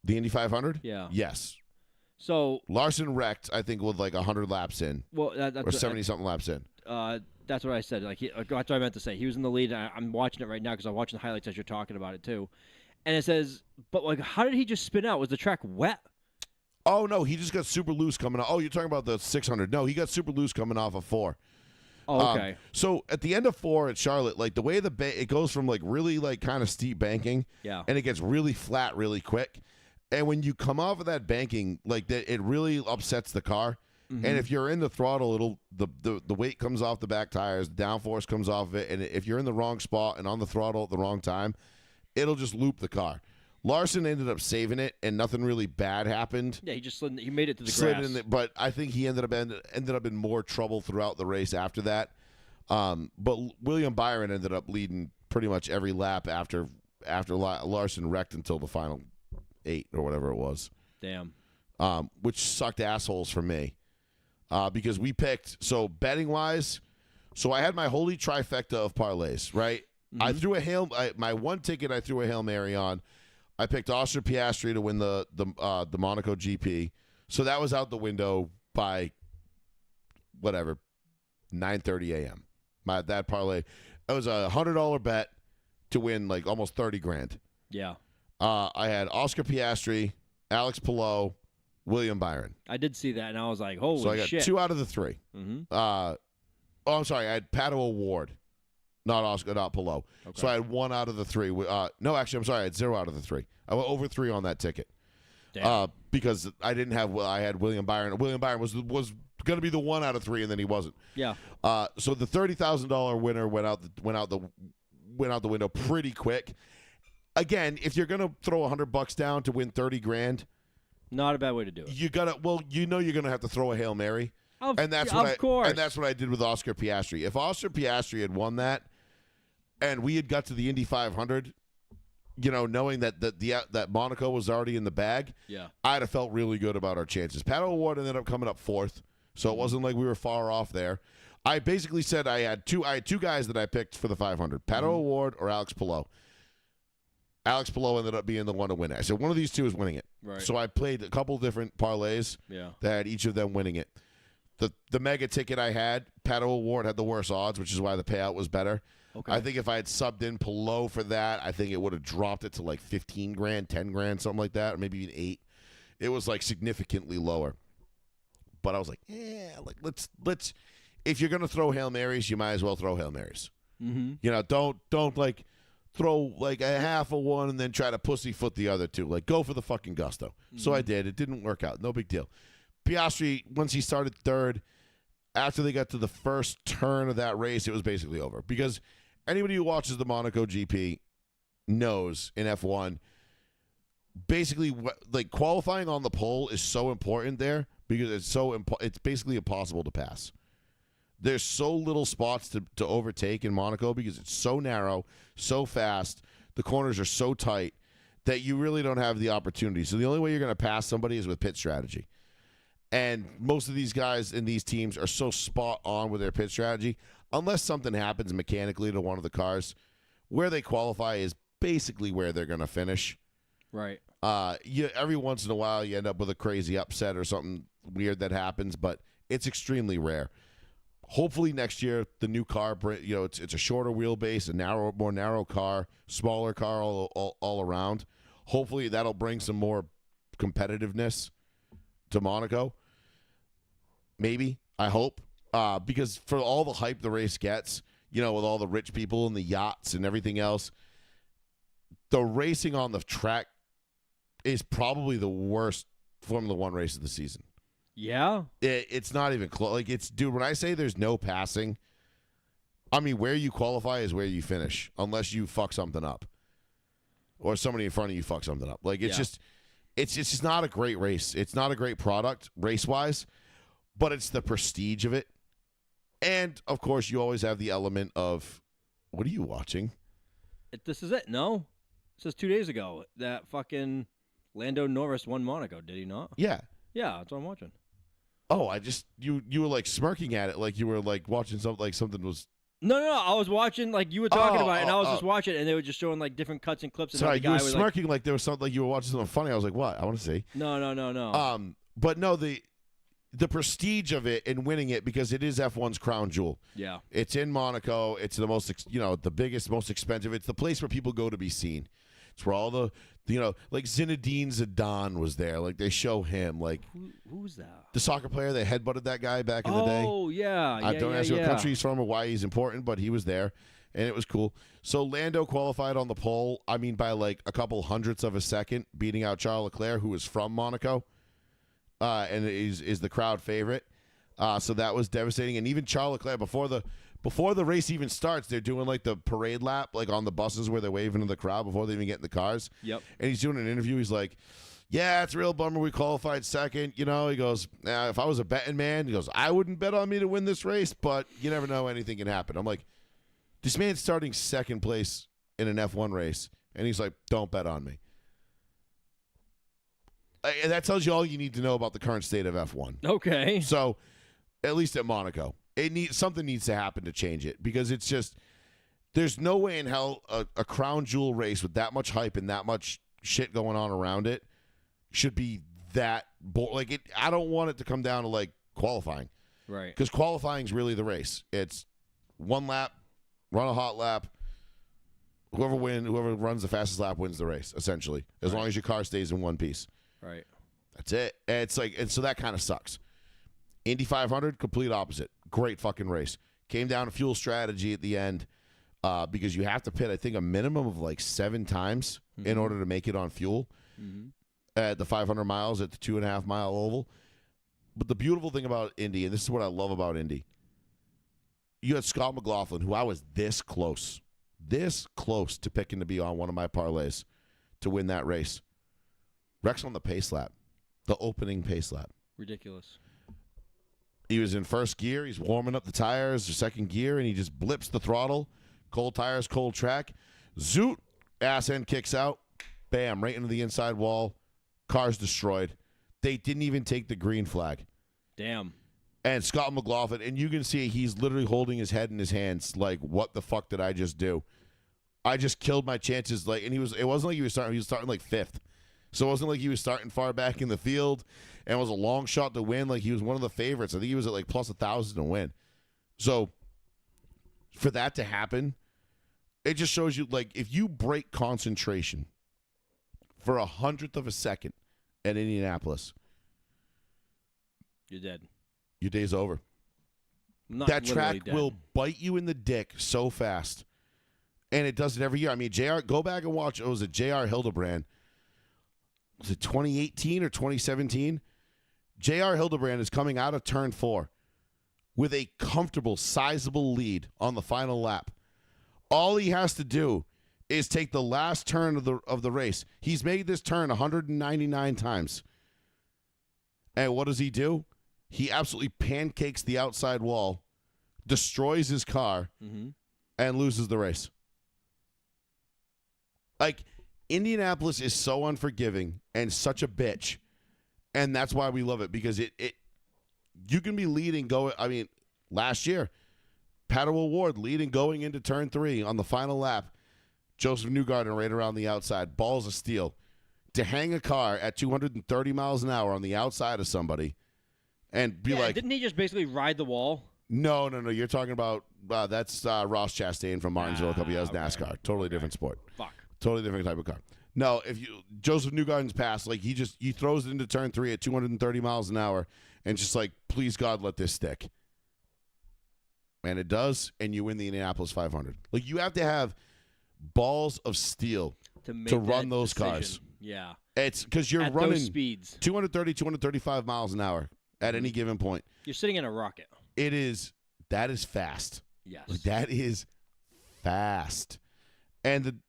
The Indy 500? Yeah. Yes. So Larson wrecked, I think, with like 100 laps in, or 70-something laps in. That's what I said. That's what I meant to say. He was in the lead. And I'm watching it right now because I'm watching the highlights as you're talking about it too. And it says, but like, how did he just spin out? Was the track wet? Oh no, he just got super loose coming off. Oh, you're talking about the 600? No, he got super loose coming off of 4. Oh, okay. So at the end of 4 at Charlotte, like the way it goes from like really like kind of steep banking, and it gets really flat really quick. And when you come off of that banking, like that, it really upsets the car. Mm-hmm. And if you're in the throttle, the weight comes off the back tires, the downforce comes off of it, and if you're in the wrong spot and on the throttle at the wrong time, it'll just loop the car. Larson ended up saving it, and nothing really bad happened. Yeah, he just slid. He made it to the Slid grass. in it, but I think he ended up in more trouble throughout the race after that. But William Byron ended up leading pretty much every lap after Larson wrecked until the final 8 or whatever it was. Damn. Which sucked assholes for me. Because we picked, so betting wise, so I had my holy trifecta of parlays, right? Mm-hmm. I threw my one ticket I threw a Hail Mary on. I picked Oscar Piastri to win the Monaco GP. So that was out the window by whatever, 9:30 a.m. That parlay. It was a $100 bet to win like almost 30 grand. Yeah. I had Oscar Piastri, Alex Palou, William Byron. I did see that, and I was like, holy shit. So I got shit. 2 out of the 3. Mm-hmm. I'm sorry. I had Pato O'Ward, not Oscar, not Palou. Okay. So I had 1 out of the 3. No, actually, I'm sorry. I had 0 out of the 3. I went over 3 on that ticket. Damn. Because I didn't have. I had William Byron. William Byron was going to be the 1 out of 3, and then he wasn't. Yeah. So the $30,000 winner went out the window pretty quick. Again, if you're going to throw $100 down to win 30 grand, not a bad way to do it. You gotta. Well, you're going to have to throw a Hail Mary. And that's what I did with Oscar Piastri. If Oscar Piastri had won that, and we had got to the Indy 500, knowing that Monaco was already in the bag, yeah, I'd have felt really good about our chances. Pato O'Ward ended up coming up 4th, so it wasn't like we were far off there. I basically said I had two guys that I picked for the 500: Pato O'Ward or Alex Palou. Alex Palou ended up being the one to win it. I said one of these two is winning it. Right. So I played a couple different parlays that had each of them winning it. The mega ticket I had, Pato O'Ward had the worst odds, which is why the payout was better. Okay. I think if I had subbed in Palou for that, I think it would have dropped it to like 15 grand, 10 grand, something like that, or maybe even 8. It was like significantly lower. But I was like, yeah, like let's if you're gonna throw Hail Marys, you might as well throw Hail Marys. Mm-hmm. Don't like throw like a half of one and then try to pussyfoot the other 2. Like, go for the fucking gusto. Mm-hmm. So I did. It didn't work out. No big deal. Piastri, once he started 3rd, after they got to the first turn of that race, it was basically over. Because anybody who watches the Monaco GP knows in F1, basically, like, qualifying on the pole is so important there because it's basically impossible to pass. There's so little spots to overtake in Monaco because it's so narrow, so fast. The corners are so tight that you really don't have the opportunity. So the only way you're going to pass somebody is with pit strategy. And most of these guys in these teams are so spot on with their pit strategy. Unless something happens mechanically to one of the cars, where they qualify is basically where they're going to finish. Right. Every once in a while you end up with a crazy upset or something weird that happens, but it's extremely rare. Hopefully next year the new car, it's a shorter wheelbase, a more narrow car, smaller car all around. Hopefully that'll bring some more competitiveness to Monaco. Maybe. I hope. Because for all the hype the race gets, with all the rich people and the yachts and everything else, the racing on the track is probably the worst Formula One race of the season. Yeah? It's not even close. Like, dude, when I say there's no passing, I mean, where you qualify is where you finish, unless you fuck something up. Or somebody in front of you fuck something up. Like, it's just not a great race. It's not a great product, race-wise, but it's the prestige of it. And, of course, you always have the element of, what are you watching? This is it, no? This is 2 days ago that fucking Lando Norris won Monaco, did he not? Yeah. Yeah, that's what I'm watching. Oh, you were like smirking at it like you were like watching something like something was. No, I was watching like you were talking about it, and I was just watching it, and they were just showing like different cuts and clips. And sorry, the guy you were was smirking like there was something like you were watching something funny. I was like, what? I want to see. No. But no, the prestige of it and winning it because it is F1's crown jewel. Yeah, it's in Monaco. It's the most, the biggest, most expensive. It's the place where people go to be seen. It's where all the, like Zinedine Zidane was there. Like they show him. Like who's that? The soccer player. They headbutted that guy back in the day. Oh yeah. I don't ask what country he's from or why he's important, but he was there, and it was cool. So Lando qualified on the pole. I mean, by like a couple hundredths of a second, beating out Charles Leclerc, who is from Monaco, and is the crowd favorite. So that was devastating. And even Charles Leclerc before the race even starts, they're doing like the parade lap, like on the buses where they're waving to the crowd before they even get in the cars. Yep. And he's doing an interview. He's like, yeah, it's a real bummer we qualified second. You know, he goes, if I was a betting man, he goes, I wouldn't bet on me to win this race, but you never know, anything can happen. I'm like, this man's starting second place in an F1 race, and he's like, don't bet on me. And that tells you all you need to know about the current state of F1. Okay. So, at least at Monaco, something needs to happen to change it, because it's just, there's no way in hell a crown jewel race with that much hype and that much shit going on around it should be that I don't want it to come down to like qualifying, right? Because qualifying is really the race. It's one lap, run a hot lap. Whoever runs the fastest lap wins the race, essentially, as long as your car stays in one piece. Right. That's it. And so that kind of sucks. Indy 500, complete opposite. Great fucking race. Came down to fuel strategy at the end, because you have to pit, I think, a minimum of like 7 times in order to make it on fuel. Mm-hmm. At the 500 miles at the 2.5 mile oval. But the beautiful thing about Indy, and this is what I love about Indy, you had Scott McLaughlin, who I was this close to picking to be on one of my parlays to win that race. Rex on the pace lap, the opening pace lap. Ridiculous. He was in first gear. He's warming up the tires, or second gear, and he just blips the throttle. Cold tires, cold track. Zoot, ass end kicks out. Bam, right into the inside wall. Car's destroyed. They didn't even take the green flag. Damn. And Scott McLaughlin, and you can see he's literally holding his head in his hands like, what the fuck did I just do? I just killed my chances. Like, and it wasn't like he was starting like 5th. So it wasn't like he was starting far back in the field and it was a long shot to win. Like, he was one of the favorites. I think he was at like plus 1,000 to win. So for that to happen, it just shows you, like, if you break concentration for 100th of a second at Indianapolis, you're dead. Your day's over. That track will bite you in the dick so fast. And it does it every year. I mean, go back and watch. It was a J.R. Hildebrand. Was it 2018 or 2017? J.R. Hildebrand is coming out of turn 4 with a comfortable, sizable lead on the final lap. All he has to do is take the last turn of the race. He's made this turn 199 times. And what does he do? He absolutely pancakes the outside wall, destroys his car, and loses the race. Like, Indianapolis is so unforgiving and such a bitch, and that's why we love it, because you can be leading going. I mean, last year, Pato O'Ward leading going into turn 3 on the final lap. Joseph Newgarden right around the outside, balls of steel, to hang a car at 230 miles an hour on the outside of somebody and be like... Didn't he just basically ride the wall? No. You're talking about... that's Ross Chastain from Martinsville a couple years, okay. NASCAR. Totally different sport. Fuck. Totally different type of car. No, Joseph Newgarden's pass, like, he throws it into turn 3 at 230 miles an hour and just like, please God, let this stick. And it does, and you win the Indianapolis 500. Like, you have to have balls of steel to run those cars. Yeah. It's because you're at running those speeds. 230, 235 miles an hour at any given point. You're sitting in a rocket. That is fast. Yes. Like, that is fast. And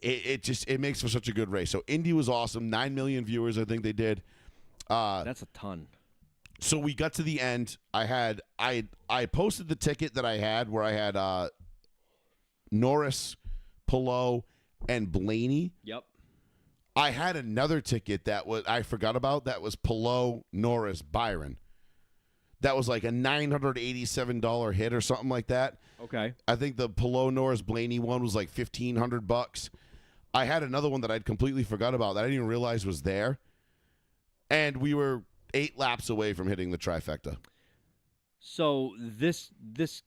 it makes for such a good race. So Indy was awesome. 9 million viewers, I think they did. That's a ton. So we got to the end. I posted the ticket that I had where I had Norris, Palou, and Blaney. Yep. I had another ticket I forgot about, that was Palou, Norris, Byron. That was like a $987 hit or something like that. Okay. I think the Palou, Norris, Blaney one was like $1,500. I had another one that I'd completely forgot about that I didn't even realize was there. And we were 8 laps away from hitting the trifecta. So that's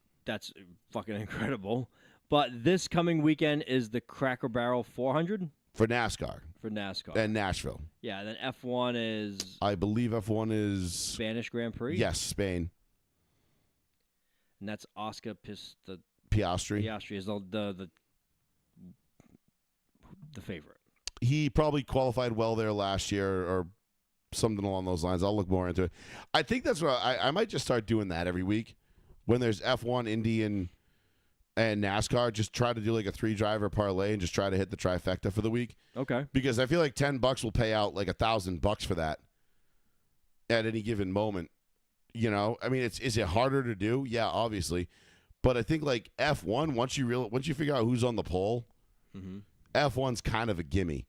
fucking incredible. But this coming weekend is the Cracker Barrel 400? For NASCAR. For NASCAR. And Nashville. Yeah, then F1 is... I believe F1 is... Spanish Grand Prix? Yes, Spain. And that's Oscar Piastri. Piastri is the favorite. He probably qualified well there last year or something along those lines. I'll look more into it. I think that's what I might just start doing that every week when there's F1, Indy, and and NASCAR, just try to do like a 3-driver parlay and just try to hit the trifecta for the week. Okay. Because I feel like $10 will pay out like $1,000 for that at any given moment. You know, I mean, is it harder to do? Yeah, obviously. But I think like F1, once you figure out who's on the pole, F1's kind of a gimme.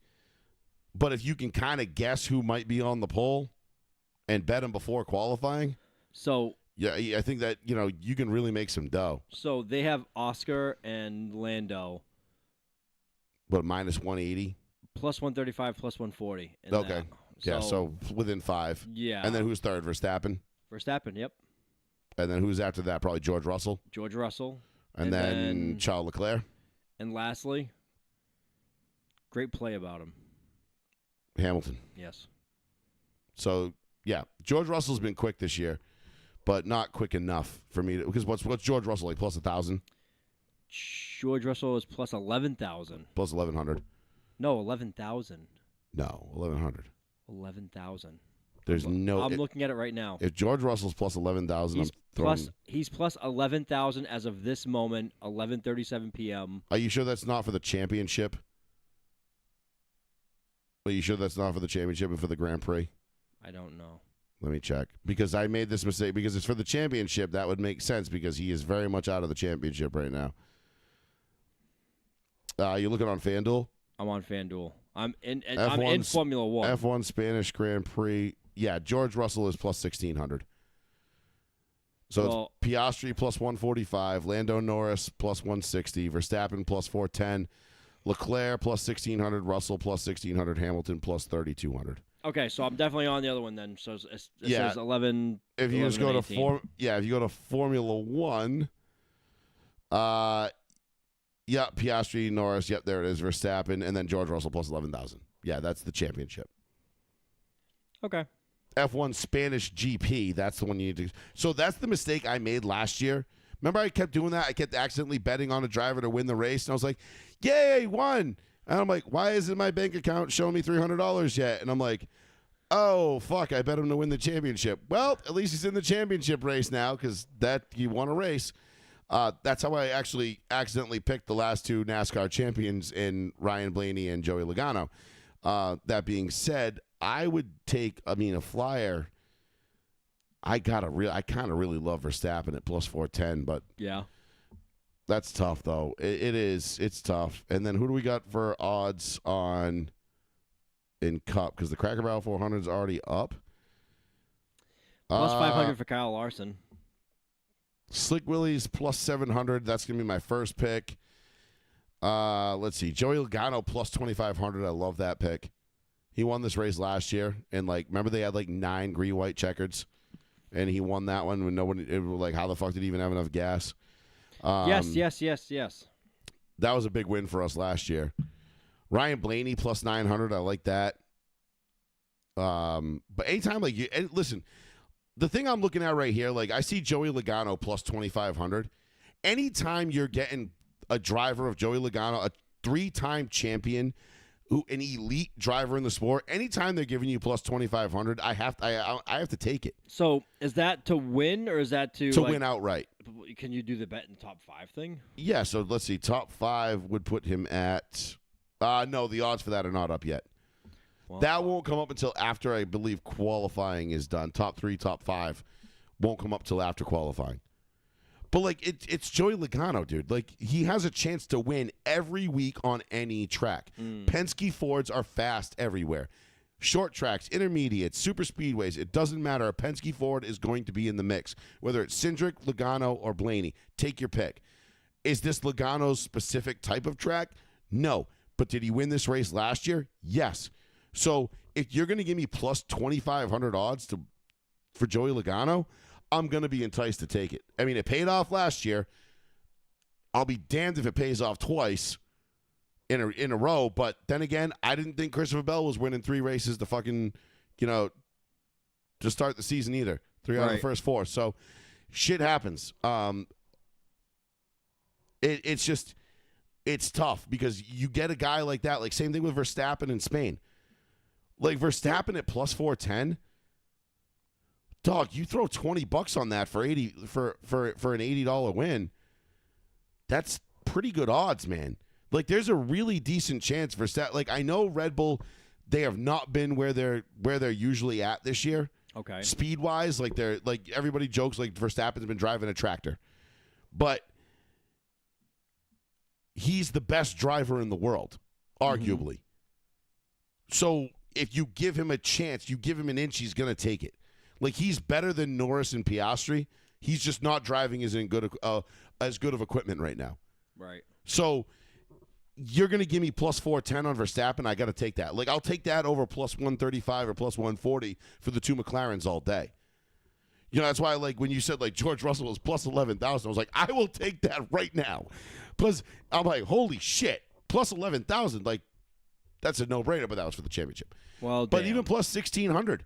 But if you can kind of guess who might be on the pole and bet them before qualifying, so yeah, I think that, you know, you can really make some dough. So they have Oscar and Lando. But minus 180? Plus 135, plus 140. Okay. So within 5. Yeah. And then who's third? Verstappen? Verstappen, yep. And then who's after that? Probably George Russell. George Russell. And then Charles Leclerc. And lastly, great play about him. Hamilton. Yes. So, yeah, George Russell's been quick this year, but not quick enough for me to, because what's George Russell like, plus 1,000? George Russell is plus 11,000. Plus 1,100. No, 11,000. No, 1,100. 11,000. There's no. I'm looking at it right now. If George Russell's plus 11,000, he's plus 11,000 as of this moment, 11:37 p.m. Are you sure that's not for the championship? Are you sure that's not for the championship and for the Grand Prix? I don't know. Let me check. Because I made this mistake. Because it's for the championship, that would make sense because he is very much out of the championship right now. You looking on FanDuel? I'm on FanDuel. I'm in Formula One. F1 Spanish Grand Prix. Yeah, George Russell is plus 1,600. So it's Piastri plus 145, Lando Norris plus 160, Verstappen plus 410, Leclerc plus 1,600, Russell plus 1,600, Hamilton plus 3,200. Okay, so I'm definitely on the other one then. So it says 11. If you 11 just go to if you go to Formula One, Piastri, Norris, there it is, Verstappen, and then George Russell plus 11,000. Yeah, that's the championship. Okay. F1 Spanish GP, that's the one you need to. So that's the mistake I made last year. Remember I kept doing that? I kept accidentally betting on a driver to win the race, and I was like, yay, won. And I'm like, why isn't my bank account showing me $300 yet? And I'm like, oh, fuck, I bet him to win the championship. Well, at least he's in the championship race now because he won a race. That's how I actually accidentally picked the last 2 NASCAR champions in Ryan Blaney and Joey Logano. That being said, I would take, a flyer. I kind of really love Verstappen at plus 410, but yeah, that's tough though. It's tough. And then who do we got for odds in Cup? Because the Cracker Barrel 400 is already up. Plus 500 for Kyle Larson. Slick Willie's plus 700. That's gonna be my first pick. Let's see, Joey Logano plus 2,500. I love that pick. He won this race last year, and remember they had 9 green white checkers, and he won that one when nobody. It was how the fuck did he even have enough gas? Yes. That was a big win for us last year. Ryan Blaney plus 900. I like that. But anytime listen, the thing I'm looking at right here, I see Joey Logano plus 2,500. Anytime you're getting a driver of Joey Logano, a 3-time champion, an elite driver in the sport, anytime they're giving you plus 2,500, I have to take it. So is that to win or is that to win outright? Can you do the bet in top 5 thing? Yeah. So let's see. Top 5 would put him at. No, the odds for that are not up yet. Well, that won't come up until after I believe qualifying is done. Top 3, top 5 won't come up till after qualifying. But it's Joey Logano, dude. He has a chance to win every week on any track. Penske Fords are fast everywhere. Short tracks, intermediates, super speedways, it doesn't matter. A Penske Ford is going to be in the mix. Whether it's Cindric, Logano, or Blaney, take your pick. Is this Logano's specific type of track? No. But did he win this race last year? Yes. So if you're going to give me plus 2,500 odds for Joey Logano, I'm going to be enticed to take it. It paid off last year. I'll be damned if it pays off twice in a row. But then again, I didn't think Christopher Bell was winning 3 races to fucking, to start the season either. 3 out of the first 4. So shit happens. It's tough because you get a guy like that. Same thing with Verstappen in Spain. Verstappen at plus 410. Dog, you throw $20 on that for an $80 win. That's pretty good odds, man. Like, there's a really decent chance for Like, I know Red Bull, they have not been where they're usually at this year. Okay. Speed wise, like everybody jokes like Verstappen's been driving a tractor, but he's the best driver in the world, arguably. So if you give him a chance, you give him an inch, he's gonna take it. Like, he's better than Norris and Piastri. He's just not driving as good of equipment right now. Right. So you're going to give me plus 410 on Verstappen. I got to take that. Like, I'll take that over plus 135 or plus 140 for the two McLarens all day. You know, that's why, like, when you said, like, George Russell was plus 11,000, I was like, I will take that right now. Plus, I'm like, holy shit, plus 11,000. Like, that's a no-brainer, but that was for the championship. Well, but even plus 1,600.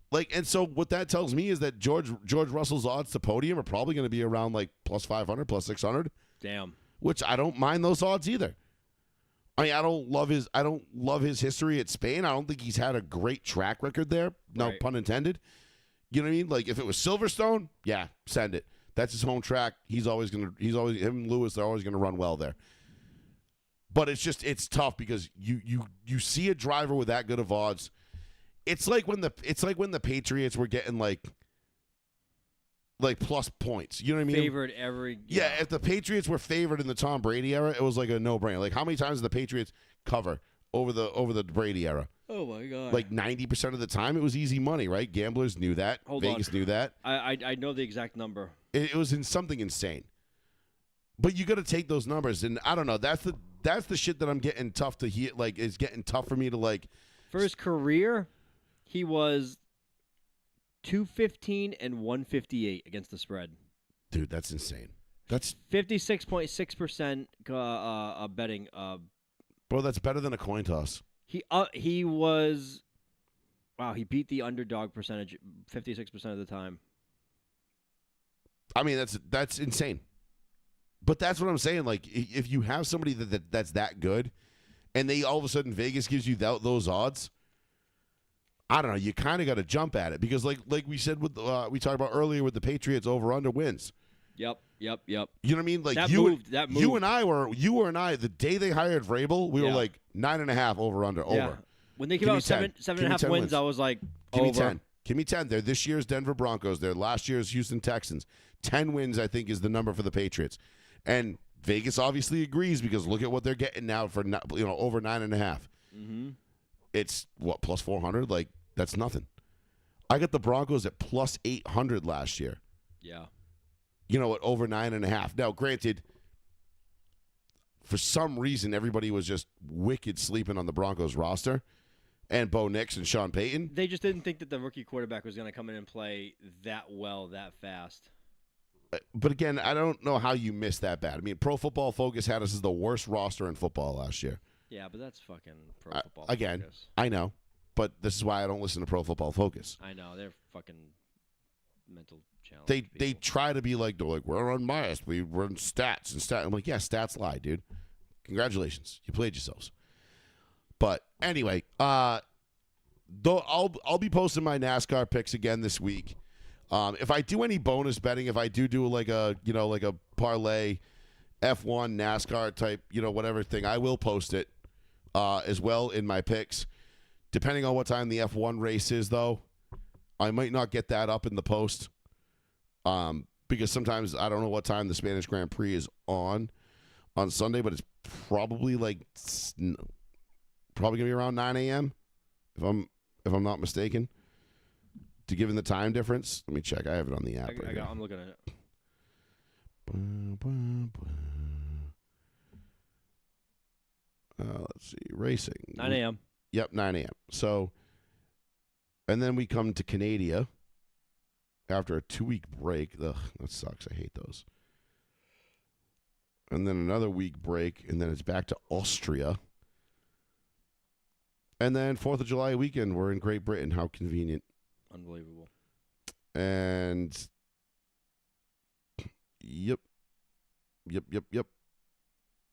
Like, and so what that tells me is that George Russell's odds to podium are probably going to be around, like, plus 500, plus 600. Damn. Which I don't mind those odds either. I mean, I don't love his history at Spain. I don't think he's had a great track record there. No Right. pun intended. You know what I mean? Like, if it was Silverstone, yeah, send it. That's his home track. Him and Lewis are always gonna run well there. But it's tough because you see a driver with that good of odds. It's like when the Patriots were getting like plus points. You know what I mean? Favored every. Yeah, if the Patriots were favored in the Tom Brady era, it was like a no-brainer. Like, how many times did the Patriots cover over the Brady era? Oh my god! Like 90% of the time, it was easy money, right? Gamblers knew that. Vegas knew that. I know the exact number. It was in something insane. But you got to take those numbers, and I don't know. That's the shit that I'm getting tough to hear. Like, it's getting tough for me to like. For his career, he was 215 and 158 against the spread. Dude, that's insane. That's 56.6% betting. Bro, that's better than a coin toss. He was. Wow, he beat the underdog percentage 56% of the time. I mean, that's insane. But that's what I'm saying. Like, if you have somebody that's that good, and they all of a sudden Vegas gives you those odds, I don't know. You kind of got to jump at it because, like we said with we talked about earlier with the Patriots over under wins. Yep. You know what I mean? Like that you moved. You and I the day they hired Vrabel, we were like 9.5 over under over. When they came out 7.5 wins, I was like, give me 10. Give me 10. They're this year's Denver Broncos. They're last year's Houston Texans. 10 wins, I think, is the number for the Patriots. And Vegas obviously agrees because look at what they're getting now for over 9.5. Mm-hmm. It's what, plus 400? Like, that's nothing. I got the Broncos at plus 800 last year. Yeah. You know, at over 9.5. Now, granted, for some reason, everybody was just wicked sleeping on the Broncos roster. And Bo Nix and Sean Payton. They just didn't think that the rookie quarterback was going to come in and play that well, that fast. But again, I don't know how you missed that bad. I mean, Pro Football Focus had us as the worst roster in football last year. Yeah, but that's fucking Pro Football again, Focus. I know. But this is why I don't listen to Pro Football Focus. I know. They're fucking mental challenge. They try to be like, they're like, we're unbiased. We run stats and stats. I'm like, yeah, stats lie, dude. Congratulations. You played yourselves. But anyway, though I'll be posting my NASCAR picks again this week. If I do any bonus betting, if I do like a parlay F1 NASCAR type, whatever thing, I will post it as well in my picks. Depending on what time the F1 race is, though, I might not get that up in the post because sometimes I don't know what time the Spanish Grand Prix is on Sunday, but it's probably probably gonna be around 9 a.m. if I'm not mistaken. Given the time difference, let me check. I have it on the app. I'm looking at it. Let's see, racing 9 a.m. Yep, 9 a.m. So, and then we come to Canada after a 2-week break. Ugh, that sucks. I hate those. And then another week break, and then it's back to Austria. And then 4th of July weekend, we're in Great Britain. How convenient. Unbelievable. And yep.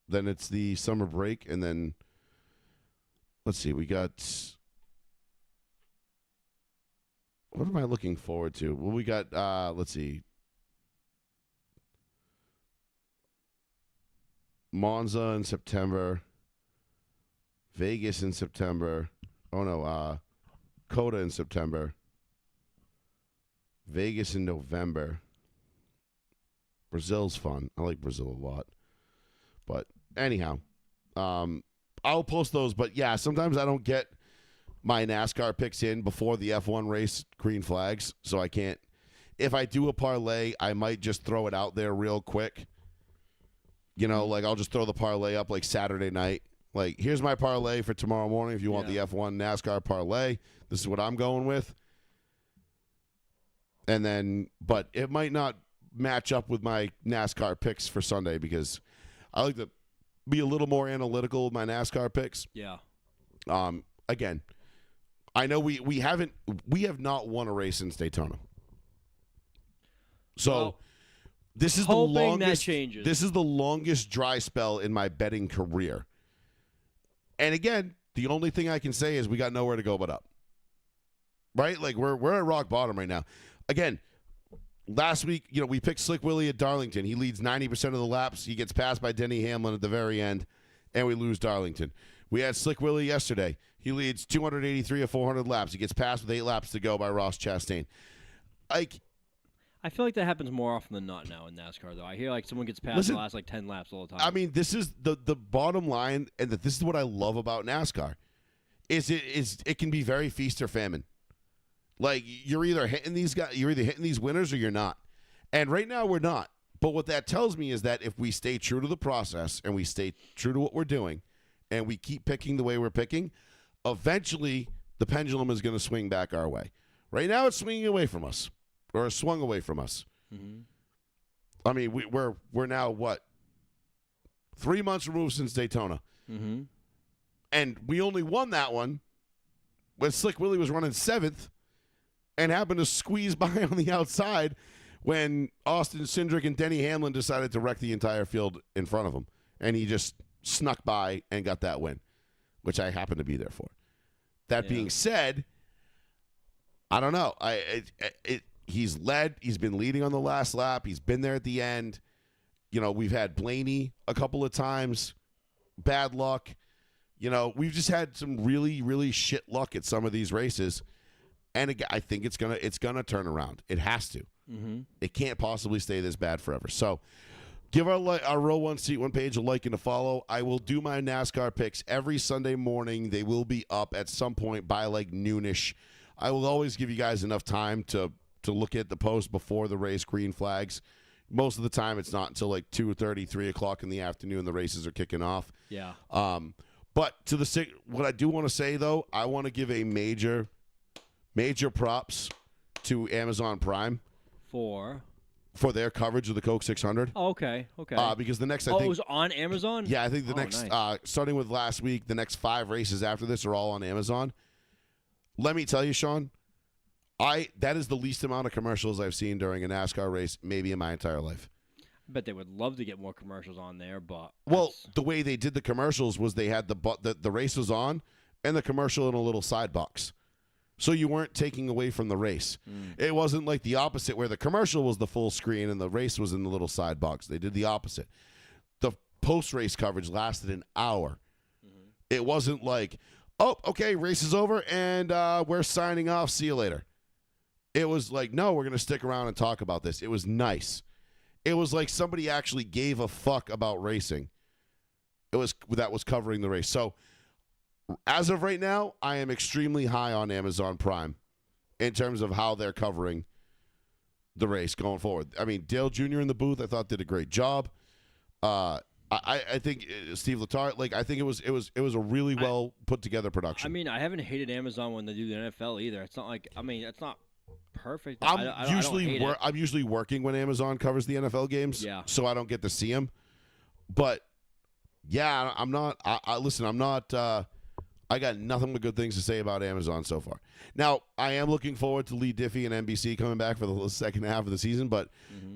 Then it's the summer break, and then let's see, we got, what am I looking forward to? Well, we got let's see. Monza in September. Vegas in September. Oh, no. Coda in September. Vegas in November. Brazil's fun. I like Brazil a lot. But anyhow, I'll post those. But, yeah, sometimes I don't get my NASCAR picks in before the F1 race green flags, so I can't. If I do a parlay, I might just throw it out there real quick. You know, like I'll just throw the parlay up like Saturday night. Like, here's my parlay for tomorrow morning if you want the F1 NASCAR parlay. This is what I'm going with. And then, but it might not match up with my NASCAR picks for Sunday because I like to be a little more analytical with my NASCAR picks. Yeah. Again, I know we have not won a race since Daytona. So this is the longest. This is the longest dry spell in my betting career. And again, the only thing I can say is we got nowhere to go but up. Right? Like we're at rock bottom right now. Again, last week, we picked Slick Willie at Darlington. He leads 90% of the laps. He gets passed by Denny Hamlin at the very end, and we lose Darlington. We had Slick Willie yesterday. He leads 283 of 400 laps. He gets passed with 8 laps to go by Ross Chastain. I feel like that happens more often than not now in NASCAR, though. I hear like someone gets past the last 10 laps all the time. I mean, this is the bottom line, and this is what I love about NASCAR. It can be very feast or famine. Like you're either hitting these winners or you're not. And right now we're not. But what that tells me is that if we stay true to the process and we stay true to what we're doing and we keep picking the way we're picking, eventually the pendulum is going to swing back our way. Right now it's swinging away from us, or it swung away from us. Mm-hmm. I mean, we're now what? 3 months removed since Daytona. Mm-hmm. And we only won that one when Slick Willie was running 7th and happened to squeeze by on the outside when Austin Cindric and Denny Hamlin decided to wreck the entire field in front of him. And he just snuck by and got that win, which I happened to be there for. That being said, I don't know. He's been leading on the last lap. He's been there at the end. We've had Blaney a couple of times. Bad luck. We've just had some really, really shit luck at some of these races. And again, I think it's gonna turn around. It has to. Mm-hmm. It can't possibly stay this bad forever. So give our Row 1 Seat 1 page a like and a follow. I will do my NASCAR picks every Sunday morning. They will be up at some point by like noonish. I will always give you guys enough time to look at the post before the race green flags. Most of the time, it's not until like 2:30, 3 o'clock in the afternoon the races are kicking off. Yeah. But what I do want to say, though, I want to give a major props to Amazon Prime for their coverage of the Coke 600. Oh, okay. Because the next, I think it was on Amazon? Yeah, I think the next, nice. Starting with last week, the next 5 races after this are all on Amazon. Let me tell you, Sean, that is the least amount of commercials I've seen during a NASCAR race maybe in my entire life. I bet they would love to get more commercials on there, but the way they did the commercials was they had the race was on and the commercial in a little side box. So you weren't taking away from the race. It wasn't like the opposite where the commercial was the full screen and the race was in the little side box. They did the opposite. The post-race coverage lasted an hour. Mm-hmm. It wasn't like, oh, okay, race is over and we're signing off. See you later. It was like, no, we're going to stick around and talk about this. It was nice. It was like somebody actually gave a fuck about racing. That was covering the race. So as of right now, I am extremely high on Amazon Prime in terms of how they're covering the race going forward. I mean, Dale Jr. in the booth, I thought did a great job. I think Steve Letarte, I think it was a really well put together production. I mean, I haven't hated Amazon when they do the NFL either. It's not like it's not perfect. I'm usually working when Amazon covers the NFL games, so I don't get to see them. But yeah, I'm not. Listen, I'm not. I got nothing but good things to say about Amazon so far. Now, I am looking forward to Lee Diffie and NBC coming back for the second half of the season. But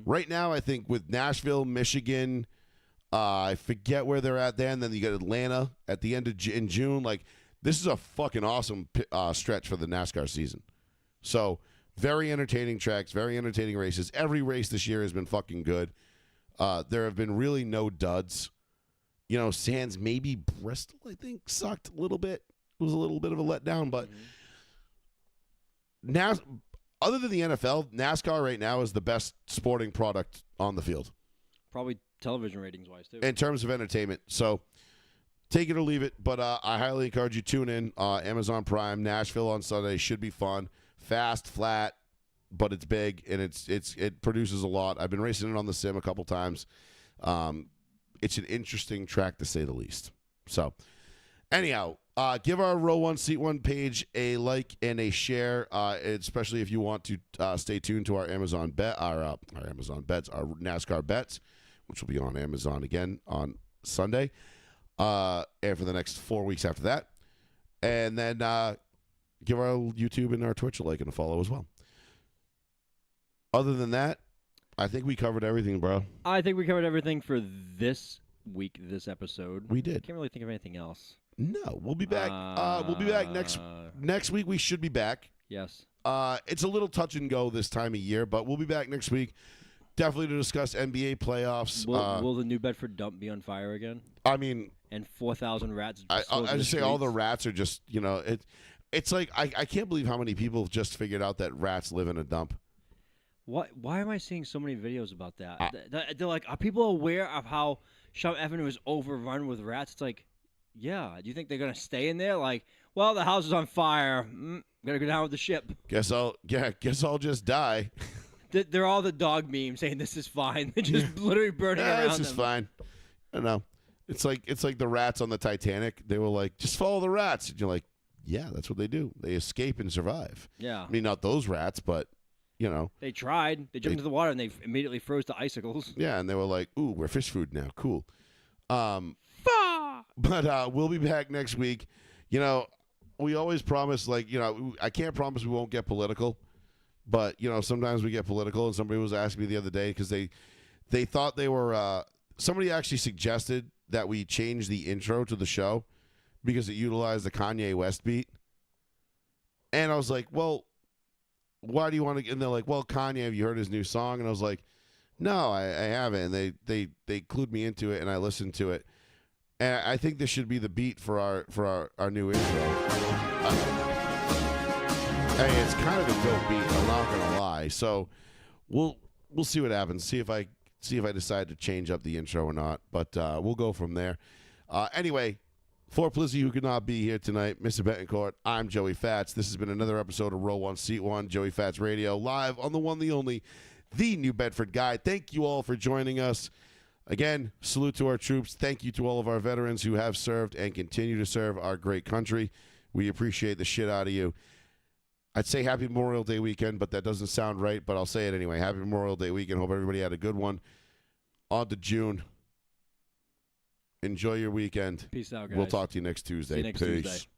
right now, I think with Nashville, Michigan, I forget where they're at then. Then you got Atlanta at the end of in June. This is a fucking awesome stretch for the NASCAR season. So very entertaining tracks, very entertaining races. Every race this year has been fucking good. There have been really no duds. sans maybe Bristol, I think, sucked a little bit. It was a little bit of a letdown, but other than the NFL, NASCAR right now is the best sporting product on the field. Probably television ratings wise too. In terms of entertainment. So take it or leave it, but I highly encourage you tune in. Amazon Prime, Nashville on Sunday should be fun. Fast, flat, but it's big and it produces a lot. I've been racing it on the sim a couple times. It's an interesting track to say the least. So anyhow, give our Row 1 Seat 1 page a like and a share, especially if you want to stay tuned to our Amazon bet, our Amazon bets, our NASCAR bets, which will be on Amazon again on Sunday, and for the next 4 weeks after that. And then give our YouTube and our Twitch a like and a follow as well. Other than that, I think we covered everything, bro. I think we covered everything for this week, this episode. We did. Can't really think of anything else. No, we'll be back. We'll be back next week. We should be back. Yes. It's a little touch and go this time of year, but we'll be back next week. Definitely to discuss NBA playoffs. Will the New Bedford dump be on fire again? I mean, and 4,000 rats. I just say all the rats are just It's like I can't believe how many people have just figured out that rats live in a dump. What? Why am I seeing so many videos about that? They're like, are people aware of how Shaw Avenue is overrun with rats? It's like, yeah. Do you think they're gonna stay in there? Like, well, the house is on fire. Gotta go down with the ship. Guess I'll just die. They're all the dog memes saying this is fine. They're just literally burning around this is them. fine. I don't know. It's like the rats on the Titanic. They were like, just follow the rats. And you're like, yeah, that's what they do. They escape and survive. Yeah. I mean, not those rats, but, They tried. They jumped into the water, and they immediately froze to icicles. Yeah, and they were like, ooh, we're fish food now. Cool. But we'll be back next week. We always promise, I can't promise we won't get political. But, sometimes we get political, and somebody was asking me the other day because they thought they were somebody actually suggested that we change the intro to the show because it utilized the Kanye West beat. And I was like, well, why do you want to? And they're like, well, Kanye, have you heard his new song? And I was like, no, I haven't. And they clued me into it, and I listened to it. And I think this should be the beat for our new intro. Hey, it's kind of a dope beat. I'm not gonna lie. So we'll see what happens. See if I decide to change up the intro or not. But we'll go from there. Anyway, for Plizzy, who could not be here tonight, Mr. Betancourt, I'm Joey Fats. This has been another episode of Row 1 Seat 1, Joey Fats Radio, live on the one, the only, the New Bedford Guy. Thank you all for joining us. Again, salute to our troops. Thank you to all of our veterans who have served and continue to serve our great country. We appreciate the shit out of you. I'd say Happy Memorial Day weekend, but that doesn't sound right, but I'll say it anyway. Happy Memorial Day weekend. Hope everybody had a good one. On to June. Enjoy your weekend. Peace out, guys. We'll talk to you next Tuesday. See you next Peace. Tuesday.